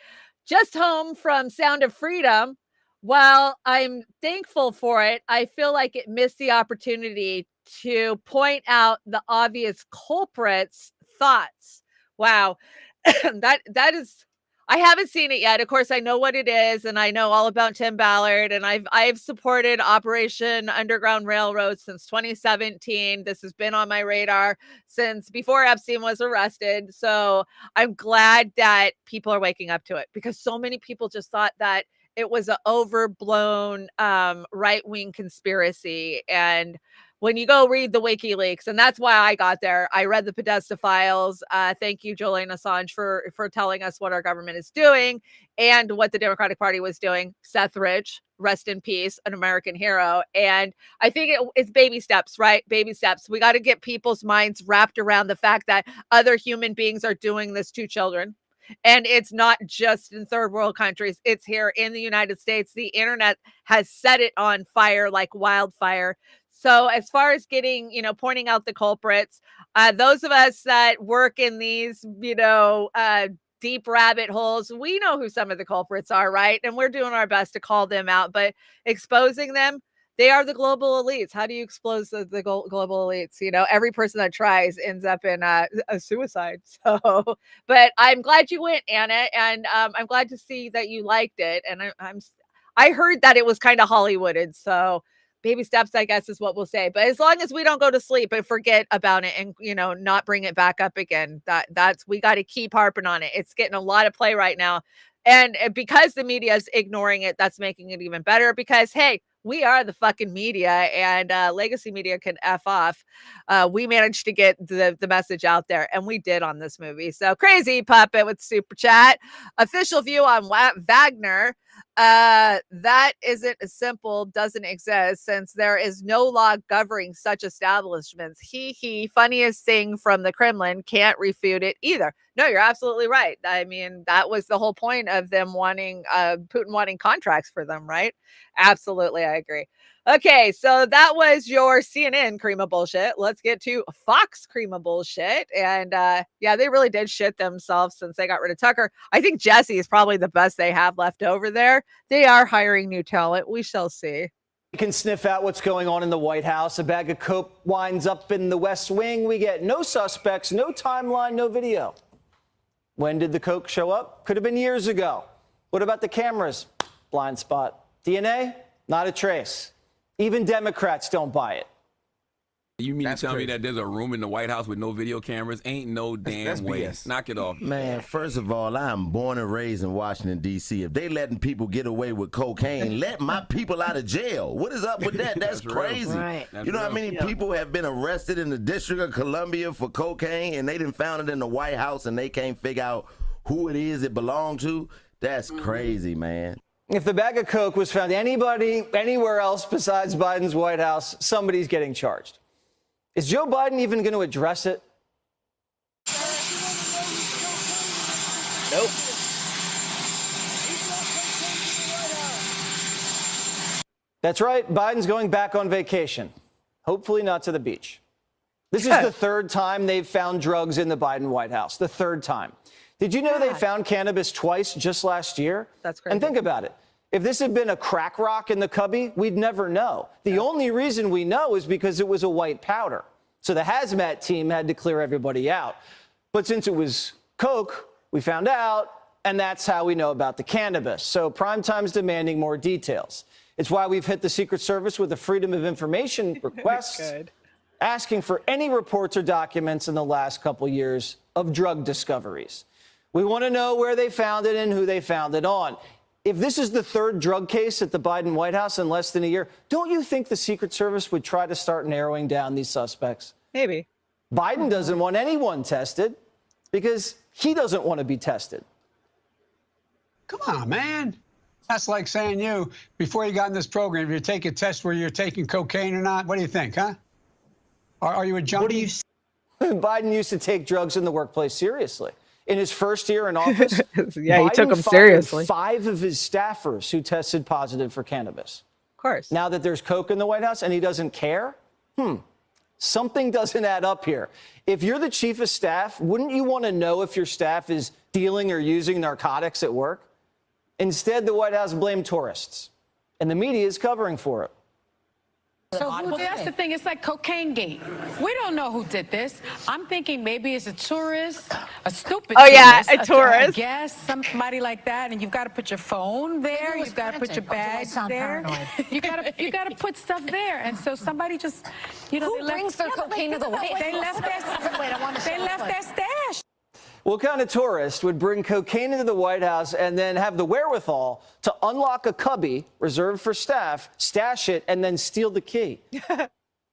Just home from Sound of Freedom. While I'm thankful for it, I feel like it missed the opportunity to point out the obvious culprits' thoughts. Wow. that is, I haven't seen it yet. Of course, I know what it is, and I know all about Tim Ballard, and I've supported Operation Underground Railroad since 2017. This has been on my radar since before Epstein was arrested. So I'm glad that people are waking up to it, because so many people just thought that it was an overblown right-wing conspiracy. And when you go read the WikiLeaks, and that's why I got there, I read the Podesta files. Thank you, Julian Assange, for telling us what our government is doing and what the Democratic Party was doing. Seth Rich, rest in peace, an American hero. And I think it's baby steps, right? Baby steps. We got to get people's minds wrapped around the fact that other human beings are doing this to children. And it's not just in third world countries. It's here in the United States. The internet has set it on fire like wildfire. So as far as getting, pointing out the culprits, those of us that work in these, deep rabbit holes, we know who some of the culprits are, right? And we're doing our best to call them out, but exposing them, they are the global elites. How do you expose the global elites? Every person that tries ends up in a suicide. So, but I'm glad you went, Anna, and I'm glad to see that you liked it. And I heard that it was kind of Hollywooded. So baby steps, I guess, is what we'll say. But as long as we don't go to sleep and forget about it and, not bring it back up again, we got to keep harping on it. It's getting a lot of play right now. And because the media is ignoring it, that's making it even better, because, hey, we are the fucking media, and legacy media can F off. We managed to get the message out there, and we did on this movie. So Crazy Puppet with Super Chat. Official view on Wagner. That isn't as simple, doesn't exist, since there is no law governing such establishments. Funniest thing from the Kremlin, can't refute it either. No, you're absolutely right. I mean, that was the whole point of them wanting, Putin wanting contracts for them, right? Absolutely, I agree. Okay, so that was your CNN cream of bullshit. Let's get to Fox cream of bullshit. And yeah, they really did shit themselves since they got rid of Tucker. I think Jesse is probably the best they have left over there. They are hiring new talent. We shall see. You can sniff out what's going on in the White House. A bag of coke winds up in the West Wing. We get no suspects, no timeline, no video. When did the coke show up? Could have been years ago. What about the cameras? Blind spot. DNA? Not a trace. Even Democrats don't buy it. You mean to tell me that there's a room in the White House with no video cameras? Ain't no damn way. BS. Knock it off. Man, first of all, I'm born and raised in Washington, D.C. If they letting people get away with cocaine, let my people out of jail. What is up with that? That's crazy. Right. You know how many people have been arrested in the District of Columbia for cocaine, and they done found it in the White House, and they can't figure out who it is it belonged to? That's crazy, man. If the bag of coke was found anywhere else besides Biden's White House, somebody's getting charged. Is Joe Biden even going to address it? Nope. That's right. Biden's going back on vacation. Hopefully not to the beach. This is the third time they've found drugs in the Biden White House. The third time. Did you know they found cannabis twice just last year? That's crazy. And think about it. If this had been a crack rock in the cubby, we'd never know. The only reason we know is because it was a white powder. So the hazmat team had to clear everybody out. But since it was coke, we found out, and that's how we know about the cannabis. So Primetime's demanding more details. It's why we've hit the Secret Service with a Freedom of Information request, asking for any reports or documents in the last couple years of drug discoveries. We want to know where they found it and who they found it on. If this is the third drug case at the Biden White House in less than a year, don't you think the Secret Service would try to start narrowing down these suspects? Maybe. Biden doesn't want anyone tested because he doesn't want to be tested. Come on, man. That's like saying you, before you got in this program, if you take a test where you're taking cocaine or not, what do you think, huh? Are you a junkie? What do you... Biden used to take drugs in the workplace seriously. In his first year in office, yeah, he took Biden them seriously. fired 5 of his staffers who tested positive for cannabis. Of course. Now that there's coke in the White House and he doesn't care, something doesn't add up here. If you're the chief of staff, wouldn't you want to know if your staff is dealing or using narcotics at work? Instead, the White House blamed tourists, and the media is covering for it. So that's the thing. It's like cocaine gate. We don't know who did this. I'm thinking maybe it's a tourist, a stupid Oh, yeah, tourist. a tourist. I guess somebody like that, and you've got to put your phone there. You've got to put your bag there. You got to put stuff there. And so somebody just, you know, Who brings their cocaine to the White House? They left their stash. What kind of tourist would bring cocaine into the White House and then have the wherewithal to unlock a cubby reserved for staff, stash it, and then steal the key?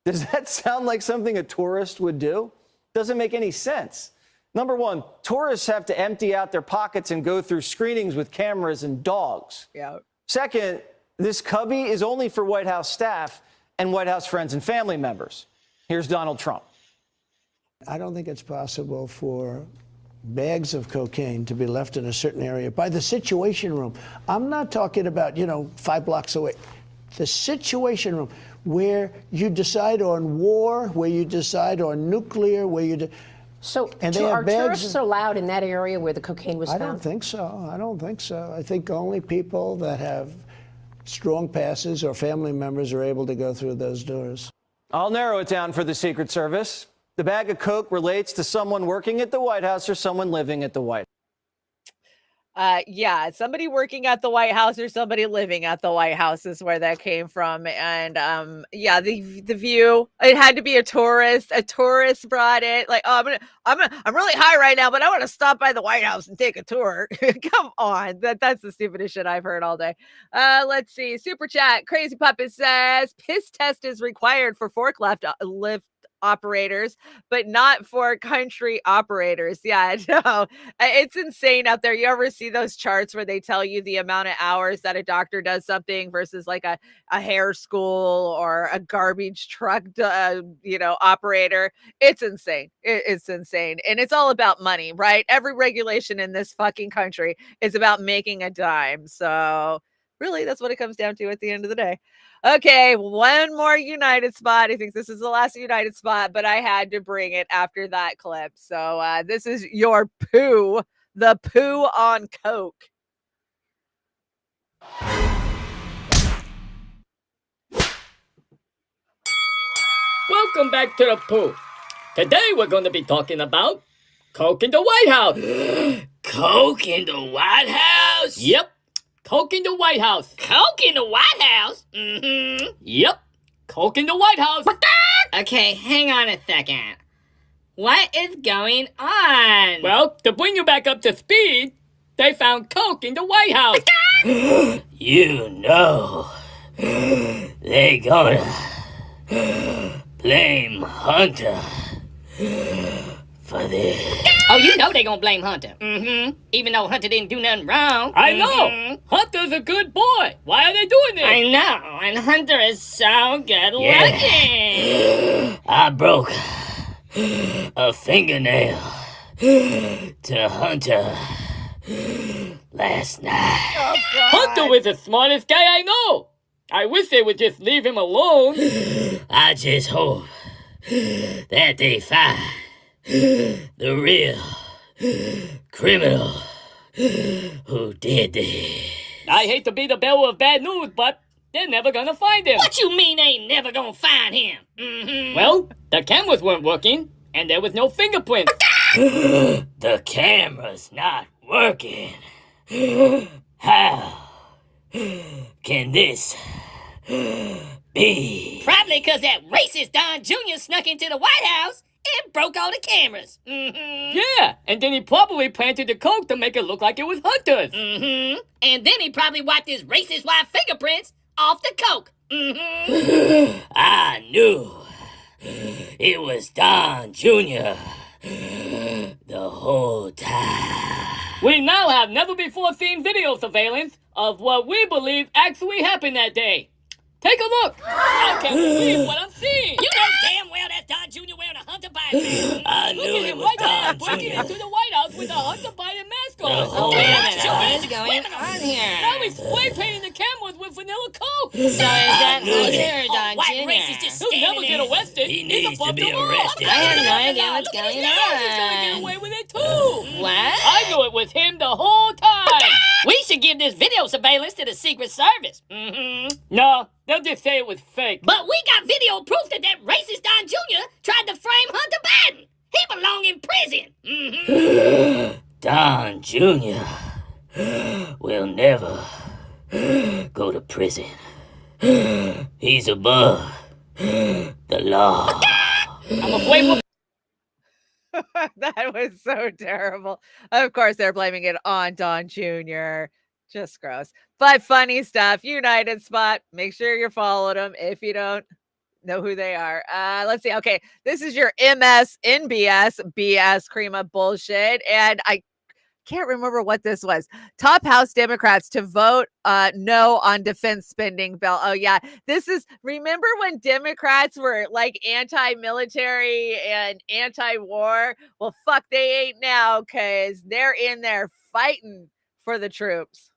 Does that sound like something a tourist would do? Doesn't make any sense. Number one, tourists have to empty out their pockets and go through screenings with cameras and dogs. Yeah. Second, this cubby is only for White House staff and White House friends and family members. Here's Donald Trump. I don't think it's possible for bags of cocaine to be left in a certain area by the Situation Room. I'm not talking about, 5 blocks away. The Situation Room, where you decide on war, where you decide on nuclear, where you... So and they are have bags tourists allowed in that area where the cocaine was found? I don't think so. I think only people that have strong passes or family members are able to go through those doors. I'll narrow it down for the Secret Service. The bag of coke relates to someone working at the White House or someone living at the White House. Yeah, somebody working at the White House or somebody living at the White House is where that came from. And yeah, the view, it had to be a tourist. A tourist brought it. Like, oh, I'm really high right now, but I want to stop by the White House and take a tour. Come on, that's the stupidest shit I've heard all day. Let's see, super chat. Crazy Puppet says piss test is required for forklift lift operators, but not for country operators. Yeah, no, it's insane out there. You ever see those charts where they tell you the amount of hours that a doctor does something versus like a hair school or a garbage truck, operator? It's insane. It's insane. And it's all about money, right? Every regulation in this fucking country is about making a dime. So really, that's what it comes down to at the end of the day. Okay, one more United spot. I think this is the last United spot, but I had to bring it after that clip. So this is your poo, the poo on coke. Welcome back to the poo. Today we're going to be talking about coke in the White House. Coke in the White House? Yep. Coke in the White House. Coke in the White House? Mm-hmm. Yep. Coke in the White House. Okay, hang on a second. What is going on? Well, to bring you back up to speed, they found coke in the White House. You know, they gonna blame Hunter for this. Oh, you know they gonna blame Hunter. Mm-hmm. Even though Hunter didn't do nothing wrong. I know. Hunter's a good boy. Why are they doing this? I know. And Hunter is so good looking. I broke a fingernail to Hunter last night. Oh, Hunter was the smartest guy I know. I wish they would just leave him alone. I just hope that they find the real criminal who did this. I hate to be the bearer of bad news, but they're never gonna find him. What you mean they ain't never gonna find him? Well, the cameras weren't working, and there was no fingerprints. The camera's not working. How can this be? Probably because that racist Don Jr. snuck into the White House and broke all the cameras. Yeah, and then he probably planted the coke to make it look like it was Hunter's. And then he probably wiped his racist white fingerprints off the coke. I knew it was Don Jr. the whole time. We now have never-before-seen video surveillance of what we believe actually happened that day. Take a look. I can't believe what I'm seeing. You know damn well that's Don Jr. wearing a Hunter Biden mask. I knew it was Don Jr. breaking into the White House with a Hunter Biden mask on. Oh, wait a minute. What is going on here? Now he's spray painting the cameras with vanilla coke. So is that Hunter or Don Jr.? He'll never get arrested. He needs to be arrested. I have no idea what's going on. He's gonna get away with it too. What? I knew it was him the whole time. We should give this video surveillance to the Secret Service. No, they'll just say it was fake. But we got video proof that racist Don Jr. tried to frame Hunter Biden. He belong in prison. Don Jr. will never go to prison. He's above the law. I'm afraid for That was so terrible. Of course, they're blaming it on Don Jr. Just gross. But funny stuff. United Spot. Make sure you follow them if you don't know who they are. Let's see. Okay, this is your MS in BS cream of bullshit. And I can't remember what this was. Top House Democrats to vote no on defense spending bill. Oh yeah, this is, remember when Democrats were like anti-military and anti-war? Well, fuck, they ain't now, because they're in there fighting for the troops.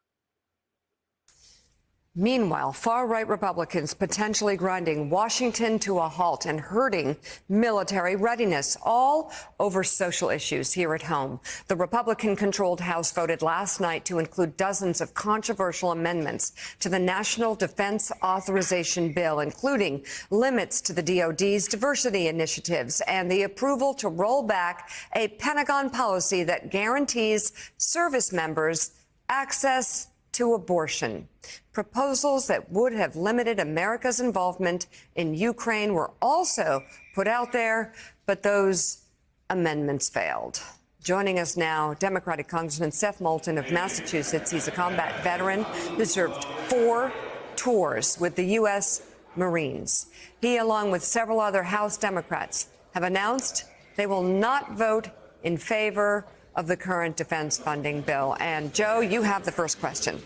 Meanwhile, far-right Republicans potentially grinding Washington to a halt and hurting military readiness, all over social issues here at home. The Republican-controlled House voted last night to include dozens of controversial amendments to the National Defense Authorization Bill, including limits to the DoD's diversity initiatives and the approval to roll back a Pentagon policy that guarantees service members access to abortion. Proposals that would have limited America's involvement in Ukraine were also put out there, but those amendments failed. Joining us now, Democratic Congressman Seth Moulton of Massachusetts. He's a combat veteran who served 4 tours with the U.S. Marines. He, along with several other House Democrats, have announced they will not vote in favor of the current defense funding bill. And Joe, you have the first question.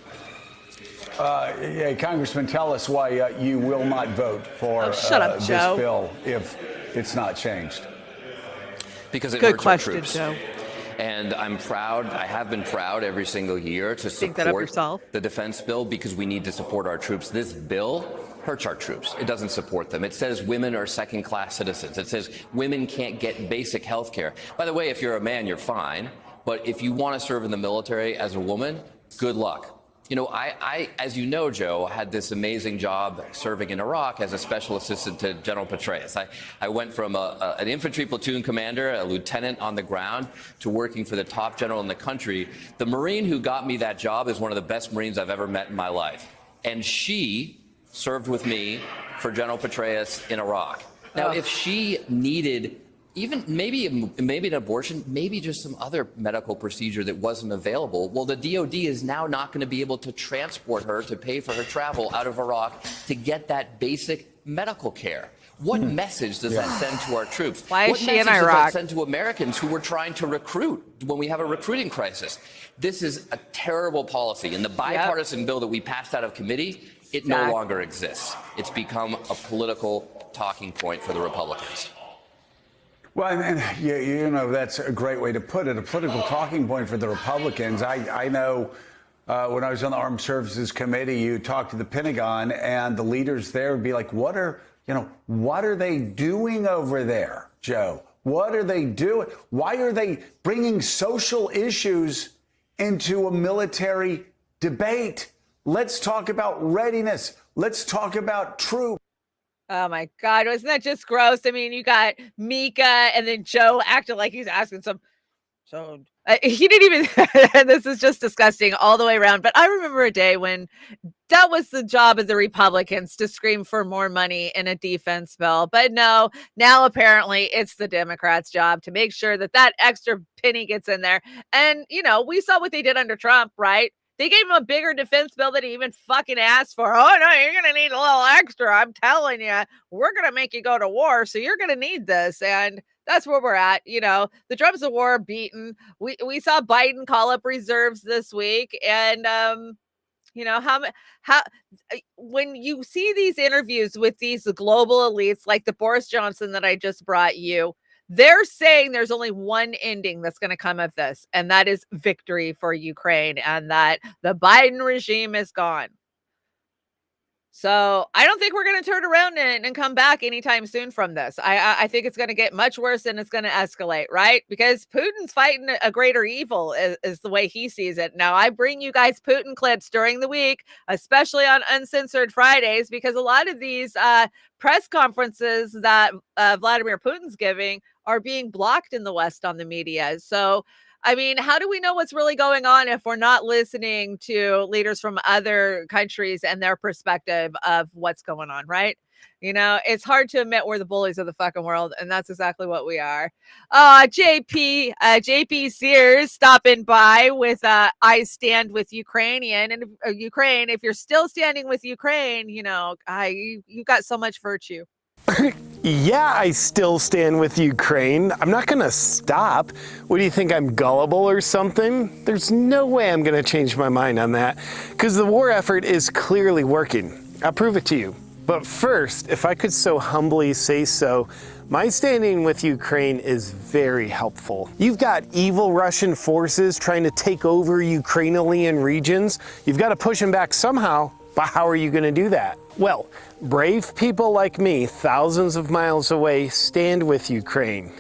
Yeah, Congressman, tell us why you will not vote for this bill if it's not changed. Because it Good hurts our question, troops. Joe. And I'm proud, I have been proud every single year to support the defense bill because we need to support our troops. This bill hurts our troops. It doesn't support them. It says women are second-class citizens. It says women can't get basic health care. By the way, if you're a man, you're fine. But if you want to serve in the military as a woman, good luck. You know, I, as you know, Joe, had this amazing job serving in Iraq as a special assistant to General Petraeus. I went from an infantry platoon commander, a lieutenant on the ground, to working for the top general in the country. The Marine who got me that job is one of the best Marines I've ever met in my life. And she served with me for General Petraeus in Iraq. Now, if she needed even maybe an abortion, maybe just some other medical procedure that wasn't available, well, the DoD is now not going to be able to transport her to pay for her travel out of Iraq to get that basic medical care. What message does that send to our troops? Why is what she message in does Iraq? that send to Americans who we're trying to recruit when we have a recruiting crisis? This is a terrible policy. And the bipartisan bill that we passed out of committee, it no longer exists. It's become a political talking point for the Republicans. Well, and you know, that's a great way to put it, a political talking point for the Republicans. I know when I was on the Armed Services Committee, you talk to the Pentagon and the leaders there would be like, what are You know, what are they doing over there, Joe? What are they doing? Why are they bringing social issues into a military debate? Let's talk about readiness. Let's talk about troops. Oh my God, wasn't that just gross? I mean, you got Mika and then Joe acting like he's asking some. So he didn't even. This is just disgusting all the way around. But I remember a day when that was the job of the Republicans to scream for more money in a defense bill. But no, now apparently it's the Democrats' job to make sure that that extra penny gets in there. And, you know, we saw what they did under Trump, right? They gave him a bigger defense bill than he even fucking asked for. Oh, no, you're going to need a little extra. I'm telling you, we're going to make you go to war. So you're going to need this. And that's where we're at. You know, the drums of war are beaten. We saw Biden call up reserves this week. And, you know, how when you see these interviews with these global elites like the Boris Johnson that I just brought you, they're saying there's only one ending that's going to come of this, and that is victory for Ukraine, and that the Biden regime is gone. So I don't think we're going to turn around and come back anytime soon from this. I think it's going to get much worse and it's going to escalate, right? Because Putin's fighting a greater evil is the way he sees it. Now, I bring you guys Putin clips during the week, especially on Uncensored Fridays, because a lot of these press conferences that Vladimir Putin's giving are being blocked in the West on the media. So I mean, how do we know what's really going on if we're not listening to leaders from other countries and their perspective of what's going on, right? You know, it's hard to admit we're the bullies of the fucking world, and that's exactly what we are. JP Sears stopping by with I stand with Ukrainian and Ukraine. If you're still standing with Ukraine, you know, you got so much virtue. Yeah, I still stand with Ukraine. I'm not gonna stop. What do you think, I'm gullible or something? There's no way I'm gonna change my mind on that, because the war effort is clearly working. I'll prove it to you. But first, if I could so humbly say so, my standing with Ukraine is very helpful. You've got evil Russian forces trying to take over Ukrainian regions. You've got to push them back somehow, but how are you gonna do that? Well, brave people like me, thousands of miles away, stand with Ukraine.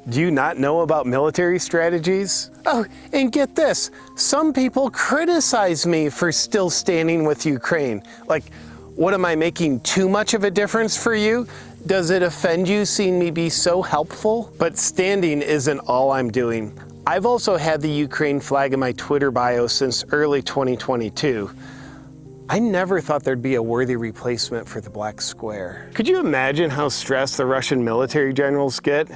Do you not know about military strategies? Oh, and get this, some people criticize me for still standing with Ukraine. Like, what, am I making too much of a difference for you? Does it offend you seeing me be so helpful? But standing isn't all I'm doing. I've also had the Ukraine flag in my Twitter bio since early 2022. I never thought there'd be a worthy replacement for the black square. Could you imagine how stressed the Russian military generals get?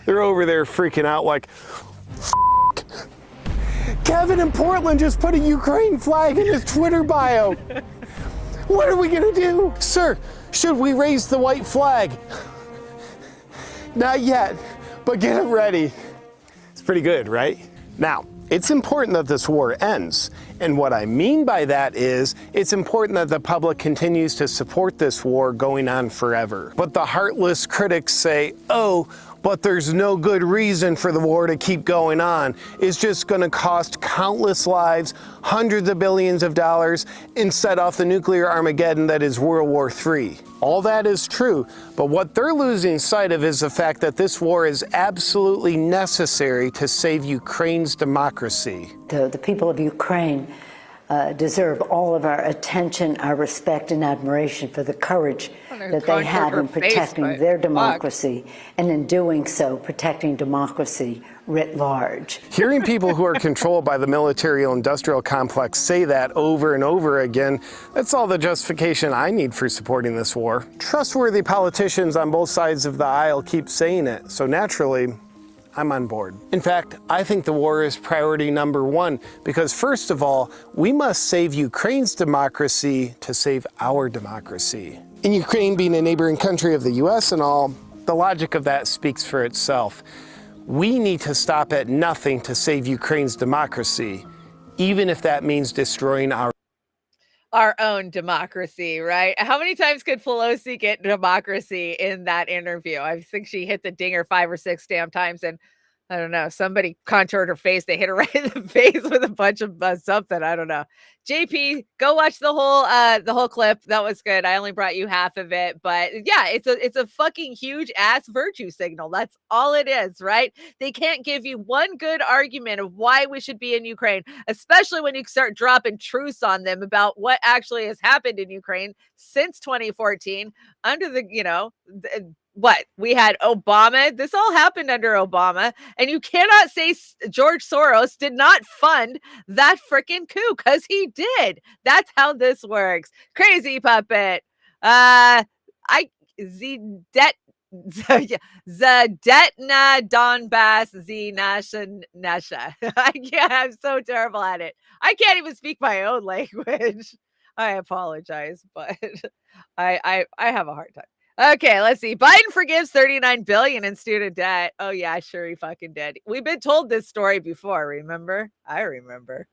They're over there freaking out like, Kevin in Portland just put a Ukraine flag in his Twitter bio. What are we gonna do? Sir, should we raise the white flag? Not yet, but get it ready. It's pretty good, right? Now, it's important that this war ends. And what I mean by that is, it's important that the public continues to support this war going on forever. But the heartless critics say, oh, but there's no good reason for the war to keep going on. It's just gonna cost countless lives, hundreds of billions of dollars, and set off the nuclear Armageddon that is World War III. All that is true, but what they're losing sight of is the fact that this war is absolutely necessary to save Ukraine's democracy. The people of Ukraine deserve all of our attention, our respect, and admiration for the courage that they have in protecting their democracy, and in doing so, protecting democracy writ large. Hearing people who are controlled by the military-industrial complex say that over and over again, that's all the justification I need for supporting this war. Trustworthy politicians on both sides of the aisle keep saying it, so naturally, I'm on board. In fact, I think the war is priority number one because, first of all, we must save Ukraine's democracy to save our democracy. In Ukraine being a neighboring country of the US and all, the logic of that speaks for itself. We need to stop at nothing to save Ukraine's democracy, even if that means destroying our own democracy, right? How many times could Pelosi get democracy in that interview? I think she hit the dinger 5 or 6 damn times. And I don't know. Somebody contoured her face. They hit her right in the face with a bunch of something. I don't know. JP, go watch the whole clip. That was good. I only brought you half of it, but yeah, it's a fucking huge ass virtue signal. That's all it is, right? They can't give you one good argument of why we should be in Ukraine, especially when you start dropping truths on them about what actually has happened in Ukraine since 2014 under the, what we had Obama. This all happened under Obama, and you cannot say George Soros did not fund that freaking coup, because he did. That's how this works. Crazy puppet. Zadetna Donbass Nasha. I'm so terrible at it. I can't even speak my own language. I apologize, but I have a hard time. Okay, let's see. Biden forgives $39 billion in student debt. Oh yeah, sure he fucking did. We've been told this story before, remember? I remember.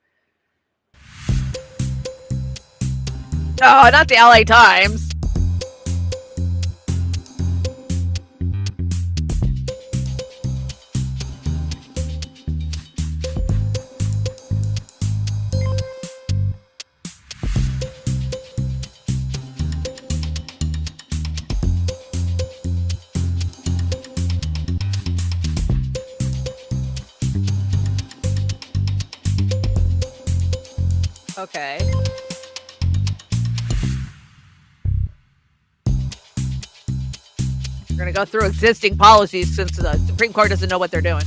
Oh, not the LA Times. Okay. We're going to go through existing policies since the Supreme Court doesn't know what they're doing.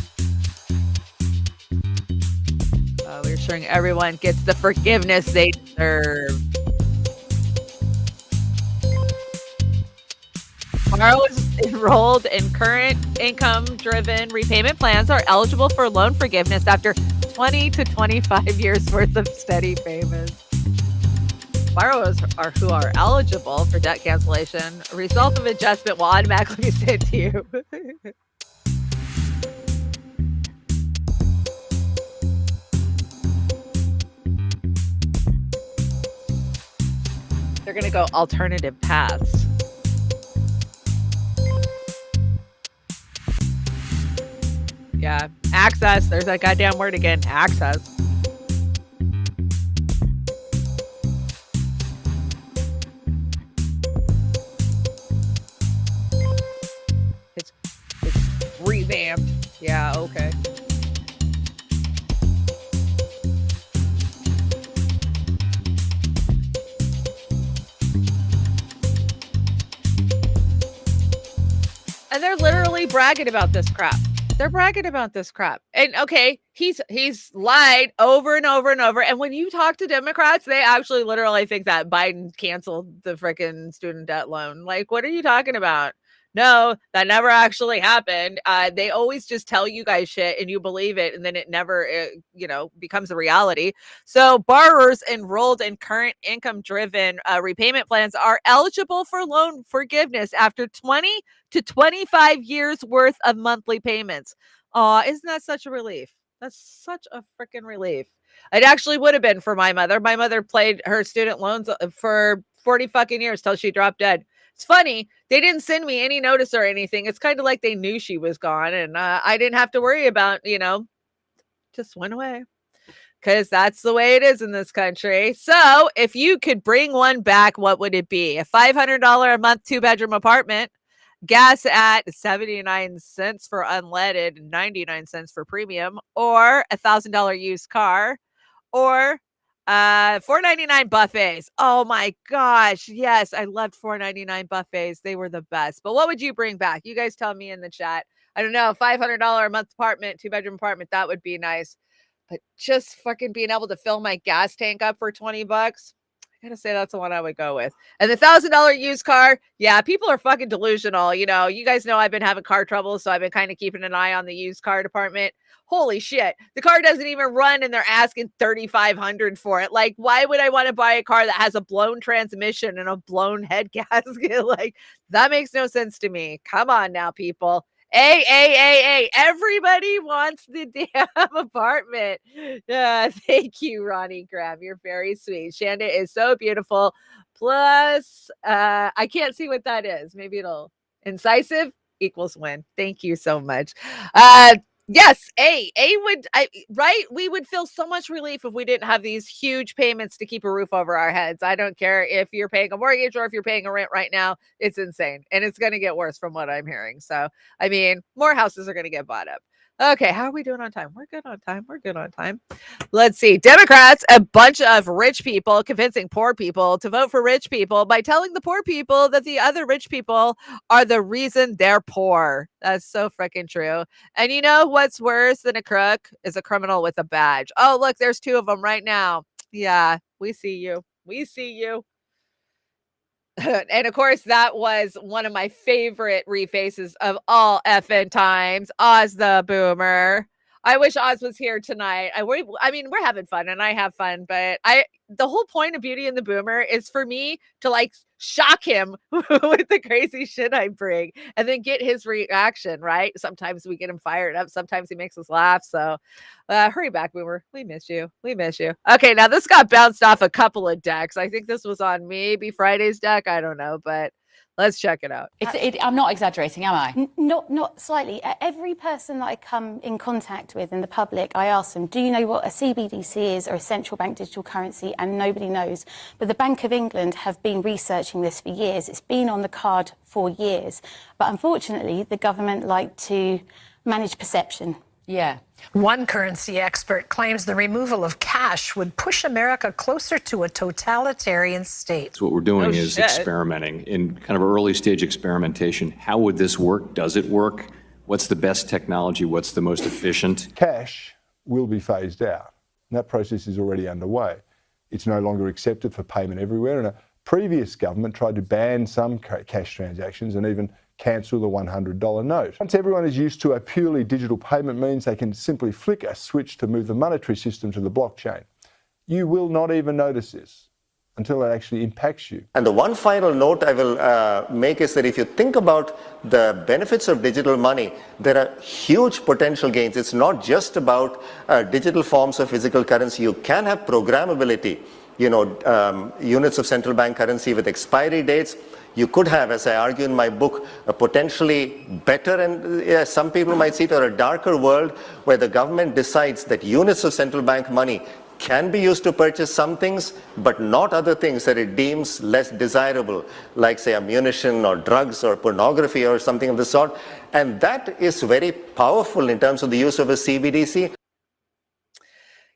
We're ensuring everyone gets the forgiveness they deserve. Borrowers enrolled in current income-driven repayment plans are eligible for loan forgiveness after 20 to 25 years worth of steady payments. Borrowers who are eligible for debt cancellation, a result of adjustment will automatically be sent to you. They're going to go alternative paths. Yeah, access. There's that goddamn word again, access. It's revamped. Yeah, okay. And they're literally bragging about this crap. They're bragging about this crap. And okay, he's lied over and over and over. And when you talk to Democrats, they actually literally think that Biden canceled the freaking student debt loan. Like, what are you talking about? No, that never actually happened. They always just tell you guys shit and you believe it, and then it never, becomes a reality. So borrowers enrolled in current income-driven repayment plans are eligible for loan forgiveness after 20 to 25 years worth of monthly payments. Isn't that such a relief? That's such a freaking relief. It actually would have been for my mother. My mother played her student loans for 40 fucking years till she dropped dead. It's funny. They didn't send me any notice or anything. It's kind of like they knew she was gone, and I didn't have to worry about, just went away. Because that's the way it is in this country. So if you could bring one back, what would it be? A $500 a month 2-bedroom apartment, gas at 79 cents for unleaded, 99 cents for premium, or a $1,000 used car, or $4.99 buffets. Oh my gosh. Yes, I loved $4.99 buffets. They were the best. But what would you bring back? You guys tell me in the chat. I don't know, $500 a month apartment, 2-bedroom apartment, that would be nice. But just fucking being able to fill my gas tank up for $20, I gotta say that's the one I would go with. And the $1,000 used car, yeah, people are fucking delusional. You guys know I've been having car trouble, so I've been kind of keeping an eye on the used car department. Holy shit, the car doesn't even run, and they're asking $3,500 for it. Like, why would I want to buy a car that has a blown transmission and a blown head gasket? Like, that makes no sense to me. Come on now, people. Hey, everybody wants the damn apartment. Thank you, Ronnie Graham. You're very sweet. Shanda is so beautiful. Plus, I can't see what that is. Maybe it'll incisive equals win. Thank you so much. Yes, right? We would feel so much relief if we didn't have these huge payments to keep a roof over our heads. I don't care if you're paying a mortgage or if you're paying a rent right now. It's insane. And it's going to get worse from what I'm hearing. So, I mean, more houses are going to get bought up. Okay, how are we doing on time? We're good on time. We're good on time. Let's see. Democrats, a bunch of rich people convincing poor people to vote for rich people by telling the poor people that the other rich people are the reason they're poor. That's so freaking true. And you know what's worse than a crook is a criminal with a badge. Oh, look, there's two of them right now. Yeah, we see you. We see you. And of course, that was one of my favorite refaces of all effing times. Oz the Boomer. I wish Oz was here tonight. I mean, we're having fun and I have fun, but the whole point of Beauty and the Boomer is for me to like shock him with the crazy shit I bring and then get his reaction, right? Sometimes we get him fired up. Sometimes he makes us laugh. So hurry back, Boomer. We miss you. We miss you. Okay, now this got bounced off a couple of decks. I think this was on maybe Friday's deck. I don't know, but let's check it out. I'm not exaggerating, am I? Not slightly. Every person that I come in contact with in the public, I ask them, do you know what a CBDC is or a central bank digital currency? And nobody knows. But the Bank of England have been researching this for years. It's been on the card for years. But unfortunately, the government like to manage perception. Yeah. One currency expert claims the removal of cash would push America closer to a totalitarian state. So what we're doing is experimenting in kind of early stage experimentation. How would this work? Does it work? What's the best technology? What's the most efficient? Cash will be phased out. And that process is already underway. It's no longer accepted for payment everywhere. And a previous government tried to ban some cash transactions and even cancel the $100 note. Once everyone is used to a purely digital payment means they can simply flick a switch to move the monetary system to the blockchain. You will not even notice this until it actually impacts you. And the one final note I will make is that if you think about the benefits of digital money, there are huge potential gains. It's not just about digital forms of physical currency. You can have programmability, units of central bank currency with expiry dates. You could have, as I argue in my book, a potentially better and some people might see it, or a darker world where the government decides that units of central bank money can be used to purchase some things, but not other things that it deems less desirable, like say ammunition or drugs or pornography or something of the sort. And that is very powerful in terms of the use of a CBDC.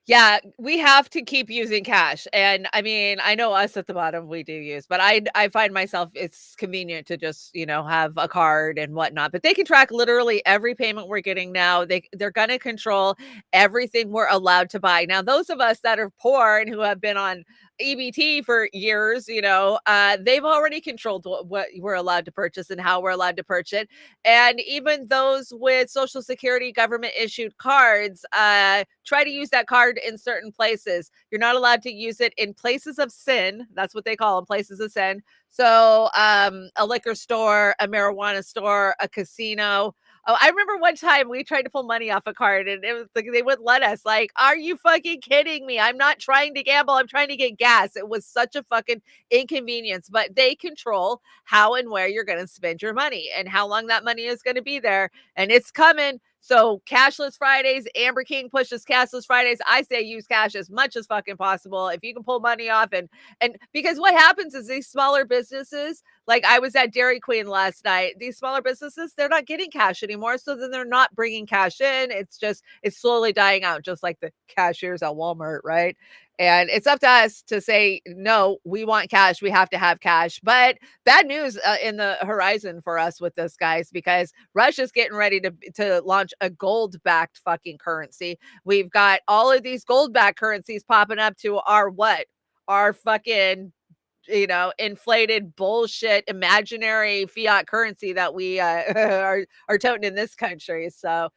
Yeah, we have to keep using cash. And I mean, I know us at the bottom, we do use, but I find myself, it's convenient to just, have a card and whatnot, but they can track literally every payment we're getting now. They're going to control everything we're allowed to buy. Now, those of us that are poor and who have been on EBT for years, they've already controlled what we're allowed to purchase and how we're allowed to purchase it. And even those with Social Security government issued cards, try to use that card in certain places. You're not allowed to use it in places of sin. That's what they call them, places of sin. So a liquor store, a marijuana store, a casino. Oh, I remember one time we tried to pull money off a card and it was like, they wouldn't let us. Like, are you fucking kidding me? I'm not trying to gamble. I'm trying to get gas. It was such a fucking inconvenience, but they control how and where you're going to spend your money and how long that money is going to be there. And it's coming. So cashless Fridays, Amber King pushes cashless Fridays. I say use cash as much as fucking possible. If you can pull money off and because what happens is these smaller businesses, like I was at Dairy Queen last night, these smaller businesses, they're not getting cash anymore. So then they're not bringing cash in. It's slowly dying out, just like the cashiers at Walmart, right? And it's up to us to say, no, we want cash. We have to have cash. But bad news in the horizon for us with this, guys, because Russia's getting ready to launch a gold-backed fucking currency. We've got all of these gold-backed currencies popping up to our fucking, inflated bullshit imaginary fiat currency that we are toting in this country. So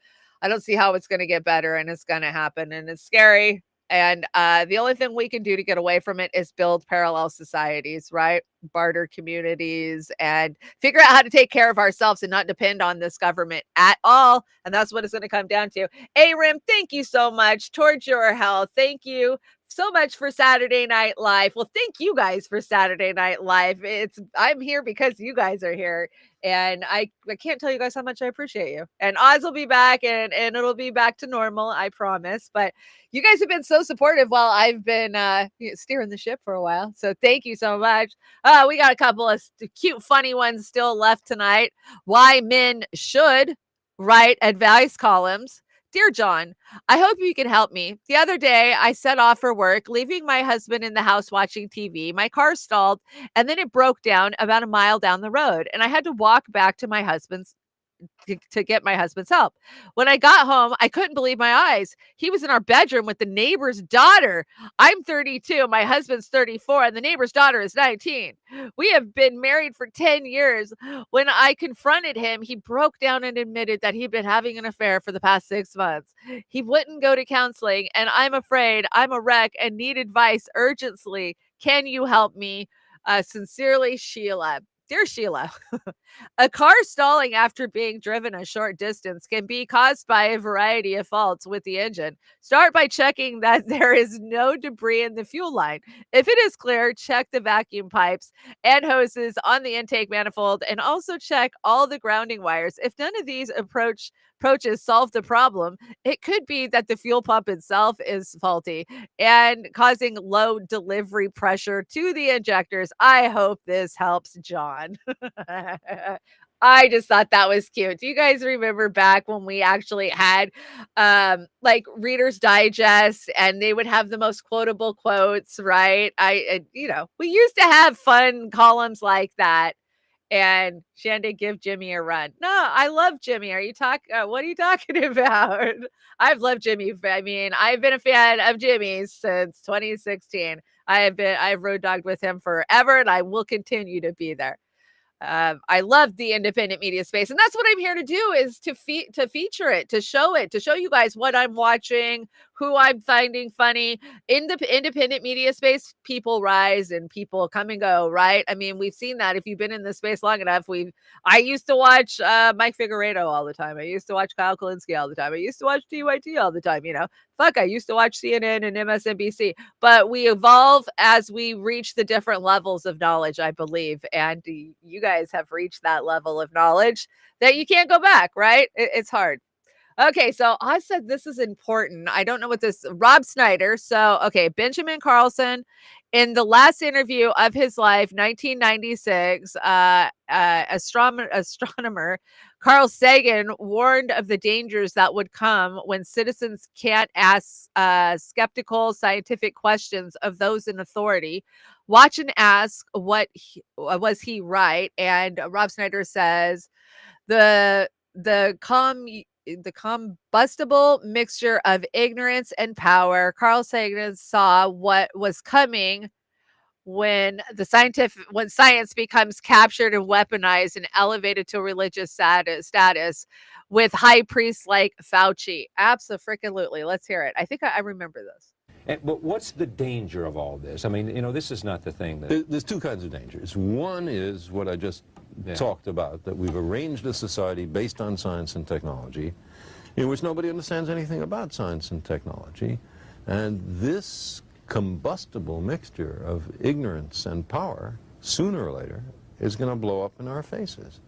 I don't see how it's going to get better, and it's going to happen, and it's scary. And the only thing we can do to get away from it is build parallel societies, right? Barter communities and figure out how to take care of ourselves and not depend on this government at all. And that's what it's going to come down to. Arim, thank you so much. Towards your health. Thank you so much for Saturday Night Live. Well, thank you guys for Saturday Night Live. I'm here because you guys are here. And I can't tell you guys how much I appreciate you. And Oz will be back and it'll be back to normal, I promise. But you guys have been so supportive while I've been steering the ship for a while. So thank you so much. We got a couple of cute, funny ones still left tonight. Why men should write advice columns. Dear John, I hope you can help me. The other day, I set off for work, leaving my husband in the house watching TV. My car stalled, and then it broke down about a mile down the road, and I had to walk back to my husband's to get my husband's help. When I got home, I couldn't believe my eyes. He was in our bedroom with the neighbor's daughter. I'm 32, my husband's 34, and the neighbor's daughter is 19. We have been married for 10 years. When I confronted him, he broke down and admitted that he'd been having an affair for the past 6 months. He wouldn't go to counseling, and I'm afraid I'm a wreck and need advice urgently. Can you help me? Sincerely, Sheila. Dear Sheila, a car stalling after being driven a short distance can be caused by a variety of faults with the engine. Start by checking that there is no debris in the fuel line. If it is clear, check the vacuum pipes and hoses on the intake manifold, and also check all the grounding wires. If none of these approaches solve the problem, it could be that the fuel pump itself is faulty and causing low delivery pressure to the injectors. I hope this helps, John. I just thought that was cute. Do you guys remember back when we actually had like Reader's Digest and they would have the most quotable quotes, right? We used to have fun columns like that. And Chanda, give Jimmy a run. No, I love Jimmy. What are you talking about? I've loved Jimmy. I mean, I've been a fan of Jimmy's since 2016. I've road dogged with him forever, and I will continue to be there. I love the independent media space, and that's what I'm here to do, is to feature it, to show you guys what I'm watching, who I'm finding funny. In the independent media space, people rise and people come and go, right? I mean, we've seen that. If you've been in this space long enough, I used to watch Mike Figueredo all the time. I used to watch Kyle Kalinske all the time. I used to watch TYT all the time, I used to watch CNN and MSNBC, but we evolve as we reach the different levels of knowledge, I believe. And you guys have reached that level of knowledge that you can't go back, right? It's hard. Okay, so I said this is important. I don't know what this, Rob Snyder. So, okay, Benjamin Carlson, in the last interview of his life, 1996, astronomer Carl Sagan warned of the dangers that would come when citizens can't ask skeptical scientific questions of those in authority. Watch and ask, was he right? And Rob Snyder says the combustible mixture of ignorance and power. Carl Sagan saw what was coming when science becomes captured and weaponized and elevated to religious status with high priests like Fauci. Absolutely. Let's hear it. I think I remember this. But what's the danger of all this? I mean, this is not the thing that... There's two kinds of dangers. One is what I just talked about, that we've arranged a society based on science and technology in which nobody understands anything about science and technology. And this combustible mixture of ignorance and power, sooner or later, is going to blow up in our faces.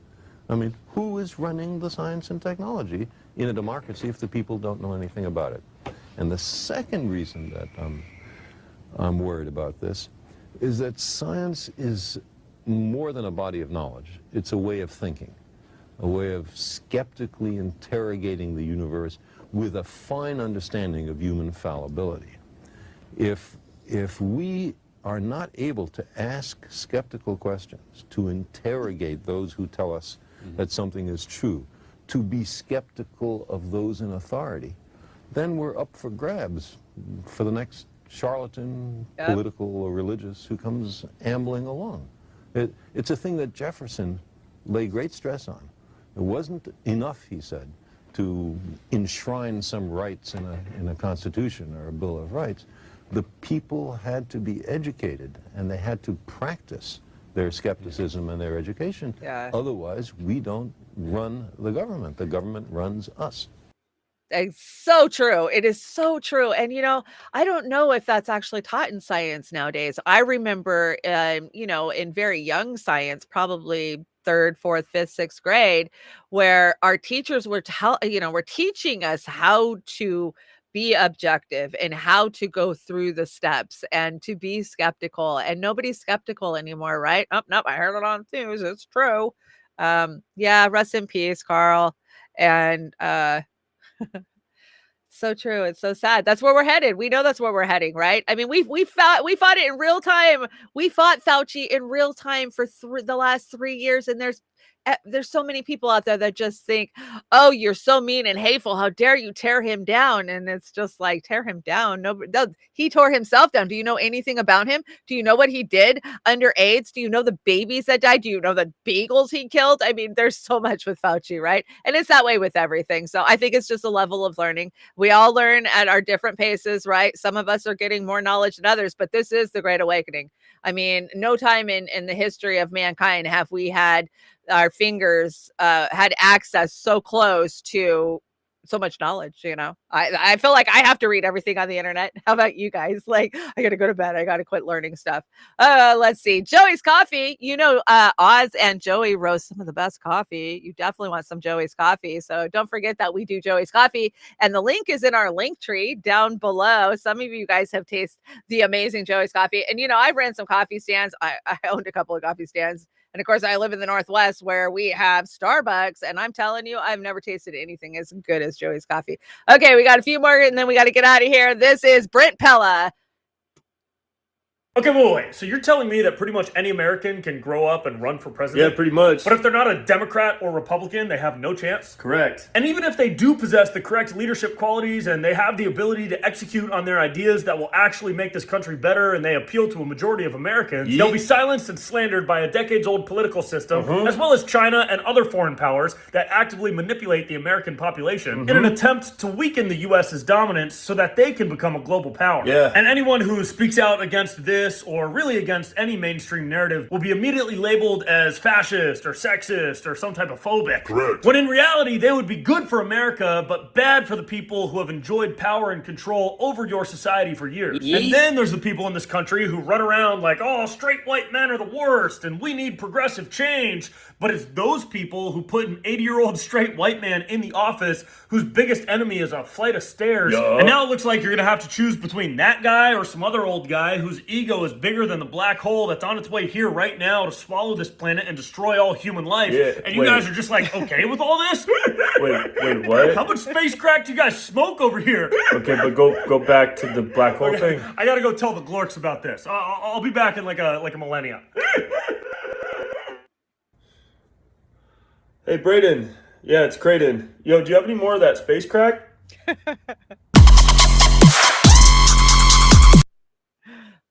I mean, who is running the science and technology in a democracy if the people don't know anything about it? And the second reason that I'm worried about this is that science is more than a body of knowledge. It's a way of thinking, a way of skeptically interrogating the universe with a fine understanding of human fallibility. If we are not able to ask skeptical questions, to interrogate those who tell us that something is true, to be skeptical of those in authority, then we're up for grabs for the next charlatan, political or religious, who comes ambling along. It's a thing that Jefferson laid great stress on. It wasn't enough, he said, to enshrine some rights in a constitution or a Bill of Rights. The people had to be educated, and they had to practice their skepticism and their education. Otherwise, we don't run the government. The government runs us. It's so true. It is so true. And, I don't know if that's actually taught in science nowadays. I remember, in very young science, probably third, fourth, fifth, sixth grade, where our teachers were teaching us how to be objective and how to go through the steps and to be skeptical. And nobody's skeptical anymore, right? Oh, nope, I heard it on news. It's true. Yeah, rest in peace, Carl. And so true. It's so sad. That's where we're headed. We know that's where we're heading, right? I mean, we fought it in real time. We fought Fauci in real time for the last 3 years, and there's so many people out there that just think, "Oh, you're so mean and hateful. How dare you tear him down?" And it's just like, tear him down. No, he tore himself down. Do you know anything about him? Do you know what he did under AIDS? Do you know the babies that died? Do you know the beagles he killed? I mean, there's so much with Fauci, right? And it's that way with everything. So I think it's just a level of learning. We all learn at our different paces, right? Some of us are getting more knowledge than others, but this is the Great Awakening. I mean, no time in the history of mankind have we had our fingers had access so close to so much knowledge. I feel like I have to read everything on the internet. How about you guys? Like, I gotta go to bed. I gotta quit learning stuff. Let's see. Joey's Coffee. Oz and Joey roast some of the best coffee. You definitely want some Joey's Coffee. So don't forget that we do Joey's Coffee. And the link is in our link tree down below. Some of you guys have tasted the amazing Joey's Coffee. And, I've ran some coffee stands. I owned a couple of coffee stands. And of course, I live in the Northwest where we have Starbucks. And I'm telling you, I've never tasted anything as good as Joey's Coffee. Okay, we got a few more and then we got to get out of here. This is Brent Pella. Okay, wait. So you're telling me that pretty much any American can grow up and run for president? Yeah, pretty much. But if they're not a Democrat or Republican, they have no chance? Correct. And even if they do possess the correct leadership qualities and they have the ability to execute on their ideas that will actually make this country better and they appeal to a majority of Americans, they'll be silenced and slandered by a decades-old political system, as well as China and other foreign powers that actively manipulate the American population in an attempt to weaken the U.S.'s dominance so that they can become a global power. Yeah. And anyone who speaks out against this or really against any mainstream narrative will be immediately labeled as fascist or sexist or some type of phobic. Correct. When in reality, they would be good for America, but bad for the people who have enjoyed power and control over your society for years. Yeet. And then there's the people in this country who run around like, oh, straight white men are the worst and we need progressive change. But it's those people who put an 80-year-old straight white man in the office whose biggest enemy is a flight of stairs. Yeah. And now it looks like you're going to have to choose between that guy or some other old guy whose ego is bigger than the black hole that's on its way here right now to swallow this planet and destroy all human life. Yeah, and you guys are just like, okay with all this? Wait, what? How much space crack do you guys smoke over here? Okay, but go back to the black hole thing. I got to go tell the Glorks about this. I'll be back in like a millennia. Hey, Brayden. Yeah, it's Creighton. Yo, do you have any more of that space crack?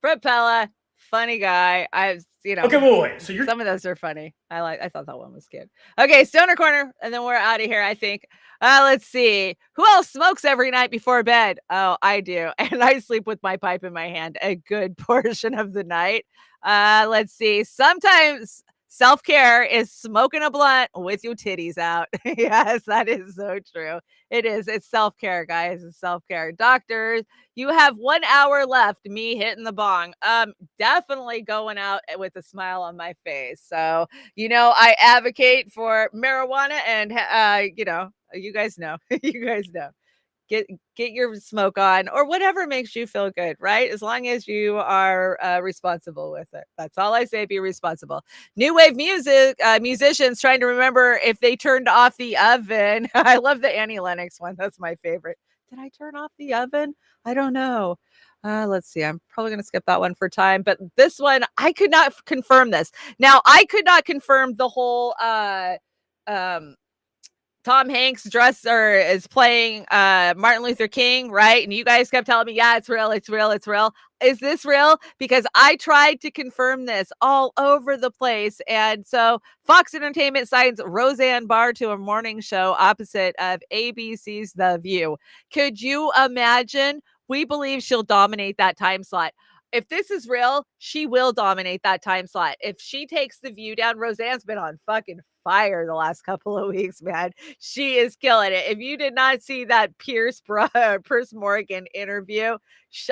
Brett Pella, funny guy. Okay, wait. So some of those are funny. I thought that one was good. Okay, Stoner Corner, and then we're out of here, I think. Let's see. Who else smokes every night before bed? Oh, I do. And I sleep with my pipe in my hand a good portion of the night. Let's see. Sometimes self-care is smoking a blunt with your titties out. Yes, that is so true. It is. It's self-care, guys. It's self-care. Doctors, you have 1 hour left. Me hitting the bong. Definitely going out with a smile on my face. So, I advocate for marijuana and, you guys know. You guys know. Get your smoke on or whatever makes you feel good, right? As long as you are responsible with it. That's all I say. Be responsible. New wave music, musicians trying to remember if they turned off the oven. I love the Annie Lennox one. That's my favorite. Did I turn off the oven? I don't know. Let's see. I'm probably going to skip that one for time. But this one, I could not confirm this. Now, I could not confirm the whole Tom Hanks is playing Martin Luther King, right? And you guys kept telling me, yeah, it's real, it's real, it's real. Is this real? Because I tried to confirm this all over the place. And so Fox Entertainment signs Roseanne Barr to a morning show opposite of ABC's The View. Could you imagine? We believe she'll dominate that time slot. If this is real, she will dominate that time slot. If she takes The View down, Roseanne's been on fucking fire the last couple of weeks, man. She is killing it. If you did not see that Pierce Morgan interview,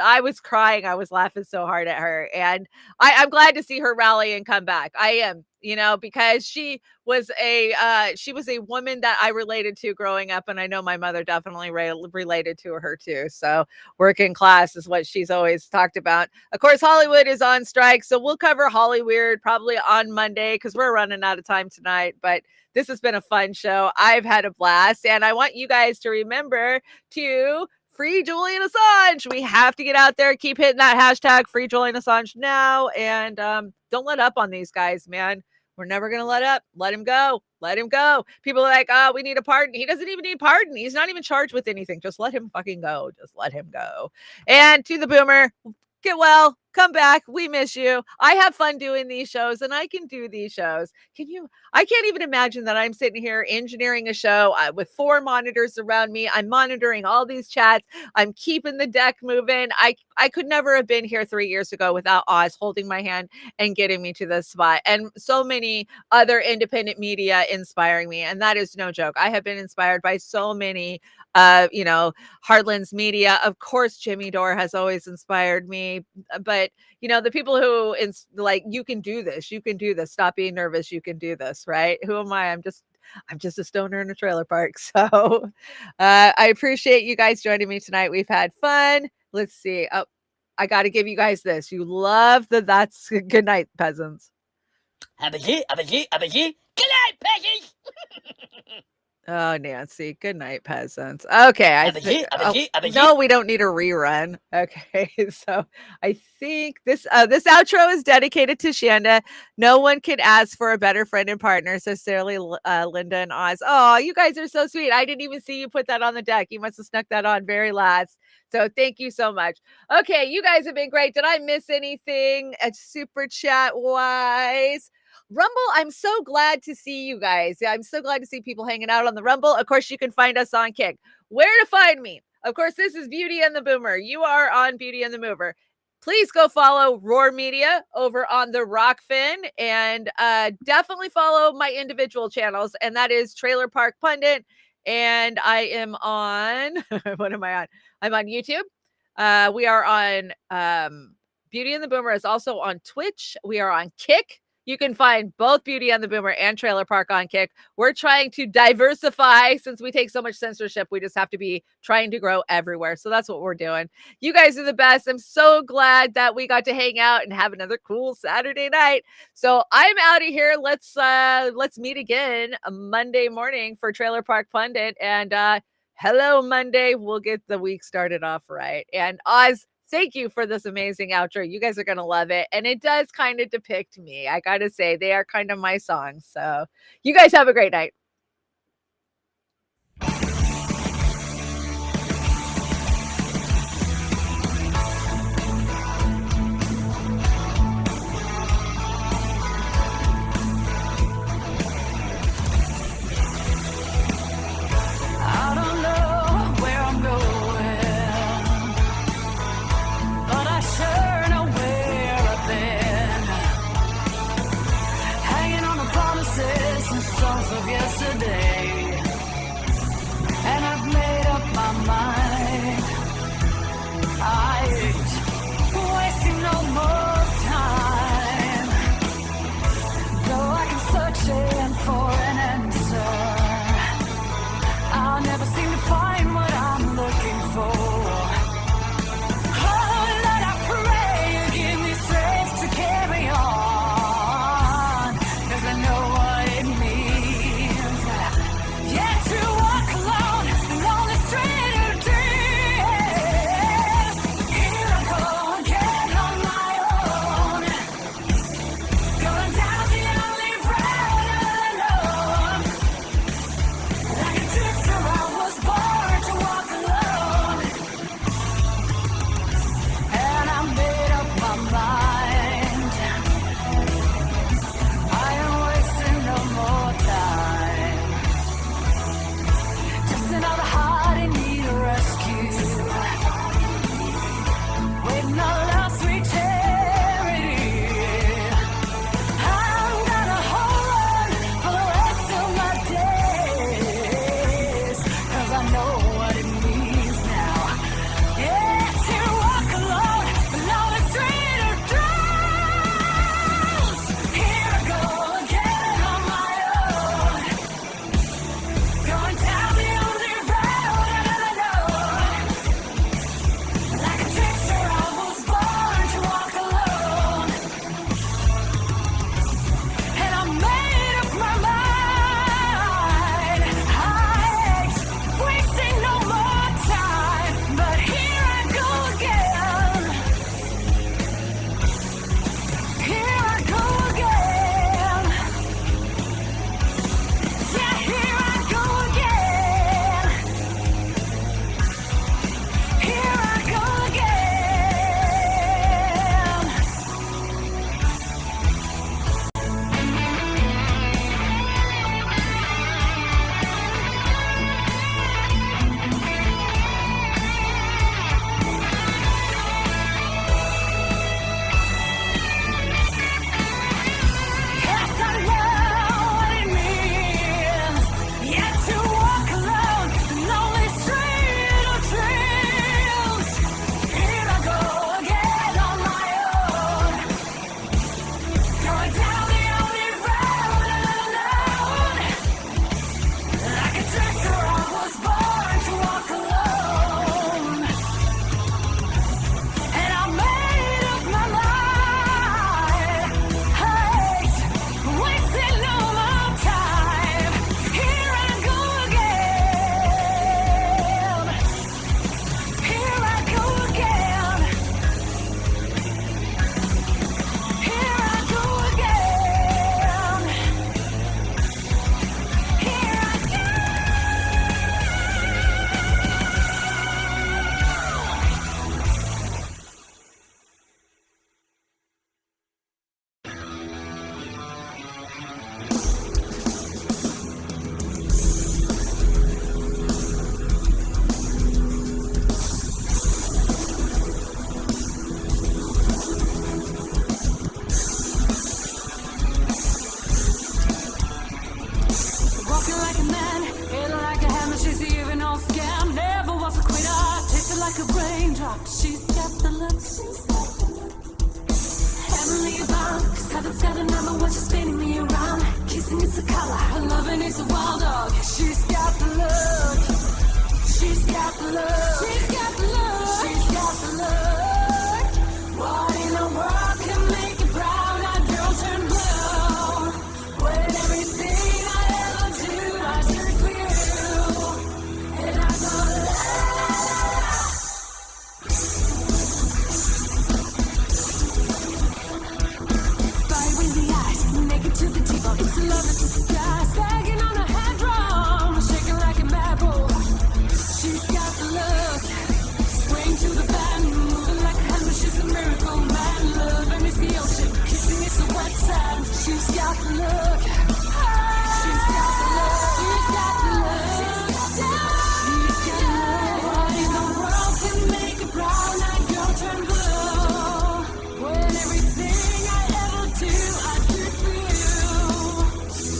I was crying. I was laughing so hard at her. And I'm glad to see her rally and come back. I am, because she was a woman that I related to growing up. And I know my mother definitely related to her too. So working class is what she's always talked about. Of course, Hollywood is on strike. So we'll cover Hollywood probably on Monday because we're running out of time tonight. But this has been a fun show. I've had a blast. And I want you guys to remember to free Julian Assange. We have to get out there, keep hitting that hashtag free Julian Assange now. And don't let up on these guys, man. We're never going to let up. Let him go. Let him go. People are like, oh, we need a pardon. He doesn't even need pardon. He's not even charged with anything. Just let him fucking go. Just let him go. And to the boomer, get well. Come back. We miss you. I have fun doing these shows and I can do these shows. I can't even imagine that I'm sitting here engineering a show with 4 monitors around me. I'm monitoring all these chats. I'm keeping the deck moving. I could never have been here 3 years ago without Oz holding my hand and getting me to this spot. And so many other independent media inspiring me. And that is no joke. I have been inspired by so many Heartland's media. Of course, Jimmy Dore has always inspired me, but the people who you can do this, stop being nervous, you can do this, right? Who am I? I'm just a stoner in a trailer park. So I appreciate you guys joining me tonight. We've had fun. Let's see. Oh, I got to give you guys this. You love that's good night, peasants. Good night, peasants. Oh, Nancy. Good night, peasants. Okay. No, we don't need a rerun. Okay. So I think this outro is dedicated to Chanda. No one could ask for a better friend and partner. Sincerely, Linda and Oz. Oh, you guys are so sweet. I didn't even see you put that on the deck. You must have snuck that on very last. So thank you so much. Okay. You guys have been great. Did I miss anything at super chat wise? Rumble, I'm so glad to see you guys. I'm so glad to see people hanging out on the Rumble. Of course, you can find us on Kick. Where to find me? Of course, this is Beauty and the Boomer. You are on Beauty and the Mover. Please go follow Roar Media over on the Rokfin and definitely follow my individual channels. And that is Trailer Park Pundit. And I am on, what am I on? I'm on YouTube. We are on Beauty and the Boomer is also on Twitch. We are on Kick. You can find both Beauty and the Boomer and Trailer Park on Kick. We're trying to diversify since we take so much censorship. We just have to be trying to grow everywhere. So that's what we're doing. You guys are the best. I'm so glad that we got to hang out and have another cool Saturday night. So I'm out of here. Let's meet again Monday morning for Trailer Park Pundit. And hello, Monday. We'll get the week started off right. And Oz, thank you for this amazing outro. You guys are going to love it. And it does kind of depict me. I got to say, they are kind of my songs. So you guys have a great night. I don't know where I'm going, but I sure know where I've been. Hanging on the promises and songs of yesterday. Seven's got a number when she's spinning me around. Kissing is a color, her loving is a wild dog. She's got the look. She's got the look. She's got the look. She's got the look. What in the world can make a brown-eyed girl turn blue? When everything I ever do, I do for you. And I go la. Fire in the eyes, naked to the T-bone. It's a love that's a sky, sagging on a head drum, shaking like a mad bull. She's got the look, swing to the band, moving like a hammer. She's a miracle man, loving is the ocean, kissing is the wet sand. She's got the look, she's got the look, she's got the look, she's got the look. What in the world can make a brown-eyed girl turn blue? When everything I ever do, I do for you.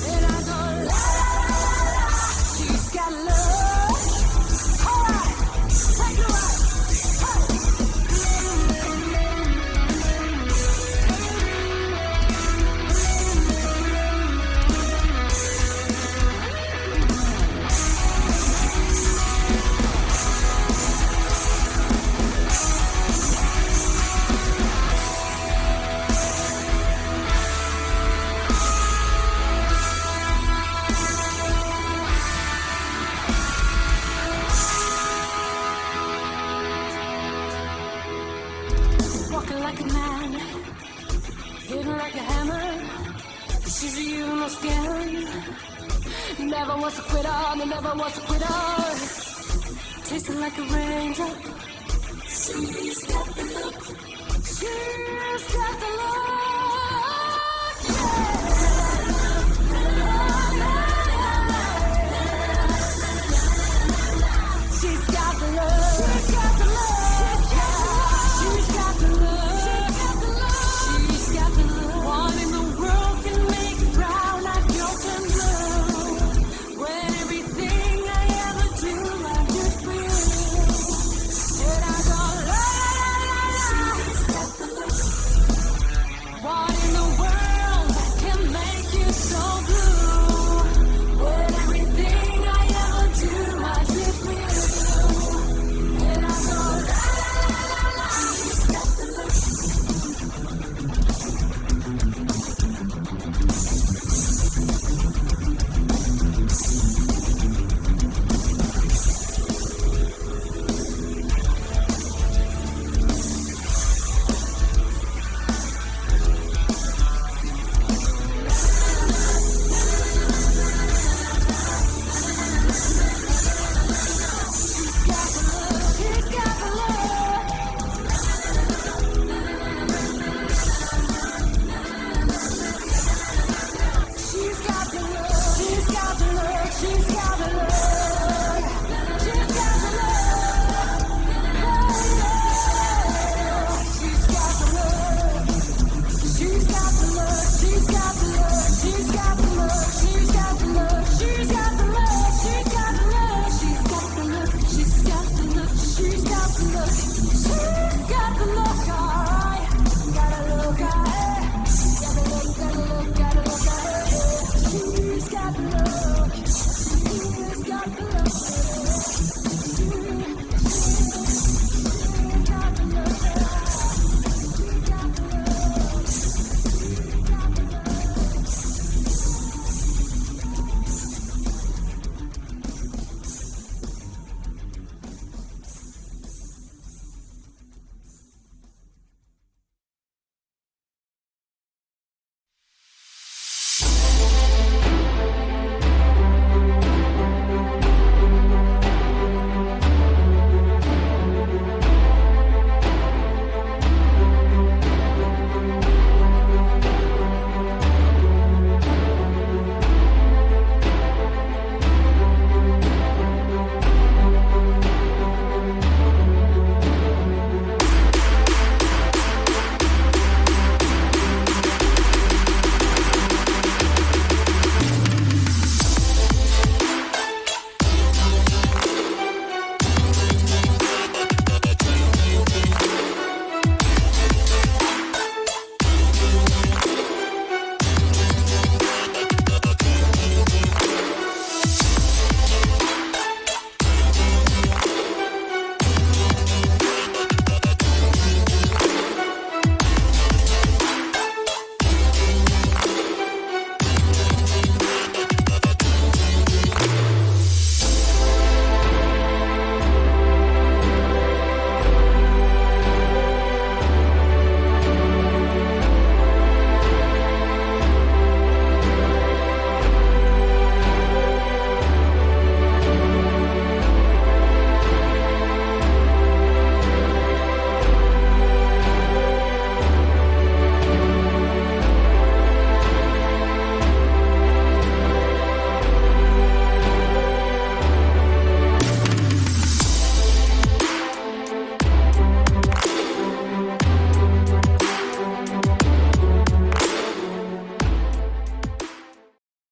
And I go la la la la. She's got love. Alright, take it right. Walking like a man, hitting like a hammer. She's a you, no scam. Never was a quitter, never was a quitter. Tasting like a raindrop. She's got the look. She's got the look.